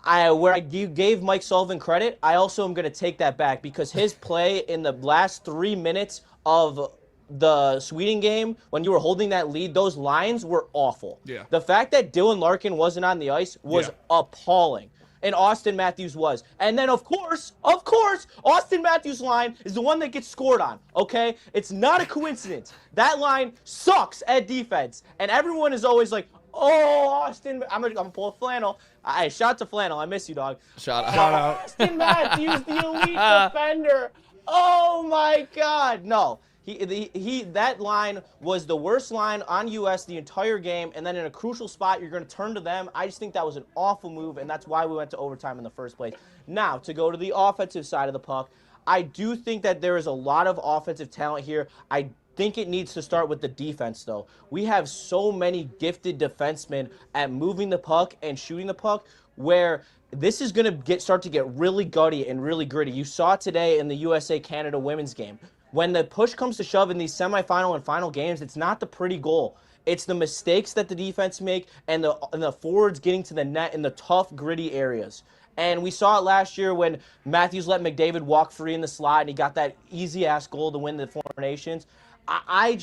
where I gave Mike Sullivan credit, I also am going to take that back, because his play in the last 3 minutes of the Sweden game, when you were holding that lead, those lines were awful. Yeah. The fact that Dylan Larkin wasn't on the ice was appalling. And Austin Matthews was. And then, of course, Austin Matthews' line is the one that gets scored on, okay? It's not a coincidence. That line sucks at defense. And everyone is always like, oh, Austin, I'm gonna pull a Flannel. Hey, shout out to Flannel. I miss you, dog. Shout out. Austin Matthews, the elite defender. Oh, my God. No. That line was the worst line on US the entire game, and then in a crucial spot, you're going to turn to them. I just think that was an awful move, and that's why we went to overtime in the first place. Now, to go to the offensive side of the puck, I do think that there is a lot of offensive talent here. I think it needs to start with the defense, though. We have so many gifted defensemen at moving the puck and shooting the puck, where this is going to start to get really gutty and really gritty. You saw it today in the USA-Canada women's game. When the push comes to shove in these semifinal and final games, it's not the pretty goal. It's the mistakes that the defense make and the forwards getting to the net in the tough, gritty areas. And we saw it last year when Matthews let McDavid walk free in the slot, and he got that easy-ass goal to win the Four Nations. I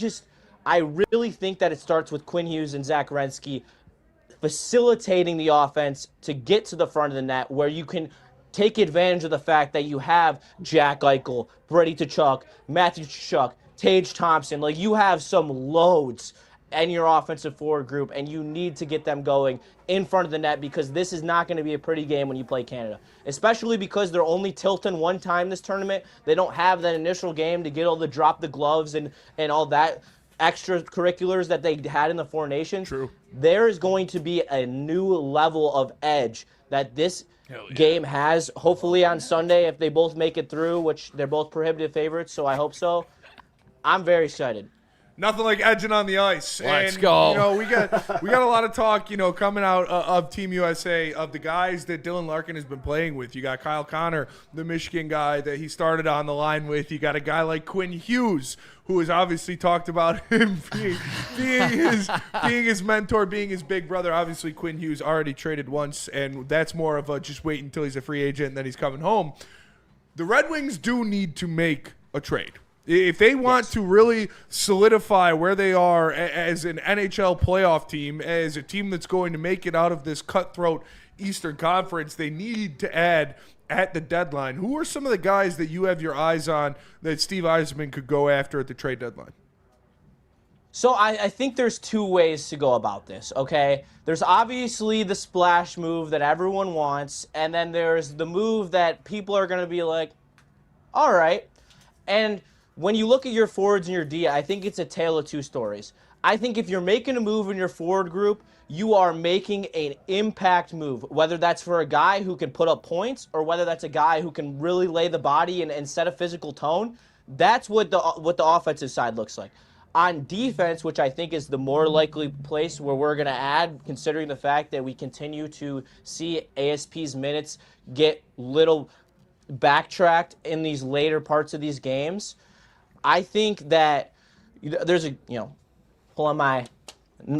really think that it starts with Quinn Hughes and Zach Werenski facilitating the offense to get to the front of the net, where you can take advantage of the fact that you have Jack Eichel, Brady Tkachuk, Matthew Tkachuk, Tage Thompson. Like, you have some loads in your offensive forward group, and you need to get them going in front of the net, because this is not going to be a pretty game when you play Canada, especially because they're only tilting one time this tournament. They don't have that initial game to get all the drop the gloves and all that. extracurriculars that they had in the Four Nations. True. There is going to be a new level of edge that this game has. Hopefully on Sunday, if they both make it through, which they're both prohibitive favorites, so I hope so. I'm very excited. Nothing like edging on the ice. Let's and, go. You know, we got a lot of talk, coming out of Team USA of the guys that Dylan Larkin has been playing with. You got Kyle Connor, the Michigan guy that he started on the line with. You got a guy like Quinn Hughes, who has obviously talked about him being his mentor, being his big brother. Obviously, Quinn Hughes already traded once, and that's more of a just wait until he's a free agent and then he's coming home. The Red Wings do need to make a trade. If they want to really solidify where they are as an NHL playoff team, as a team that's going to make it out of this cutthroat Eastern Conference, they need to add at the deadline. Who are some of the guys that you have your eyes on that Steve Yzerman could go after at the trade deadline? So I think there's two ways to go about this, okay? There's obviously the splash move that everyone wants, and then there's the move that people are going to be like, all right. And when you look at your forwards and your D, I think it's a tale of two stories. I think if you're making a move in your forward group, you are making an impact move, whether that's for a guy who can put up points or whether that's a guy who can really lay the body and set a physical tone. That's what the offensive side looks like. On defense, which I think is the more likely place where we're going to add, considering the fact that we continue to see ASP's minutes get little backtracked in these later parts of these games, I think that there's pulling my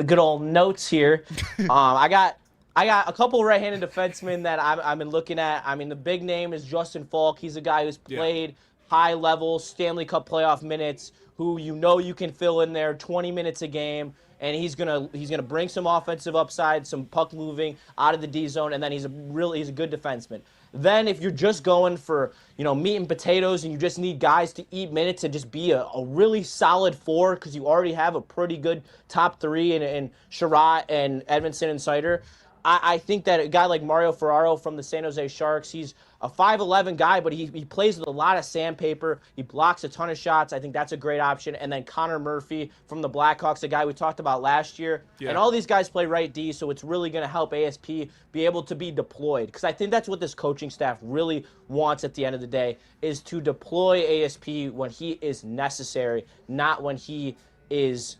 good old notes here. I got a couple right-handed defensemen that I've been looking at. I mean, the big name is Justin Falk. He's a guy who's played high-level Stanley Cup playoff minutes, who you can fill in there 20 minutes a game, and he's gonna bring some offensive upside, some puck moving out of the D zone, and then he's a good defenseman. Then if you're just going for, meat and potatoes and you just need guys to eat minutes and just be a really solid four because you already have a pretty good top three in Sherratt and Edmondson and Sider, I think that a guy like Mario Ferraro from the San Jose Sharks, he's a 5'11 guy, but he plays with a lot of sandpaper. He blocks a ton of shots. I think that's a great option. And then Connor Murphy from the Blackhawks, a guy we talked about last year. Yeah. And all these guys play right D, so it's really going to help ASP be able to be deployed. Because I think that's what this coaching staff really wants at the end of the day, is to deploy ASP when he is necessary, not when he is,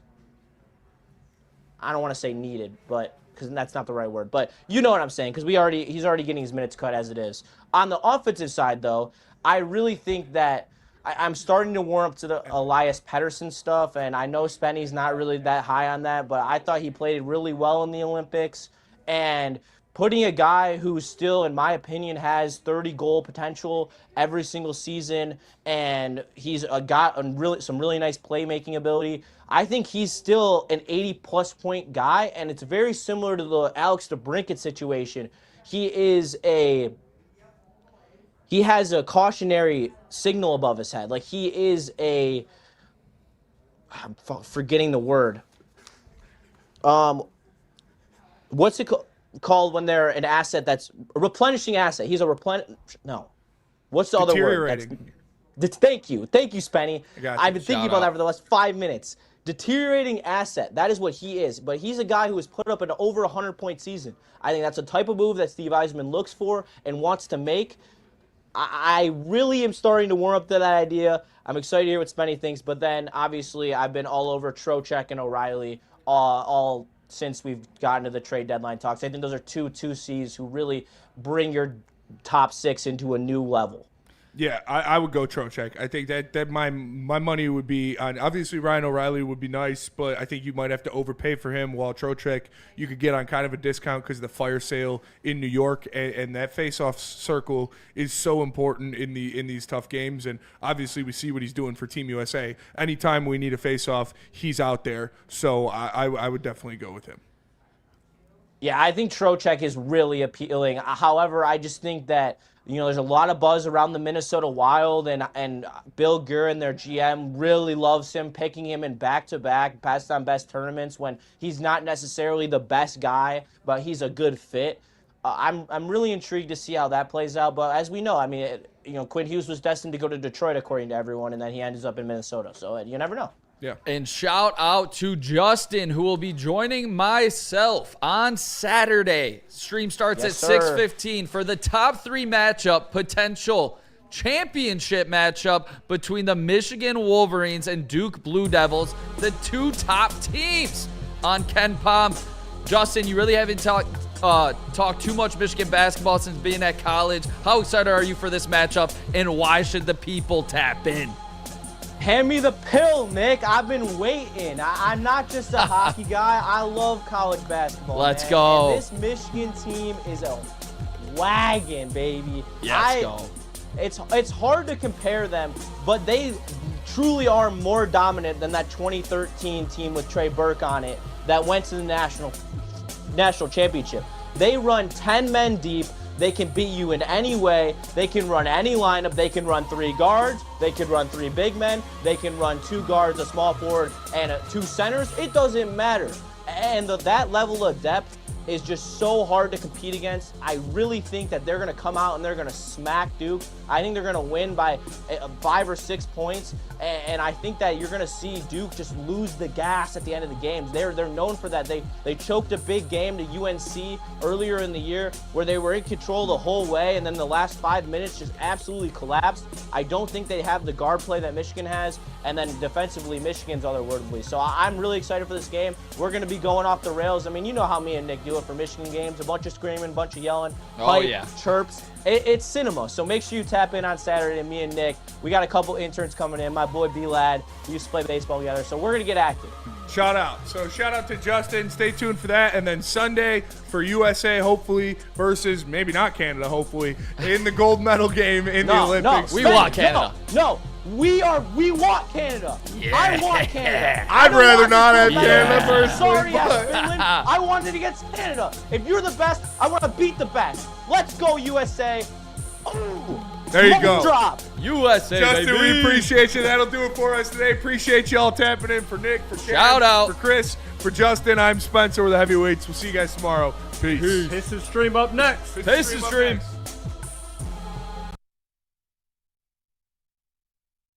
I don't want to say needed, but because that's not the right word, but you know what I'm saying, because he's already getting his minutes cut as it is. On the offensive side, though, I really think that I'm starting to warm up to the Elias Pettersson stuff, and I know Spenny's not really that high on that, but I thought he played really well in the Olympics, and putting a guy who still, in my opinion, has 30-goal potential every single season, and he's got some really nice playmaking ability. I think he's still an 80-plus point guy, and it's very similar to the Alex DeBrincat situation. He has a cautionary signal above his head. Like, he is I'm forgetting the word. What's it called when they're an asset that's a replenishing asset? He's a What's the other word? Thank you, Spenny. I've been thinking about that for the last 5 minutes. Deteriorating asset. That is what he is. But he's a guy who has put up an over 100-point season. I think that's a type of move that Steve Yzerman looks for and wants to make. I really am starting to warm up to that idea. I'm excited to hear what Spenny thinks. But then, obviously, I've been all over Trocheck and O'Reilly all since we've gotten to the trade deadline talks. I think those are two Cs who really bring your top six into a new level. Yeah, I would go Trocheck. I think that my money would be on, obviously Ryan O'Reilly would be nice, but I think you might have to overpay for him, while Trocheck you could get on kind of a discount because of the fire sale in New York, and that face-off circle is so important in these tough games, and obviously we see what he's doing for Team USA. Anytime we need a face-off, he's out there, so I would definitely go with him. Yeah, I think Trocheck is really appealing. However, I just think that there's a lot of buzz around the Minnesota Wild, and Bill Guerin, their GM, really loves him, picking him in back-to-back best on best tournaments when he's not necessarily the best guy, but he's a good fit. I'm really intrigued to see how that plays out. But as we know, Quinn Hughes was destined to go to Detroit according to everyone, and then he ends up in Minnesota. So you never know. Yeah. And shout out to Justin, who will be joining myself on Saturday. Stream starts at 6:15 for the top 3 matchup, potential championship matchup between the Michigan Wolverines and Duke Blue Devils, the 2 top teams on Ken Palm. Justin, you really haven't talked too much Michigan basketball since being at college. How excited are you for this matchup, and why should the people tap in? Hand me the pill, Nick. I've been waiting. I'm not just a hockey guy. I love college basketball. Let's man. go. And this Michigan team is a wagon, baby. Let's go. It's hard to compare them, but they truly are more dominant than that 2013 team with Trey Burke on it that went to the national championship. They run 10 men deep. They can beat you in any way. They can run any lineup. They can run 3 guards. They can run 3 big men. They can run 2 guards, a small forward, and 2 centers. It doesn't matter. And that level of depth is just so hard to compete against. I really think that they're going to come out and they're going to smack Duke. I think they're going to win by 5 or 6 points. And I think that you're going to see Duke just lose the gas at the end of the games. They're known for that. They choked a big game to UNC earlier in the year where they were in control the whole way, and then the last 5 minutes just absolutely collapsed. I don't think they have the guard play that Michigan has, and then defensively, Michigan's otherworldly. So I'm really excited for this game. We're going to be going off the rails. I mean, you know how me and Nick do it for Michigan games. A bunch of screaming, a bunch of yelling, chirps. It's cinema. So make sure you tap in on Saturday. Me and Nick, we got a couple interns coming in. My boy B-Lad, we used to play baseball together. So we're going to get active. Shout out. So shout out to Justin. Stay tuned for that. And then Sunday for USA, hopefully, versus maybe not Canada, hopefully, in the gold medal game in the Olympics. We want Canada. No. We want Canada. Yeah. I want Canada. I'd rather not have Canada personally. Sorry, Finland. I wanted against Canada. If you're the best, I want to beat the best. Let's go, USA. Ooh. There you go. Drop. USA, Justin, baby. we appreciate you. That'll do it for us today. Appreciate y'all tapping in. For Nick, for Karen, Shout out. for Chris, for Justin, I'm Spencer with the Heavyweights. We'll see you guys tomorrow. Peace. Pistons stream up next. Pistons stream.